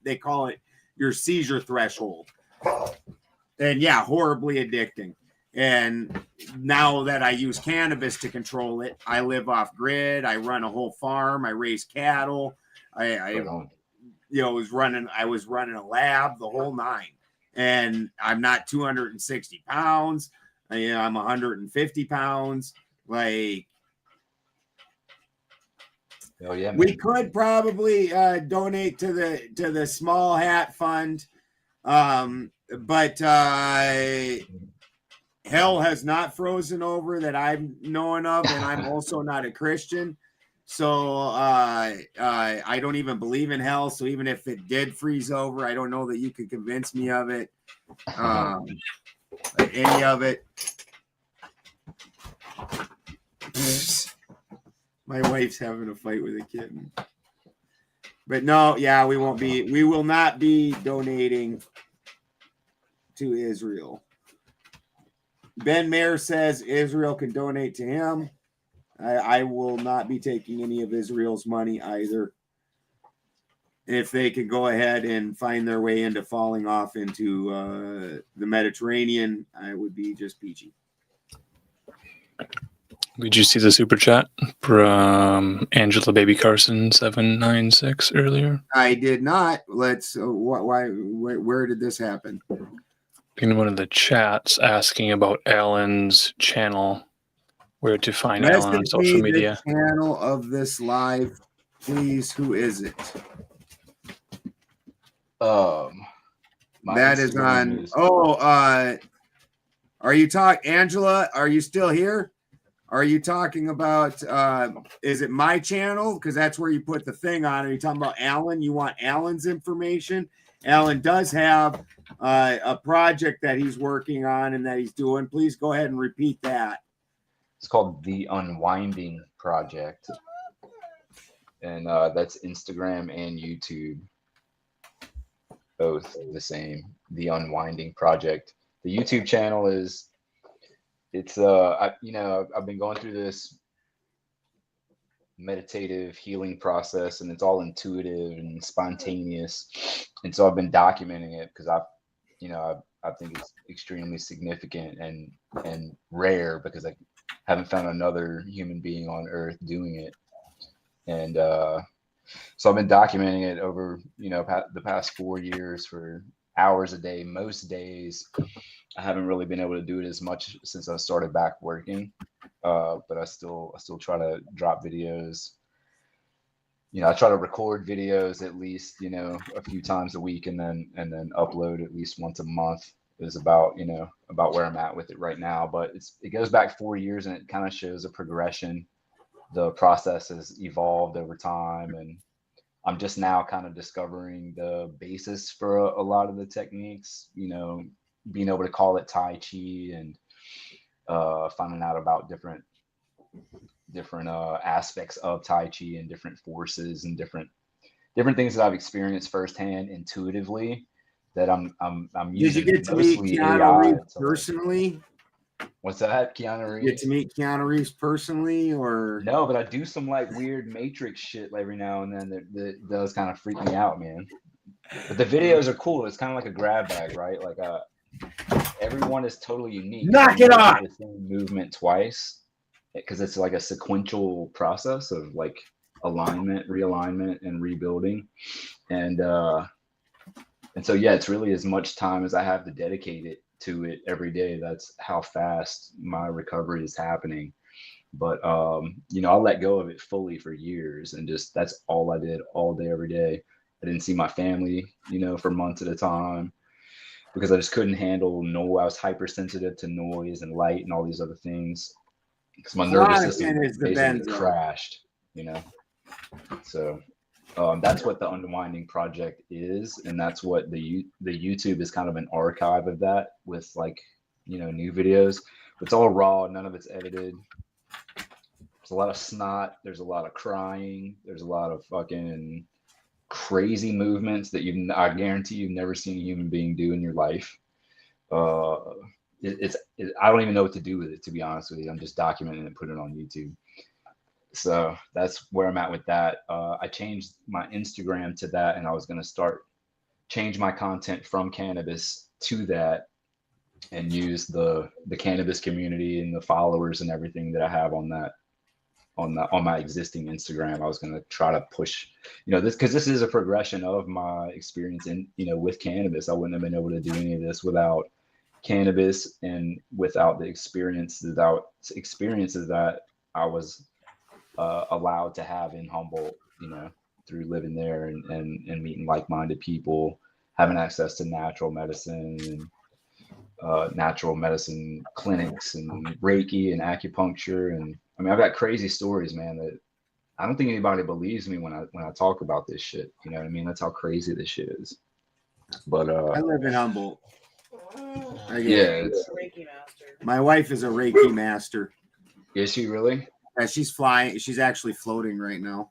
they call it your seizure threshold. And horribly addicting. And now that I use cannabis to control it, I live off grid. I run a whole farm. I raise cattle. I was running a lab, the whole nine. And I'm not 260 pounds. I'm 150 pounds. Like, oh yeah, man. We could probably donate to the small hat fund, but hell has not frozen over that I'm knowing of, and I'm also not a Christian, so I don't even believe in hell. So even if it did freeze over, I don't know that you could convince me of it, any of it. My wife's having a fight with a kitten, But no, yeah, we will not be donating to Israel. Ben Mayer says Israel can donate to him. I will not be taking any of Israel's money either. If they could go ahead and find their way into falling off into the Mediterranean, I would be just peachy. Did you see the super chat from Angela Baby Carson 796 earlier? I did not. Let's. Where did this happen? In one of the chats, asking about Alan's channel, where to find Alan on Message social me media. the channel of this live, please. Who is it? That is on. Are you Angela? Are you still here? Are you talking about? Is it my channel? Because that's where you put the thing on. Are you talking about Alan? You want Alan's information? Alan does have a project that he's working on and that he's doing. Please go ahead and repeat that. It's called The Unwinding Project. And that's Instagram and YouTube. Both the same. The Unwinding Project. The YouTube channel is, I've been going through this meditative healing process, and it's all intuitive and spontaneous. And so I've been documenting it because I think it's extremely significant and rare because I haven't found another human being on earth doing it. And so I've been documenting it over, the past 4 years for hours a day. Most days I haven't really been able to do it as much since I started back working. But I still try to drop videos. I try to record videos at least, a few times a week and then upload at least once a month is about where I'm at with it right now. But it goes back 4 years, and it kind of shows a progression. The process has evolved over time, and I'm just now kind of discovering the basis for a lot of the techniques, being able to call it Tai Chi and finding out about different aspects of Tai Chi and different forces and different things that I've experienced firsthand intuitively that I'm using. Did you get to meet Keanu Reeves personally? What's that? Keanu Reeves? Get to meet Keanu Reeves personally, or no? But I do some like weird Matrix shit every now and then that does kind of freak me out, man. But the videos are cool. It's kind of like a grab bag, right? Like everyone is totally unique. Knock it off. The same movement twice because it's like a sequential process of like alignment, realignment, and rebuilding, and so yeah, it's really as much time as I have to dedicate it to it every day. That's how fast my recovery is happening. But I'll let go of it fully for years, and just that's all I did all day, every day. I didn't see my family, for months at a time because I just couldn't handle noise. I was hypersensitive to noise and light and all these other things because my nervous system basically crashed, So that's what the Unwinding Project is, and that's what the YouTube is kind of an archive of that with like new videos. It's all raw, none of it's edited. There's a lot of snot, there's a lot of crying, there's a lot of fucking crazy movements that I guarantee you've never seen a human being do in your life. I don't even know what to do with it, to be honest with you. I'm just documenting it and putting it on YouTube. So that's where I'm at with that. I changed my Instagram to that, and I was going to change my content from cannabis to that and use the cannabis community and the followers and everything that I have on my existing Instagram. I was going to try to push, this, because this is a progression of my experience in, with cannabis. I wouldn't have been able to do any of this without cannabis and without the experiences that I was allowed to have in Humboldt, through living there and meeting like-minded people, having access to natural medicine and natural medicine clinics and Reiki and acupuncture. And I mean, I've got crazy stories, man, that I don't think anybody believes me when I talk about this shit. You know what I mean? That's how crazy this shit is. But I live in Humboldt. Yeah, my wife is a Reiki master. Is she really? Yeah, she's flying. She's actually floating right now.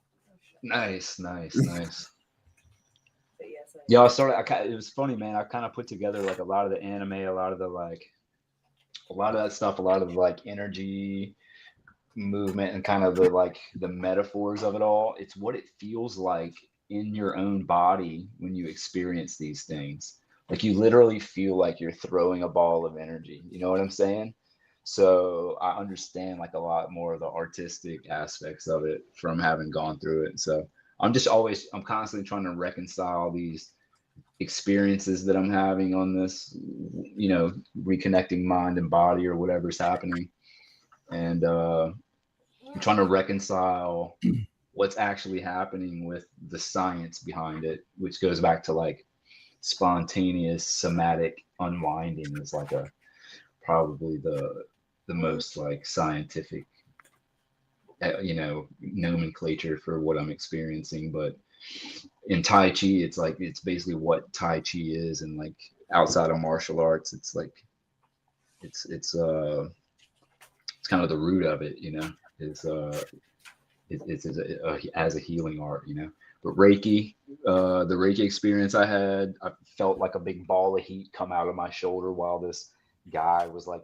Nice. Yeah, I started. It was funny, man. I kind of put together like a lot of the anime, a lot of that stuff, a lot of the like energy, movement, and kind of the metaphors of it all. It's what it feels like in your own body when you experience these things. Like you literally feel like you're throwing a ball of energy. You know what I'm saying? So I understand like a lot more of the artistic aspects of it from having gone through it. So I'm constantly trying to reconcile these experiences that I'm having on this, reconnecting mind and body or whatever's happening. And I'm trying to reconcile what's actually happening with the science behind it, which goes back to like spontaneous somatic unwinding is like probably the most like scientific nomenclature for what I'm experiencing. But in Tai Chi, it's basically what Tai Chi is, and like outside of martial arts, it's like it's kind of the root of it, is it's as a healing art, But Reiki, the Reiki experience I had, I felt like a big ball of heat come out of my shoulder while this guy was like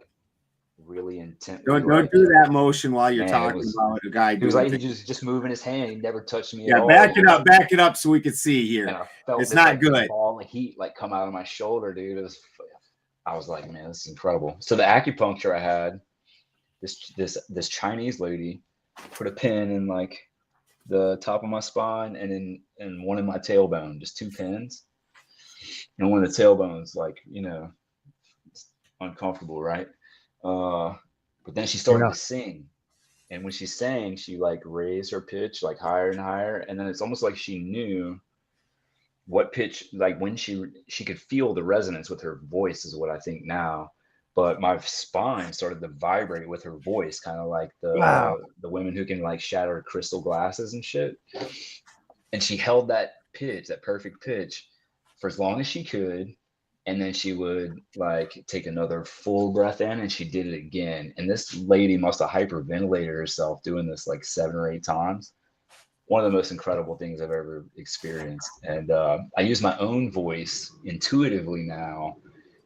really intently. Don't do that motion while you're talking about a guy. He was like, he just moving his hand. He never touched me at all. Back it up so we can see here. And I felt it's not good. Ball of heat like come out of my shoulder, dude. I was like, man, this is incredible. So the acupuncture I had, this Chinese lady put a pin in like the top of my spine and in one in my tailbone, just 2 pins. And one of the tailbones, like, it's uncomfortable, right? But then she started to sing. And when she sang, she like raised her pitch like higher and higher. And then it's almost like she knew what pitch, like when she could feel the resonance with her voice is what I think now. But my spine started to vibrate with her voice, kind of like the women who can like shatter crystal glasses and shit. And she held that pitch, that perfect pitch, for as long as she could. And then she would like take another full breath in, and she did it again. And this lady must have hyperventilated herself doing this like 7 or 8 times. One of the most incredible things I've ever experienced. And I use my own voice intuitively now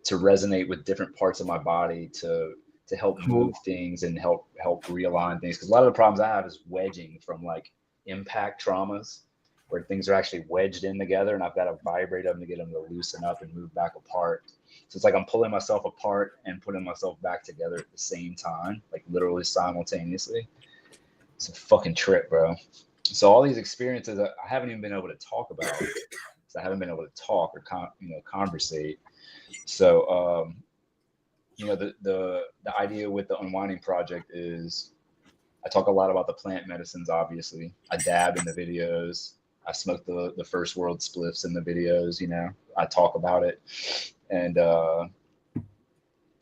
to resonate with different parts of my body to help move things and help realign things. Because a lot of the problems I have is wedging from like impact traumas, where things are actually wedged in together, and I've got to vibrate them to get them to loosen up and move back apart. So it's like I'm pulling myself apart and putting myself back together at the same time, like literally simultaneously. It's a fucking trip, bro. So all these experiences I haven't even been able to talk about, because I haven't been able to talk or conversate. So the idea with the Unwinding Project is I talk a lot about the plant medicines. Obviously, I dab in the videos. I smoke the first world spliffs in the videos. I talk about it, and I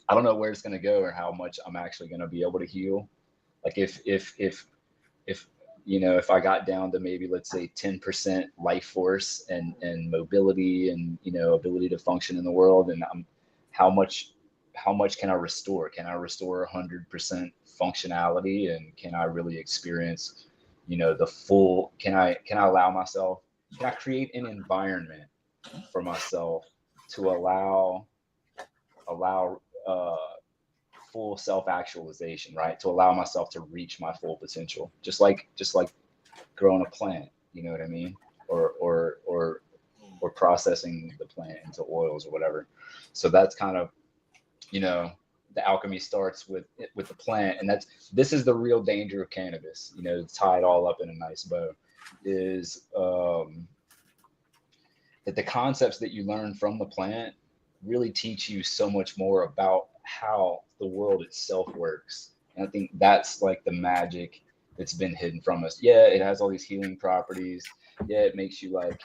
don't know where it's going to go or how much I'm actually going to be able to heal. Like if I got down to maybe, let's say, 10% life force and mobility and ability to function in the world, and how much can I restore? Can I restore 100% functionality, and can I really experience the full, can I allow myself, can I create an environment for myself to allow full self-actualization, right? To allow myself to reach my full potential, just like growing a plant, you know what I mean? Or processing the plant into oils or whatever. So that's kind of, the alchemy starts with the plant, and this is the real danger of cannabis, to tie it all up in a nice bow, is that the concepts that you learn from the plant really teach you so much more about how the world itself works. And I think that's like the magic that's been hidden from us. Yeah, it has all these healing properties. Yeah, it makes you like,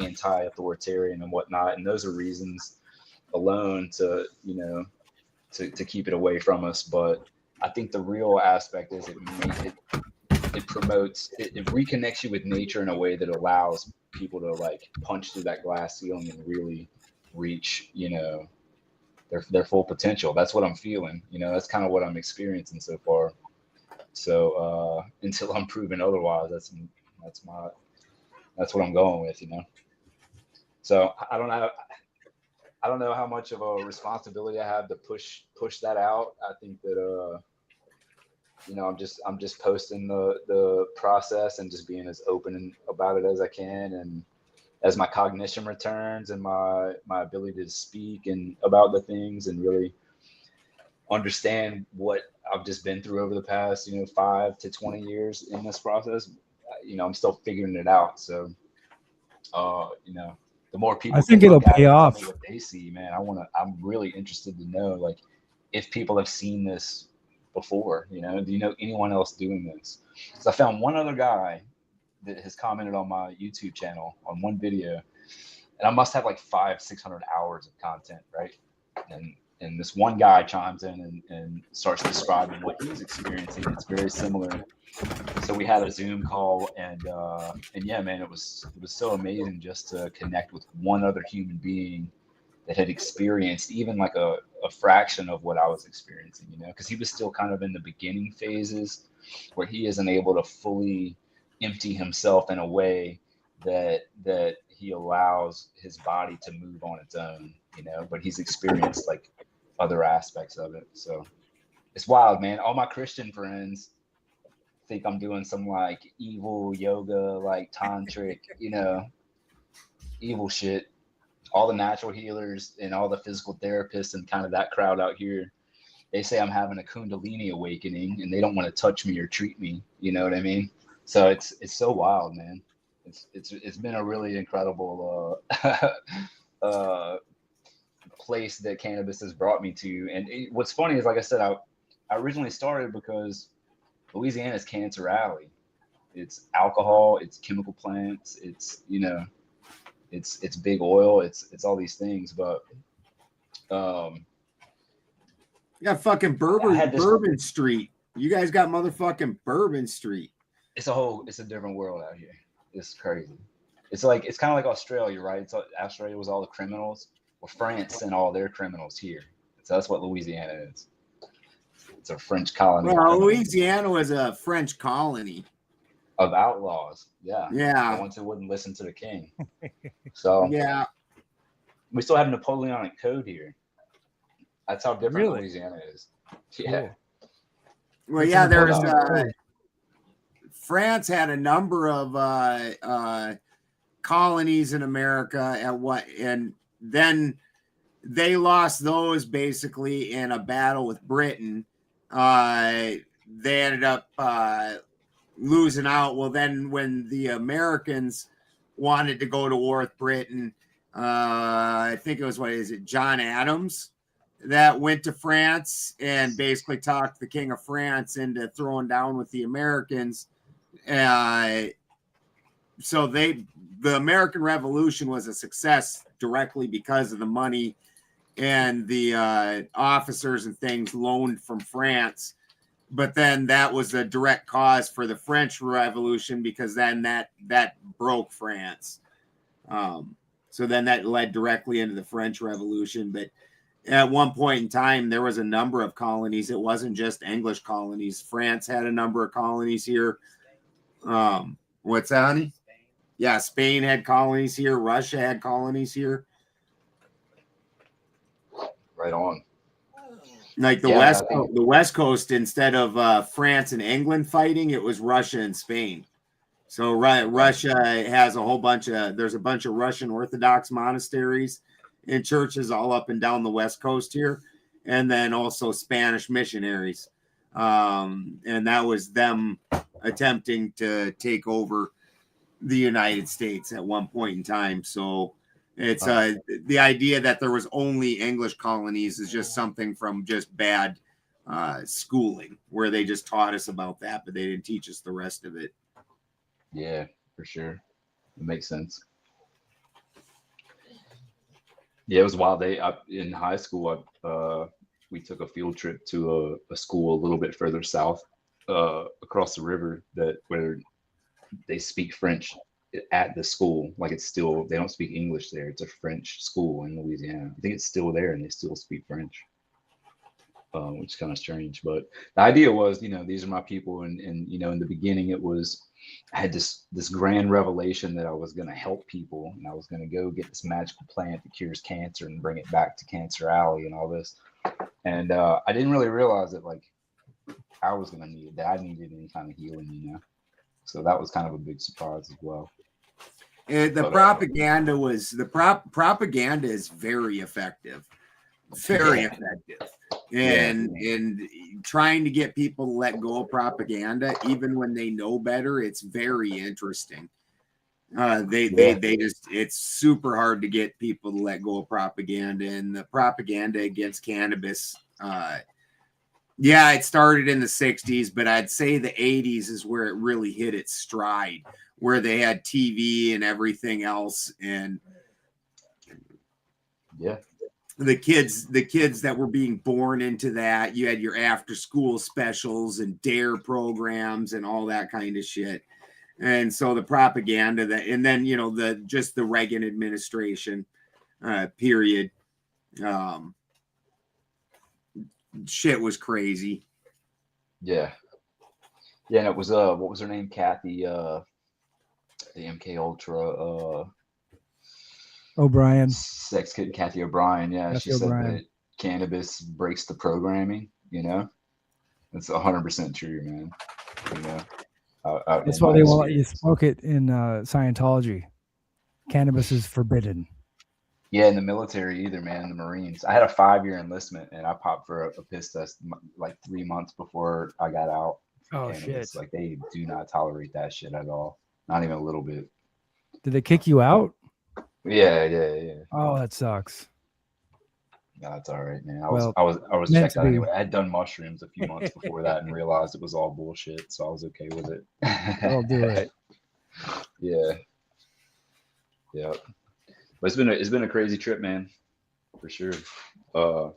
anti-authoritarian and whatnot. And those are reasons alone to keep it away from us. But I think the real aspect is it promotes, it reconnects you with nature in a way that allows people to like punch through that glass ceiling and really reach, their full potential. That's what I'm feeling. That's kind of what I'm experiencing so far. So until I'm proven otherwise, that's what I'm going with, So I don't know. I don't know how much of a responsibility I have to push that out. I think that I'm just posting the process and just being as open about it as I can, and as my cognition returns and my ability to speak and about the things and really understand what I've just been through over the past 5 to 20 years in this process. I'm still figuring it out. So the more people I think can it'll look at pay it and tell off. me what they see, man, I'm really interested to know, like, if people have seen this before. Do you know anyone else doing this? So I found one other guy that has commented on my YouTube channel on one video, and I must have like 500-600 hours of content, right? And this one guy chimes in and starts describing what he's experiencing. It's very similar. So we had a Zoom call, and yeah, man, it was so amazing just to connect with one other human being that had experienced even like a fraction of what I was experiencing, because he was still kind of in the beginning phases where he isn't able to fully empty himself in a way that he allows his body to move on its own, but he's experienced like other aspects of it. So it's wild, man. All my Christian friends think I'm doing some like evil yoga, like tantric, evil shit. All the natural healers and all the physical therapists and kind of that crowd out here, they say I'm having a Kundalini awakening and they don't want to touch me or treat me. You know what I mean? So it's so wild, man. It's been a really incredible place that cannabis has brought me to. And what's funny is, like I said, I originally started because Louisiana's Cancer Alley. It's alcohol, it's chemical plants, it's it's big oil, it's all these things. But you got fucking Bourbon Street. You guys got motherfucking Bourbon Street. It's a different world out here. It's crazy. It's kind of like Australia, right? Australia was all the criminals. Well, France sent all their criminals here. So that's what Louisiana is. It's a French colony. Well, Louisiana was a French colony of outlaws. Yeah. Yeah. The ones who wouldn't listen to the king. So yeah. We still have Napoleonic Code here. That's how different Louisiana is. Yeah. Well, yeah, there's France had a number of colonies in America and then they lost those basically in a battle with Britain. They ended up losing out. Well, then when the Americans wanted to go to war with Britain, I think it was, John Adams that went to France and basically talked the King of France into throwing down with the Americans. So the American Revolution was a success directly because of the money and the officers and things loaned from France. But then that was a direct cause for the French Revolution, because then that broke France. So then that led directly into the French Revolution. But at one point in time, there was a number of colonies. It wasn't just English colonies. France had a number of colonies here. What's that, honey? Yeah, Spain had colonies here. Russia had colonies here. Right on. Like the West Coast, instead of France and England fighting, it was Russia and Spain. So Russia has there's a bunch of Russian Orthodox monasteries and churches all up and down the West Coast here, and then also Spanish missionaries. And that was them attempting to take over the United States at one point in time. So it's the idea that there was only English colonies is just something from just bad schooling, where they just taught us about that, but they didn't teach us the rest of it. Yeah, for sure. It makes sense. Yeah, it was wild. In high school, we took a field trip to a school a little bit further south, across the river, where they speak French at the school. Like, they don't speak English there. It's a French school in Louisiana. I think it's still there, and they still speak French. which is kind of strange. But the idea was, these are my people, and in the beginning, I had this grand revelation that I was going to help people, and I was going to go get this magical plant that cures cancer and bring it back to Cancer Alley and all this. And I didn't really realize that like I was going to need it, that I needed any kind of healing, So that was kind of a big surprise as well. Propaganda is very effective. Very effective. And trying to get people to let go of propaganda, even when they know better, it's very interesting. It's super hard to get people to let go of propaganda, and the propaganda against cannabis. It started in the 60s, but I'd say the 80s is where it really hit its stride, where they had TV and everything else. And the kids that were being born into that, you had your after school specials and dare programs and all that kind of shit. And so the propaganda and then the Reagan administration period, shit was crazy. And it was what was her name, Kathy, the MK Ultra O'Brien. Sex kid Kathy O'Brien. Yeah, Kathy she said O'Brien. that cannabis breaks the programming. It's 100% true, man. That's why they won't let you smoke it in Scientology. Cannabis is forbidden. Yeah, in the military either, man. In the Marines, I had a 5-year enlistment, and I popped for a piss test like 3 months before I got out. Oh cannabis. shit! Like they do not tolerate that shit at all. Not even a little bit. Did they kick you out? Yeah. Oh, that sucks. No, it's all right, man. I Well, was meant checked to out be. anyway. I had done mushrooms a few months before that and realized it was all bullshit, so I was okay with it. I'll do it. Yeah. But it's been a crazy trip, man, for sure. It all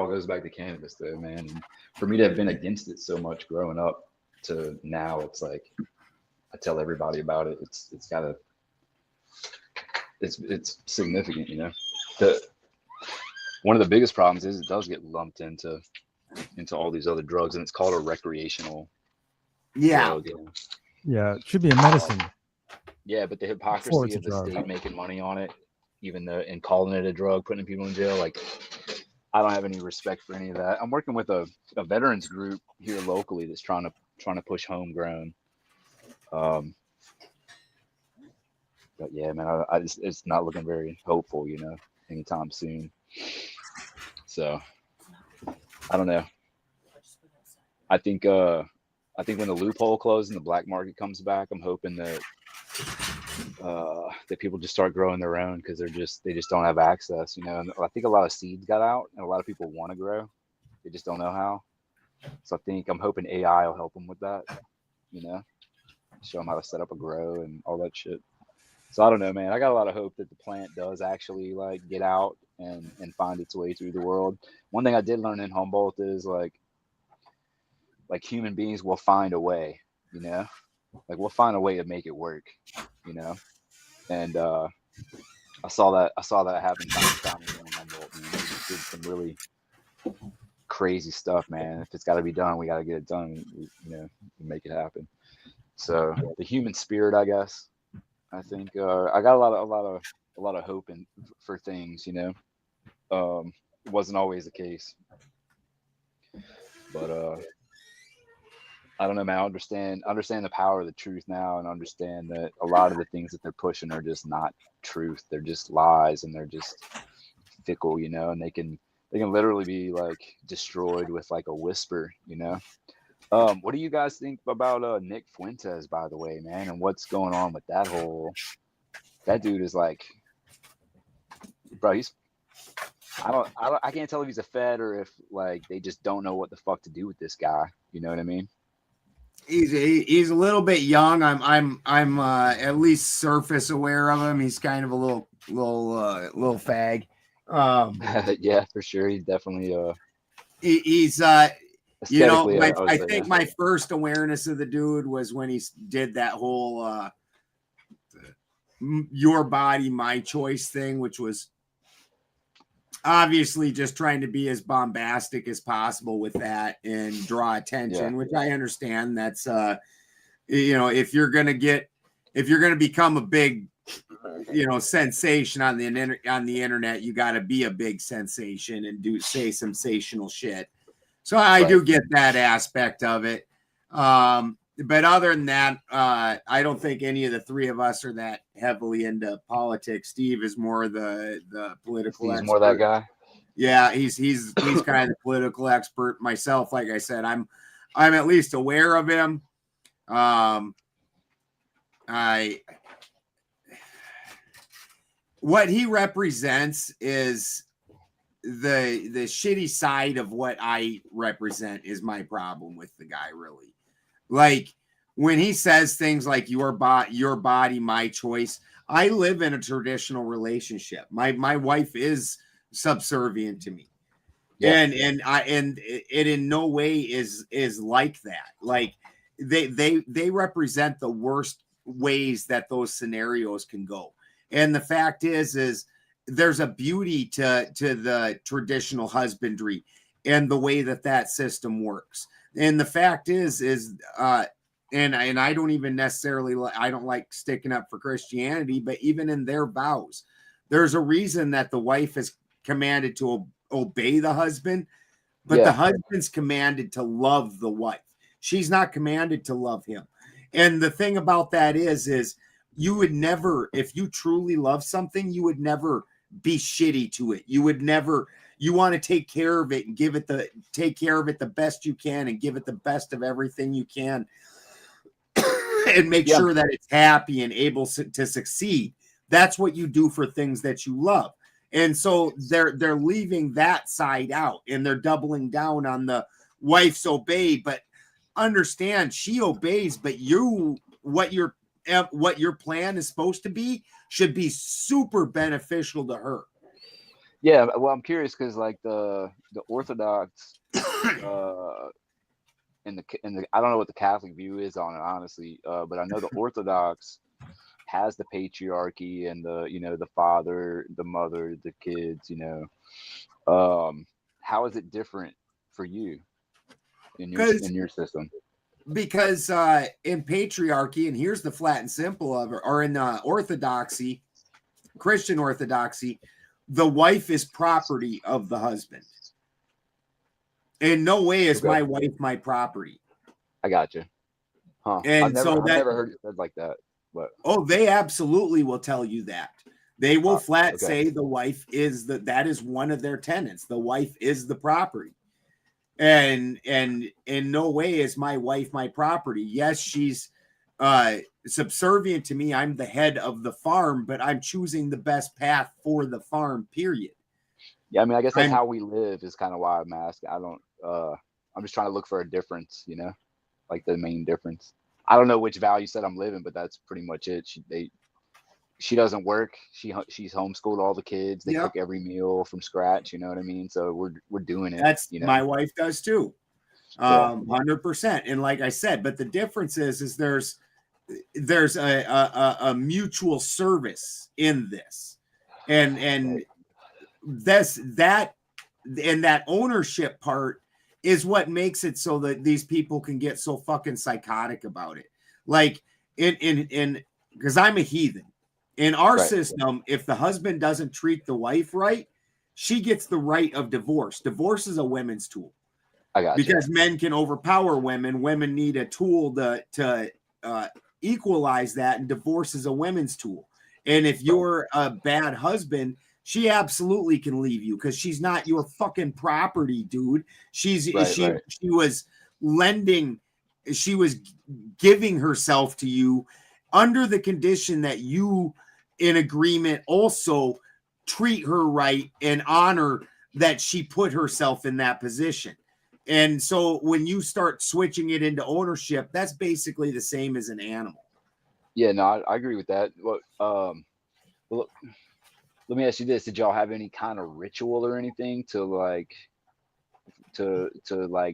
goes back to cannabis, though, man. And for me to have been against it so much growing up to now, it's like I tell everybody about it. It's significant, One of the biggest problems is it does get lumped into all these other drugs, and it's called a recreational drug. Yeah, it should be a medicine. Yeah, but the Before hypocrisy it's a of the drug. state making money on it, even though and calling it a drug, putting people in jail, like I don't have any respect for any of that. I'm working with a veterans group here locally that's trying to push homegrown. But yeah, man, it's not looking very hopeful, anytime soon. So I don't know. I think when the loophole closes and the black market comes back, I'm hoping that people just start growing their own because they just don't have access, And I think a lot of seeds got out and a lot of people want to grow, they just don't know how. So I'm hoping AI will help them with that, show them how to set up a grow and all that shit. So I don't know, man. I got a lot of hope that the plant does actually like get out and find its way through the world. One thing I did learn in Humboldt is like human beings will find a way, like we'll find a way to make it work, and I saw that happen time and time in Humboldt, man. They did some really crazy stuff, man. If it's got to be done, we got to get it done, make it happen. So the human spirit, I guess. I think I got a lot of hope for things, It wasn't always the case, but I don't know, man. I understand the power of the truth now, and understand that a lot of the things that they're pushing are just not truth. They're just lies, and they're just fickle, and they can literally be like destroyed with like a whisper, What do you guys think about Nick Fuentes, by the way, man, and what's going on with that dude is like, bro, I can't tell if he's a Fed or if like they just don't know what the fuck to do with this guy. You know what I mean? He's a little bit young. I'm at least surface aware of him. He's kind of a little fag. Yeah, for sure. He's definitely he's aesthetically, I think my first awareness of the dude was when he did that whole your body, my choice thing, which was obviously just trying to be as bombastic as possible with that and draw attention, which I understand. That's if you're gonna become a big sensation on the internet, you got to be a big sensation and say sensational shit. So I do get that aspect of it. But other than that, I don't think any of the three of us are that heavily into politics. Steve is more the political expert. More that guy. Yeah, he's kind of the political expert. Myself, like I said, I'm at least aware of him. What he represents is the shitty side of what I represent is my problem with the guy, really. Like when he says things like your body, my choice. I live in a traditional relationship. My wife is subservient to me. And it in no way is like that. Like they represent the worst ways that those scenarios can go. And the fact is there's a beauty to the traditional husbandry and the way that system works. And the fact is and I don't even necessarily, I don't like sticking up for Christianity, but even in their vows, there's a reason that the wife is commanded to obey the husband, but the husband's commanded to love the wife. She's not commanded to love him. And the thing about that is you would never, if you truly love something, you would never be shitty to it. You would never, you want to take care of it and take care of it the best you can and give it the best of everything you can and make sure that it's happy and able to succeed. That's what you do for things that you love. And so they're leaving that side out and they're doubling down on the wife's obey, but understand she obeys, but what your plan is supposed to be should be super beneficial to her. Yeah, well, I'm curious because like the Orthodox and the I don't know what the Catholic view is on it, honestly, but I know the Orthodox has the patriarchy and the father, the mother, the kids. How is it different for you in your system? Because in patriarchy, and here's the flat and simple of it, or in orthodoxy, Christian orthodoxy, the wife is property of the husband. In no way is my wife my property. I got you. Huh. And I've never heard it said like that. But they absolutely will tell you that. They will flat say the wife is that is one of their tenets. The wife is the property. And in no way is my wife my property. Yes, she's subservient to me. I'm the head of the farm, but I'm choosing the best path for the farm, period. Yeah, I mean, I guess that's how we live is kind of why I'm asking. I'm just trying to look for a difference, like the main difference. I don't know which value set I'm living, but that's pretty much it. She doesn't work. She's homeschooled all the kids. They cook every meal from scratch. You know what I mean? So we're doing it. That's my wife does too, 100%. And like I said, but the difference is there's a mutual service in this, and that ownership part is what makes it so that these people can get so fucking psychotic about it. Like in because I'm a heathen. In our system, if the husband doesn't treat the wife right, she gets the right of divorce. Divorce is a women's tool. I got because men can overpower women. Women need a tool to equalize that, and divorce is a women's tool. And if you're a bad husband, she absolutely can leave you because she's not your fucking property, dude. She was lending, she was giving herself to you under the condition that you, in agreement, also treat her right and honor that she put herself in that position. And so when you start switching it into ownership, that's basically the same as an animal. Yeah, no, I agree with that. Well, let me ask you this: did y'all have any kind of ritual or anything to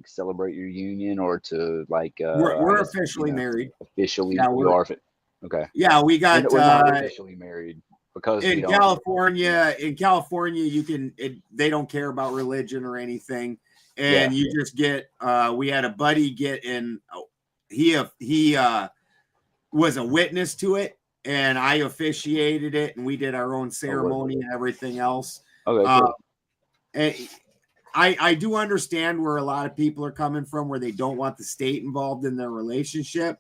celebrate your union, or to we're officially married. Officially, yeah, you are. Okay. Yeah, we got we're not officially married. because in California, you can. They don't care about religion or anything, and you just get. We had a buddy get in. He was a witness to it, and I officiated it, and we did our own ceremony and everything else. Okay, cool. And I do understand where a lot of people are coming from, where they don't want the state involved in their relationship.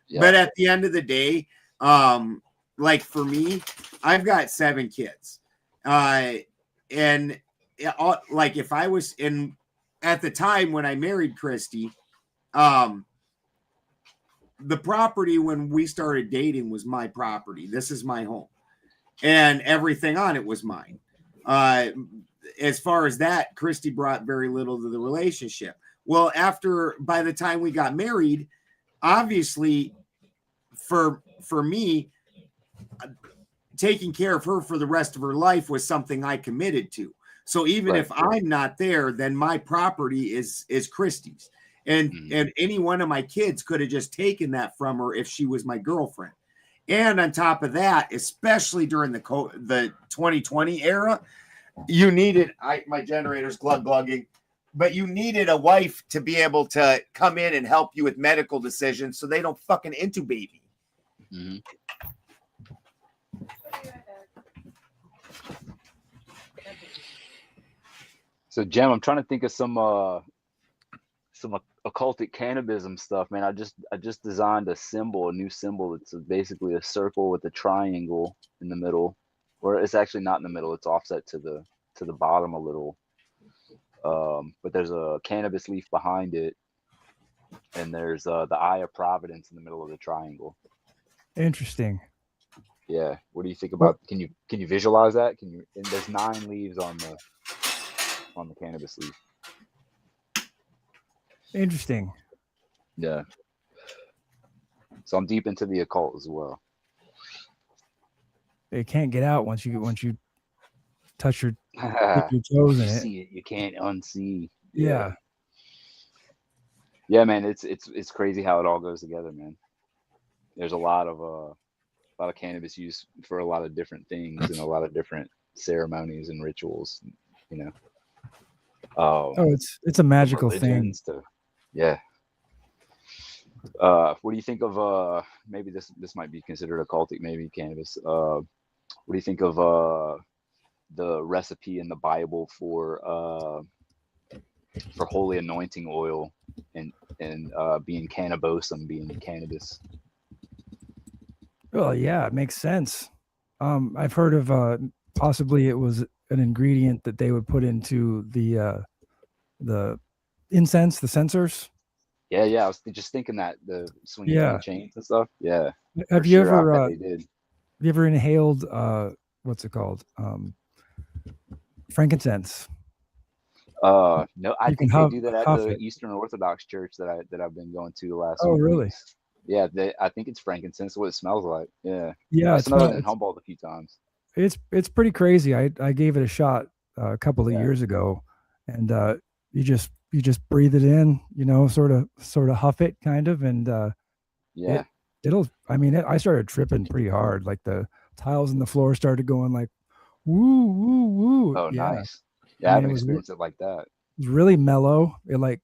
Yeah. But at the end of the day, like for me, I've got 7 kids. And like if I was at the time when I married Christy, the property when we started dating was my property. This is my home. And everything on it was mine. As far as that, Christy brought very little to the relationship. Well, by the time we got married, obviously for me, taking care of her for the rest of her life was something I committed to. So even if I'm not there, then my property is Christy's. And any one of my kids could have just taken that from her if she was my girlfriend. And on top of that, especially during the 2020 era, you needed my generator's glugging, but you needed a wife to be able to come in and help you with medical decisions so they don't fucking intubate me. Mm-hmm. So, Jim, I'm trying to think of some occultic cannabism stuff, man. I just designed a new symbol. It's basically a circle with a triangle in the middle, or it's actually not in the middle. It's offset to the bottom a little. But there's a cannabis leaf behind it, and there's the Eye of Providence in the middle of the triangle. Interesting. Yeah. What do you think about? Can you visualize that? And there's 9 leaves on the cannabis leaf. Interesting. Yeah. So I'm deep into the occult as well. It can't get out once you touch your toes in it. See it, you can't unsee. Yeah. Yeah, man. It's crazy how it all goes together, man. There's a lot of cannabis use for a lot of different things and a lot of different ceremonies and rituals. You know. It's a magical thing. Yeah. What do you think of maybe this might be considered occultic, maybe cannabis. What do you think of the recipe in the Bible for holy anointing oil and being cannabosum, being cannabis? Well, yeah, it makes sense. I've heard of possibly it was an ingredient that they would put into the incense, the censers. Yeah, I was just thinking that the swinging from the chains and stuff. Yeah. Have you ever inhaled what's it called? Frankincense. No, I think they do that at the Eastern Orthodox Church that I've been going to the last. Oh, really? Weeks. Yeah, I think it's frankincense. What it smells like. Yeah. Yeah, I smelled it in Humboldt a few times. It's pretty crazy. I gave it a shot a couple of years ago, and you just breathe it in, sort of huff it kind of, and I started tripping pretty hard. Like the tiles in the floor started going like woo woo woo. Oh, yeah. Nice. Yeah, I haven't experienced it like that. It was really mellow. It like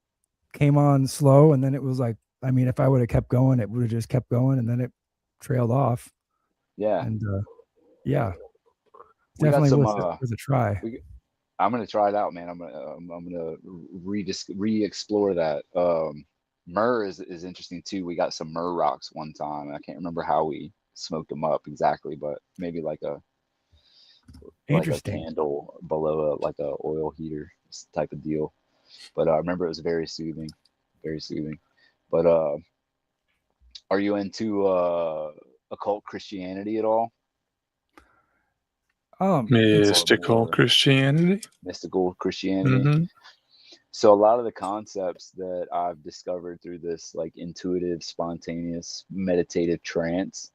came on slow, and then it was like, if I would have kept going, it would have just kept going, and then it trailed off. Yeah. And definitely worth a try. I'm gonna try it out, man. I'm gonna re-explore that. Myrrh is interesting too. We got some myrrh rocks one time. I can't remember how we smoked them up exactly, but maybe like a candle below like a oil heater type of deal. But I remember it was very soothing, very soothing. But are you into occult Christianity at all? Mystical Christianity. Mystical Christianity. Mm-hmm. So a lot of the concepts that I've discovered through this like intuitive, spontaneous, meditative trance,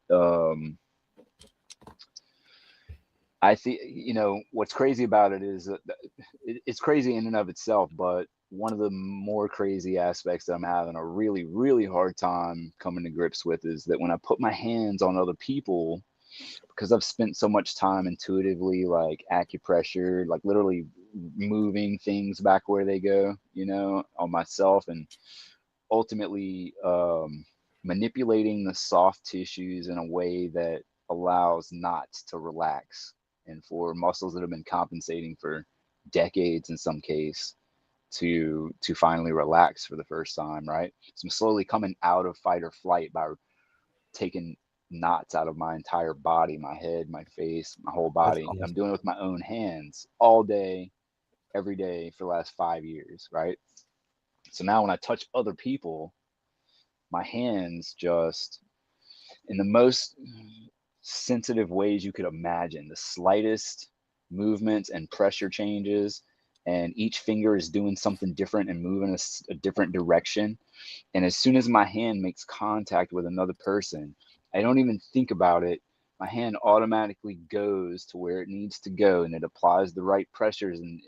I think, what's crazy about it is that it's crazy in and of itself, but one of the more crazy aspects that I'm having a really, really hard time coming to grips with is that when I put my hands on other people, because I've spent so much time intuitively, like acupressure, like literally moving things back where they go, you know, on myself, and ultimately manipulating the soft tissues in a way that allows knots to relax, and for muscles that have been compensating for decades in some case to finally relax for the first time, right? So I'm slowly coming out of fight or flight by taking knots out of my entire body, my head, my face, my whole body. Awesome. I'm doing it with my own hands all day, every day for the last 5 years, right? So now when I touch other people, my hands just, in the most sensitive ways you could imagine, the slightest movements and pressure changes, and each finger is doing something different and moving a different direction. And as soon as my hand makes contact with another person, I don't even think about it. My hand automatically goes to where it needs to go, and it applies the right pressures. And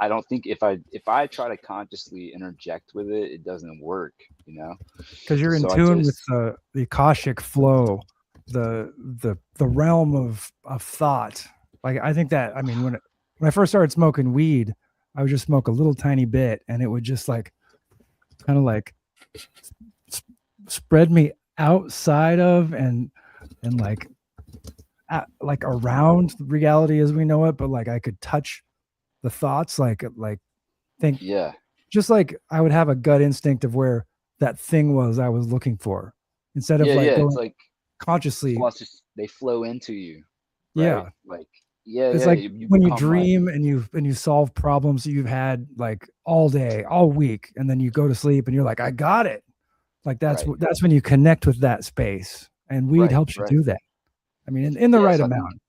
I don't think if I try to consciously interject with it, it doesn't work, you know? Because you're in So I tune with just, the Akashic flow, the realm of thought. Like I think that, I mean, when I first started smoking weed, I would just smoke a little tiny bit, and it would just like kind of like spread me outside of and like like around reality as we know it, but like I could touch the thoughts, like think, yeah, just like I would have a gut instinct of where that thing was I was looking for, instead of yeah, like yeah. It's going like consciously. plus they flow into you, right? Yeah. Like, yeah, It's yeah. like You when you become like, dream and you solve problems you've had like all day, all week, and then you go to sleep and you're like, I got it. Like that's right, that's when you connect with that space, and weed right, helps you right. do that. I mean, in the Yeah. right So I think amount.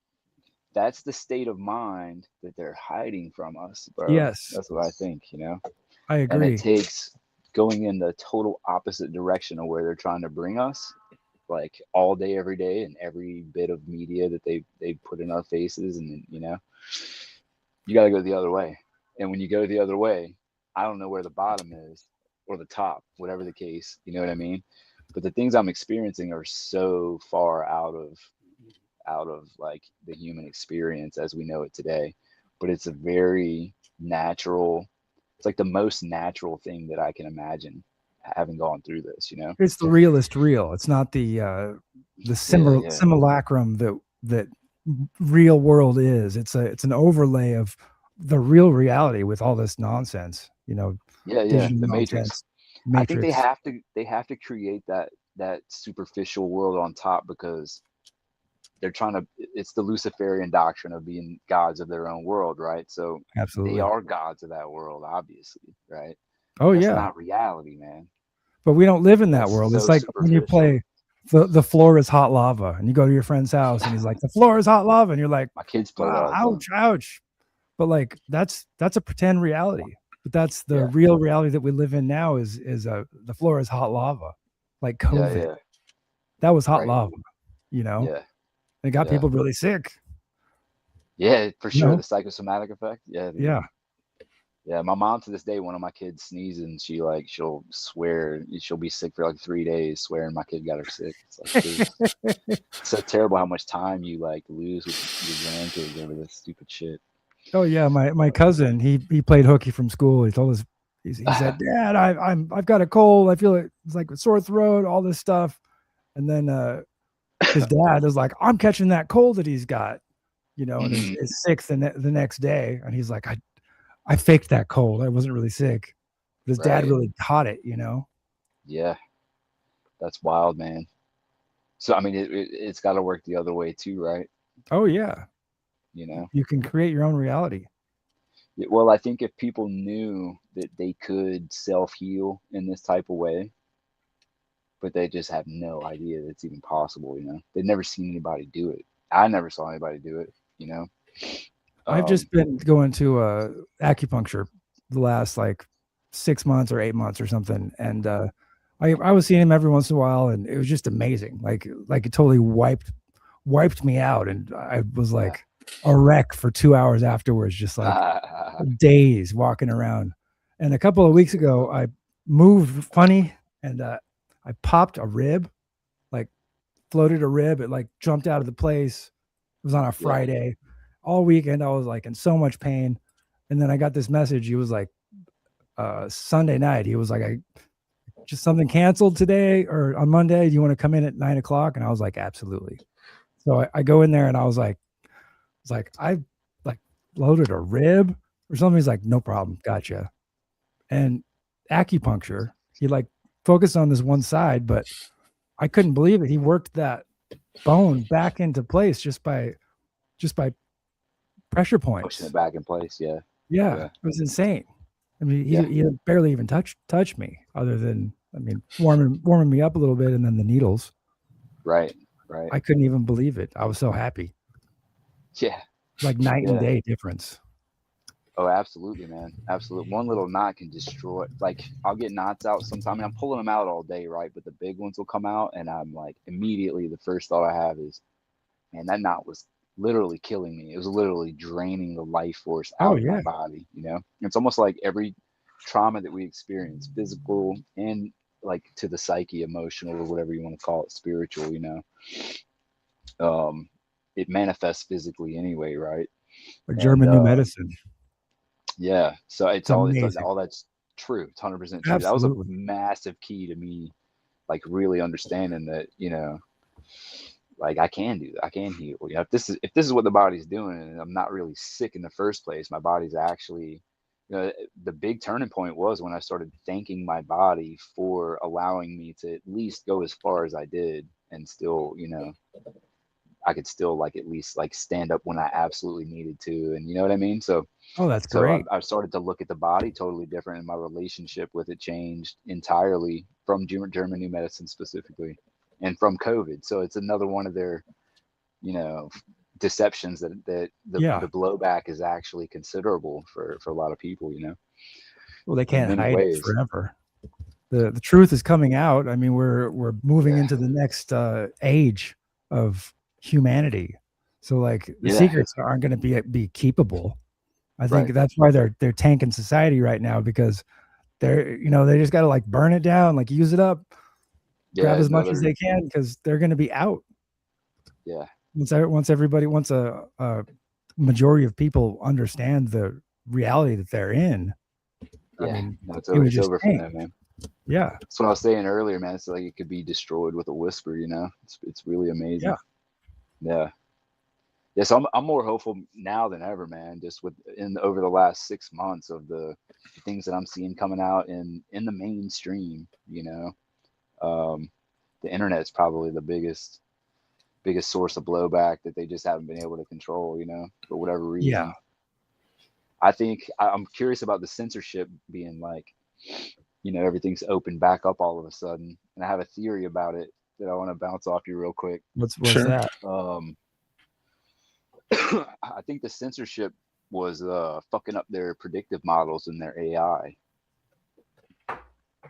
that's the state of mind that they're hiding from us, bro. Yes, That's what I think, you know? I And it agree. takes going in the total opposite direction of where they're trying to bring us, like all day, every day, and every bit of media that they put in our faces. And, you know, you got to go the other way. And when you go the other way, I don't know where the bottom is or the top, whatever the case, you know what I mean? But the things I'm experiencing are so far out of like the human experience as we know it today. But it's a very natural, it's like the most natural thing that I can imagine having gone through this, you know? It's the realest real. It's not the Yeah, yeah, simulacrum that real world is. It's an overlay of the real reality with all this nonsense, yeah, yeah. digital The Matrix. nonsense, I think matrix. they have to create that superficial world on top because they're trying to, it's the Luciferian doctrine of being gods of their own world, right? So they Absolutely. are gods of that world, obviously, right? Oh That's yeah. not reality, man. But we don't live in that That's world. It's so like when you superficial. play the floor is hot lava and you go to your friend's house and he's like, the floor is hot lava, and you're like, My kids play that all the time. ouch, ouch. But like that's a pretend reality. But that's the Yeah, real reality that we live in now is the floor is hot lava. Like yeah, COVID. yeah, That was hot right. lava, you know? Yeah, It got yeah, people really sick. yeah, for You sure. know? The psychosomatic effect. Yeah, dude. Yeah. Yeah, my mom to this day, one of my kids sneezes, she'll swear she'll be sick for like 3 days, swearing my kid got her sick. It's like, dude, it's so terrible how much time you like lose with your grandkids over this stupid shit. Oh yeah, my cousin, he played hooky from school. He told us he said, Dad, I've got a cold. I feel it's like a sore throat, all this stuff. And then his dad is like, I'm catching that cold that he's got, and is sick the next day. And he's like, I faked that cold. I wasn't really sick. But his dad Right. really caught it, Yeah, that's wild, man. So I mean, it's got to work the other way too, right? Oh yeah. You know. You can create your own reality. Well, I think if people knew that they could self-heal in this type of way, but they just have no idea that it's even possible, they've never seen anybody do it. I never saw anybody do it. I've just been going to acupuncture the last like 6 months or 8 months or something, and I was seeing him every once in a while, and it was just amazing. Like it totally wiped me out, and I was like a wreck for 2 hours afterwards, just like days walking around. And a couple of weeks ago, I moved funny, and I popped a rib, like floated a rib. It like jumped out of the place. It was on a Friday. All weekend I was like in so much pain. And then I got this message. He was like, Sunday night, he was like, I just something canceled today or on Monday. Do you want to come in at 9 o'clock? And I was like, absolutely. So I go in there and I was like, I like loaded a rib or something. He's like, no problem. Gotcha. And acupuncture, he like focused on this one side, but I couldn't believe it. He worked that bone back into place just by pressure points. Pushing it back in place. Yeah. Yeah. It was insane. I mean, he barely even touched me other than, I mean, warming me up a little bit and then the needles. Right. I couldn't even believe it. I was so happy. Yeah. Like night and day difference. Oh, absolutely, man. Absolutely. One little knot can destroy. Like, I'll get knots out sometimes. I mean, I'm pulling them out all day, right? But the big ones will come out, and I'm like, immediately, the first thought I have is, man, that knot was literally killing me. It was literally draining the life force out of my body, you know? It's almost like every trauma that we experience, physical and like to the psyche, emotional, or whatever you want to call it, spiritual, you know? It manifests physically anyway, right? Or German new medicine. Yeah. So it's all that's true. It's 100% true. Absolutely. That was a massive key to me, like really understanding that, you know, like I can do that. I can heal. You know, if this is what the body's doing and I'm not really sick in the first place, my body's actually, you know, the big turning point was when I started thanking my body for allowing me to at least go as far as I did and still, you know, I could still like at least like stand up when I absolutely needed to. And you know what I mean? So that's great. I started to look at the body totally different, and my relationship with it changed entirely from German new medicine specifically and from COVID. So it's another one of their, you know, deceptions that the blowback is actually considerable for a lot of people, you know. Well, they can't hide it forever. The truth is coming out. I mean, we're moving into the next age of humanity. So like the secrets aren't going to be keepable. I think that's why they're tanking society right now, because they're, you know, they just got to like burn it down, like use it up, grab as much as they can, because they're going to be out. Yeah. Once a majority of people understand the reality that they're in. Yeah, I mean, it's over for them, man. Yeah. That's what I was saying earlier, man. It's like it could be destroyed with a whisper, you know. It's really amazing. Yeah. So I'm more hopeful now than ever, man. Just over the last 6 months of the things that I'm seeing coming out in the mainstream, you know. The internet's probably the biggest source of blowback that they just haven't been able to control, you know, for whatever reason. Yeah. I think I'm curious about the censorship being like, you know, everything's opened back up all of a sudden, and I have a theory about it that I want to bounce off you real quick. What's that? I think the censorship was fucking up their predictive models and their AI.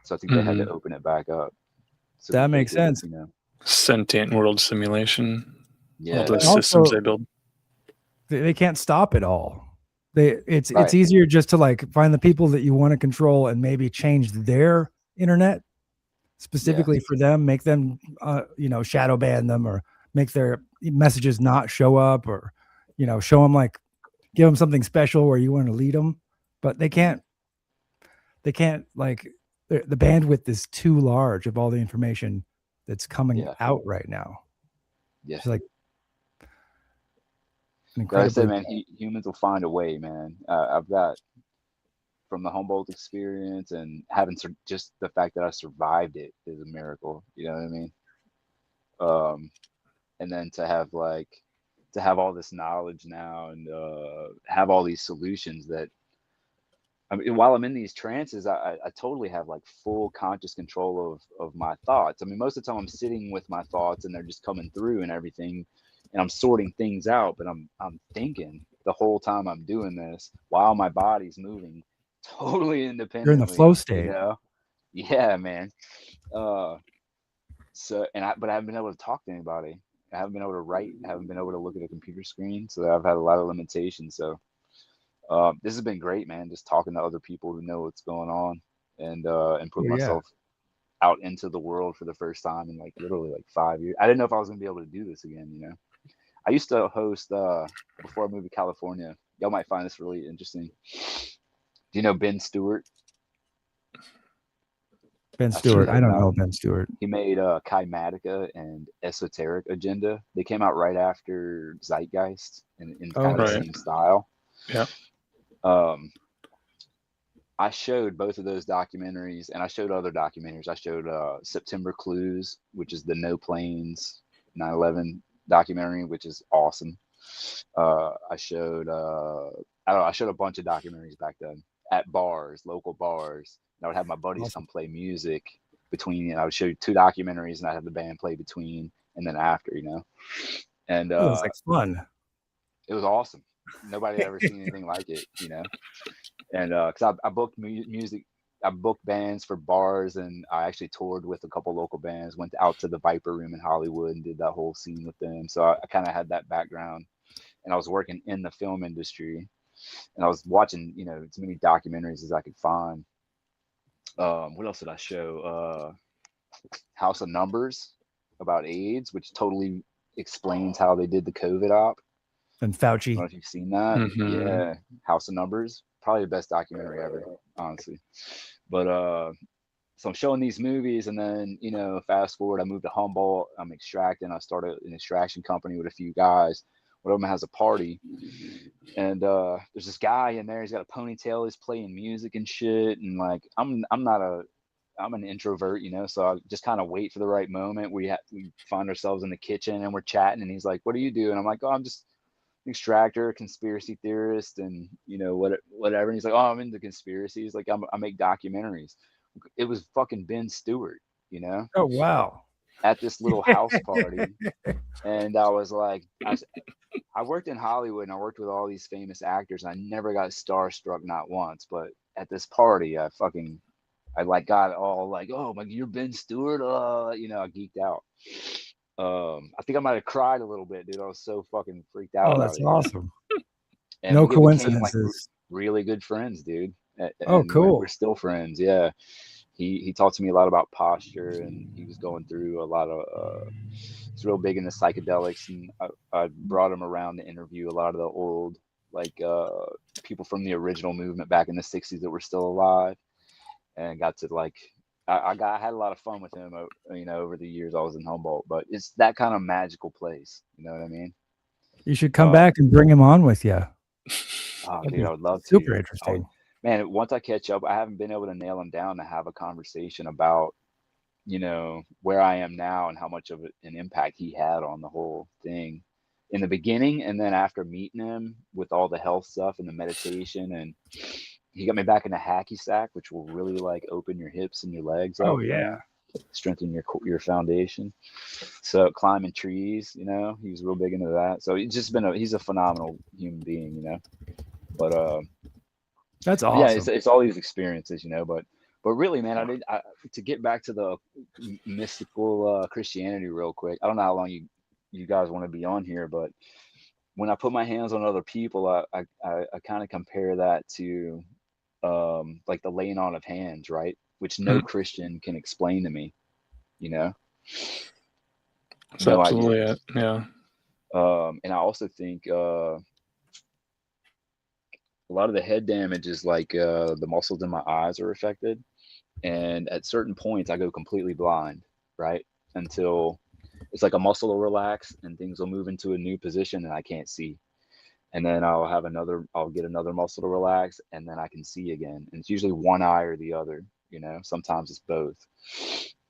So I think they had to open it back up. So that makes sense. You know, sentient world simulation. Yeah. All the systems they build. They can't stop it all. It's easier just to like find the people that you want to control and maybe change their internet specifically for them, make them you know, shadow ban them, or make their messages not show up, or, you know, show them, like, give them something special where you want to lead them, but they can't like, the bandwidth is too large of all the information that's coming out right now. Yeah. It's like I say, man, humans will find a way, man. I've got, from the Humboldt experience and having just the fact that I survived it is a miracle. You know what I mean? And then to have all this knowledge now and have all these solutions that, I mean, while I'm in these trances, I totally have like full conscious control of my thoughts. I mean, most of the time I'm sitting with my thoughts and they're just coming through and everything, and I'm sorting things out, but I'm thinking the whole time I'm doing this while my body's moving totally independently. You're in the flow state. You know? Yeah, man. But I haven't been able to talk to anybody. I haven't been able to write. I haven't been able to look at a computer screen. So I've had a lot of limitations. So this has been great, man. Just talking to other people who know what's going on and put myself out into the world for the first time in like literally like 5 years. I didn't know if I was gonna be able to do this again. You know, I used to host before I moved to California. Y'all might find this really interesting. Do you know Ben Stewart? Ben Stewart. I don't know Ben Stewart. He made Kymatica and Esoteric Agenda. They came out right after Zeitgeist in kind of the same style. Yeah. I showed both of those documentaries, and I showed other documentaries. I showed September Clues, which is the No Planes 9/11 documentary, which is awesome. I showed I showed a bunch of documentaries back then at bars, local bars. And I would have my buddies come play music between, and I would show you 2 documentaries, and I had the band play between and then after, you know. And it was like fun. It was awesome. Nobody had ever seen anything like it, you know. And because I booked music, I booked bands for bars, and I actually toured with a couple local bands. Went out to the Viper Room in Hollywood and did that whole scene with them. So I kind of had that background, and I was working in the film industry, and I was watching, you know, as many documentaries as I could find. What else did I show? House of Numbers about AIDS, which totally explains how they did the COVID op. And Fauci. I don't know if you've seen that. Mm-hmm. Yeah. House of Numbers. Probably the best documentary ever, honestly. But so I'm showing these movies, and then, you know, fast forward, I moved to Humboldt. I'm extracting. I started an extraction company with a few guys. One of them has a party, and there's this guy in there. He's got a ponytail. He's playing music and shit. And like, I'm an introvert, you know, so I just kind of wait for the right moment. We find ourselves in the kitchen and we're chatting, and he's like, "What do you do?" And I'm like, "Oh, I'm just an extractor, conspiracy theorist, and, you know, whatever." And he's like, "Oh, I'm into conspiracies. Like, I make documentaries." It was fucking Ben Stewart, you know? Oh, wow. At this little house party. And I was like, I worked in Hollywood, and I worked with all these famous actors. And I never got starstruck, not once. But at this party, I like got all like, "Oh my, you're Ben Stewart," you know, I geeked out. I think I might have cried a little bit, dude. I was so fucking freaked out. Oh, that's awesome. And no we became, coincidences. like, really good friends, dude. Oh, cool. We're still friends. Yeah. He talked to me a lot about posture, and he was going through a lot of he's real big into psychedelics, and I brought him around to interview a lot of the old, like, people from the original movement back in the 60s that were still alive, and got to, like, I had a lot of fun with him, you know, over the years I was in Humboldt. But it's that kind of magical place, you know what I mean? You should come back and bring him on with you. Oh, dude, I would love to. Super interesting. Man, once I catch up, I haven't been able to nail him down to have a conversation about, you know, where I am now and how much of an impact he had on the whole thing in the beginning. And then after meeting him with all the health stuff and the meditation, and he got me back into hacky sack, which will really, like, open your hips and your legs up. Oh, yeah. Strengthen your foundation. So climbing trees, you know, he was real big into that. So he's just he's a phenomenal human being, you know. But that's awesome. Yeah, it's all these experiences, you know. But really, man, to get back to the mystical Christianity real quick. I don't know how long you guys want to be on here, but when I put my hands on other people, I kind of compare that to like the laying on of hands, right? Which no Christian can explain to me, you know. That's absolutely it. Yeah. And I also think a lot of the head damage is like the muscles in my eyes are affected, and at certain points I go completely blind, right? Until it's like a muscle will relax and things will move into a new position and I can't see. And then I'll get another muscle to relax, and then I can see again. And it's usually one eye or the other, you know. Sometimes it's both.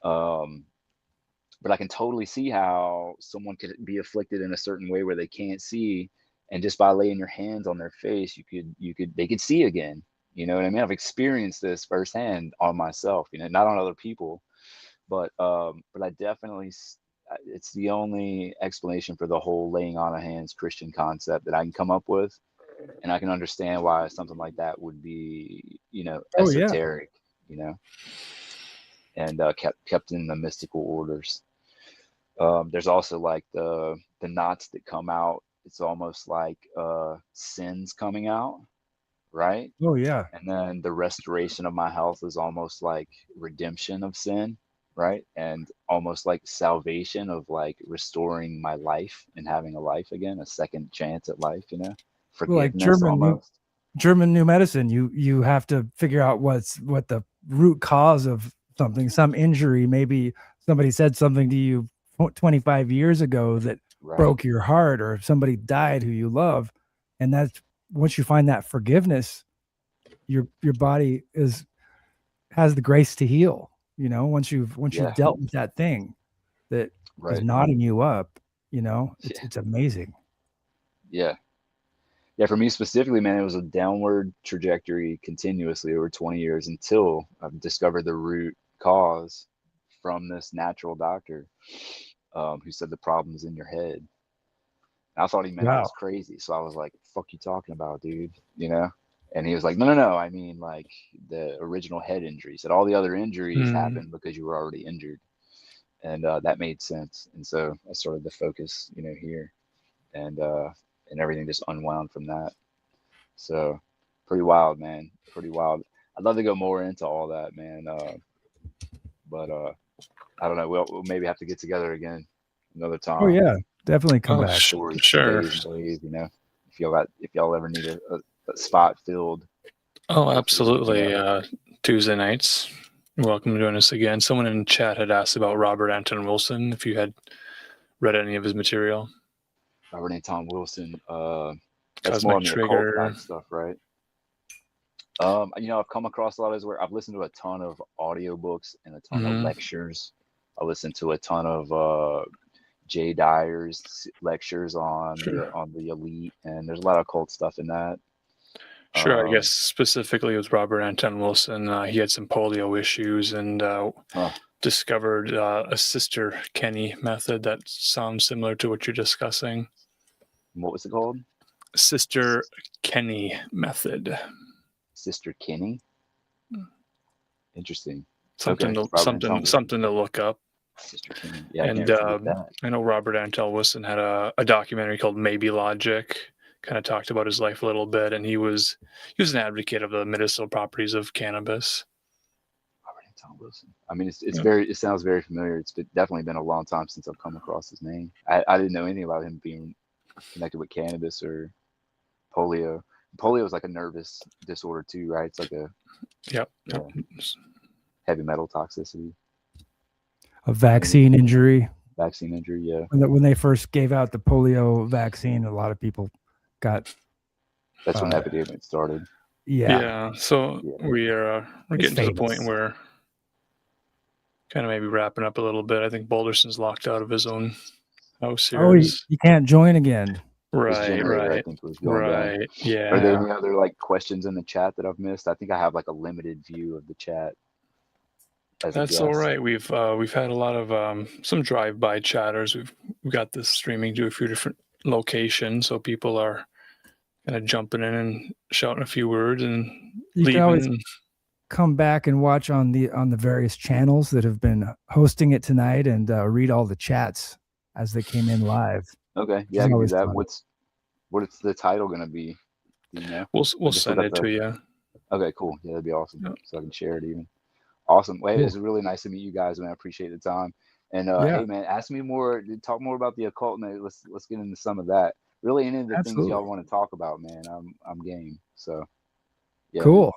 But I can totally see how someone could be afflicted in a certain way where they can't see, and just by laying your hands on their face, they could see again. You know what I mean? I've experienced this firsthand on myself, you know, not on other people, but I definitely, it's the only explanation for the whole laying on of hands Christian concept that I can come up with. And I can understand why something like that would be, you know, esoteric, you know, and kept in the mystical orders. There's also like the knots that come out. It's almost like sins coming out, right? Oh, yeah. And then the restoration of my health is almost like redemption of sin. right? And almost like salvation of like restoring my life and having a life again, a second chance at life, Like forgiveness almost. German new medicine, you have to figure out what the root cause of something, some injury. Maybe somebody said something to you 25 years ago that broke your heart, or if somebody died who you love, and that's once you find that forgiveness, your body has the grace to heal. Once you've dealt with that thing that is knotting you up, it's amazing. Yeah. For me specifically, man, it was a downward trajectory continuously over 20 years until I've discovered the root cause from this natural doctor who said the problem's in your head. And I thought he meant I was crazy. So I was like, fuck you talking about, dude? And he was like, no. I mean, like the original head injury. He said all the other injuries happened because you were already injured. And that made sense. And so I started to focus, here. And everything just unwound from that. So pretty wild, man. Pretty wild. I'd love to go more into all that, man. But I don't know. We'll maybe have to get together again another time. Oh yeah, definitely come back. Sure. Days, if y'all ever need a spot filled. Oh, absolutely. Tuesday nights. You're welcome to join us again. Someone in chat had asked about Robert Anton Wilson, if you had read any of his material. Robert Anton Wilson, Cosmic that's more on the occult Trigger type stuff, right? I've come across a lot of his work. I've listened to a ton of audiobooks and a ton of lectures. I listened to a ton of Jay Dyer's lectures on the elite, and there's a lot of occult stuff in that. Sure, I guess specifically with Robert Anton Wilson, he had some polio issues and discovered a Sister Kenny method that sounds similar to what you're discussing. What was it called? Sister Kenny method. Sister Kenny? Interesting. Something to look up. Sister Kenny. Yeah, and I know Robert Anton Wilson had a documentary called Maybe Logic. Kind of talked about his life a little bit, and he was an advocate of the medicinal properties of cannabis. Robert Anton Wilson. I mean, it sounds very familiar. It's definitely been a long time since I've come across his name. I didn't know anything about him being connected with cannabis or polio. Polio is like a nervous disorder too, right? It's like a heavy metal toxicity. A vaccine injury. Vaccine injury, yeah. When they first gave out the polio vaccine, a lot of people got. That's when the epidemic started. Yeah. So we're getting to the point where kind of maybe wrapping up a little bit. I think Boulderson's locked out of his own house here. Oh, you can't join again. Right. I think was going down. Yeah. Are there any other questions in the chat that I've missed? I think I have a limited view of the chat. That's all right. We've had a lot of some drive-by chatters. We've got this streaming to a few different locations, so people are kind of jumping in and shouting a few words and you leaving. Can always come back and watch on the various channels that have been hosting it tonight, and read all the chats as they came in live. Okay, yeah, I can do that. What's the title going to be? Do you know? We'll send it to you. Okay, cool. Yeah, that'd be awesome. Yep. So I can share it even. Awesome. Well, it's really nice to meet you guys, man. I appreciate the time. And hey, man, ask me more. Talk more about the occult, man. Let's get into some of that. Really, any of the things y'all want to talk about, man. I'm game. So, yeah. Cool. Man.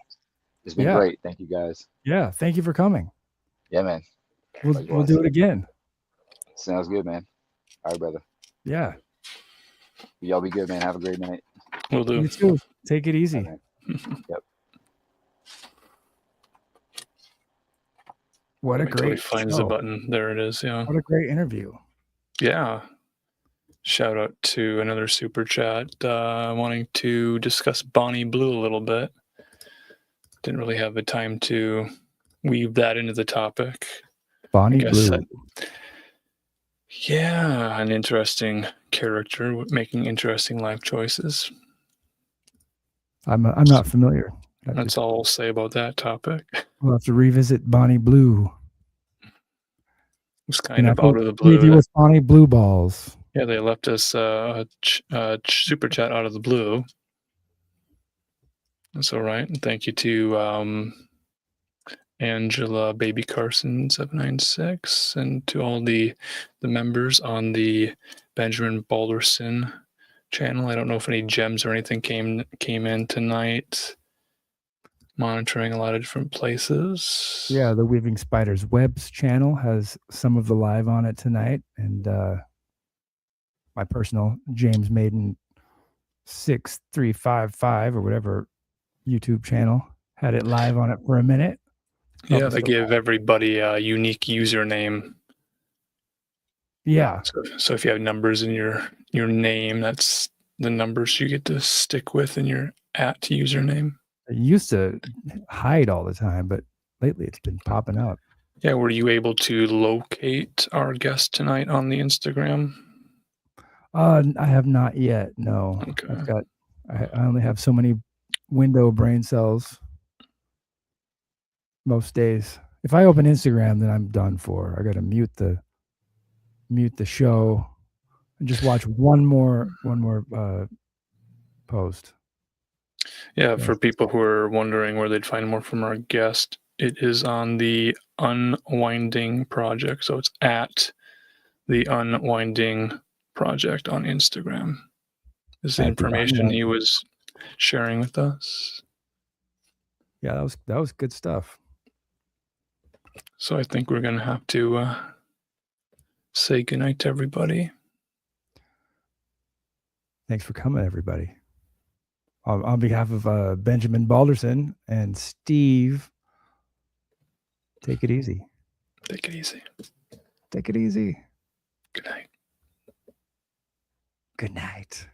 It's been great. Thank you, guys. Yeah, thank you for coming. Yeah, man. We'll do it again. Sounds good, man. All right, brother. Yeah. Y'all be good, man. Have a great night. Will do. You too. Take it easy. Right, yep. What a great finds the button. There it is. Yeah. What a great interview. Yeah. Shout out to another super chat wanting to discuss Bonnie Blue a little bit. Didn't really have the time to weave that into the topic. Bonnie Blue. Yeah, an interesting character making interesting life choices. I'm not familiar. That's all I'll say about that topic. We'll have to revisit Bonnie Blue. It's kind of out of the blue. With Bonnie Blue balls. Yeah, they left us a super chat out of the blue. That's all right. And thank you to Angela Baby Carson 796, and to all the members on the Benjamin Balderson channel. I don't know if any gems or anything came in tonight. Monitoring a lot of different places. Yeah, the Weaving Spiders Webs channel has some of the live on it tonight, and my personal James Maiden 6355 or whatever YouTube channel had it live on it for a minute. Yeah, they give everybody a unique username. Yeah. So if you have numbers in your name, that's the numbers you get to stick with in your @username. It used to hide all the time, but lately it's been popping up. Yeah, were you able to locate our guest tonight on the Instagram? I have not yet. No, Okay. I only have so many window brain cells most days. If I open Instagram, then I'm done for. I got to mute the show and just watch one more post. Yeah, for people who are wondering where they'd find more from our guest, it is on the Unwinding Project. So it's at the Unwinding Project on Instagram. This is the information he was sharing with us. Yeah, that was good stuff. So I think we're going to have to say goodnight to everybody. Thanks for coming, everybody. On behalf of Benjamin Balderson and Steve, take it easy. Take it easy. Take it easy. Good night. Good night.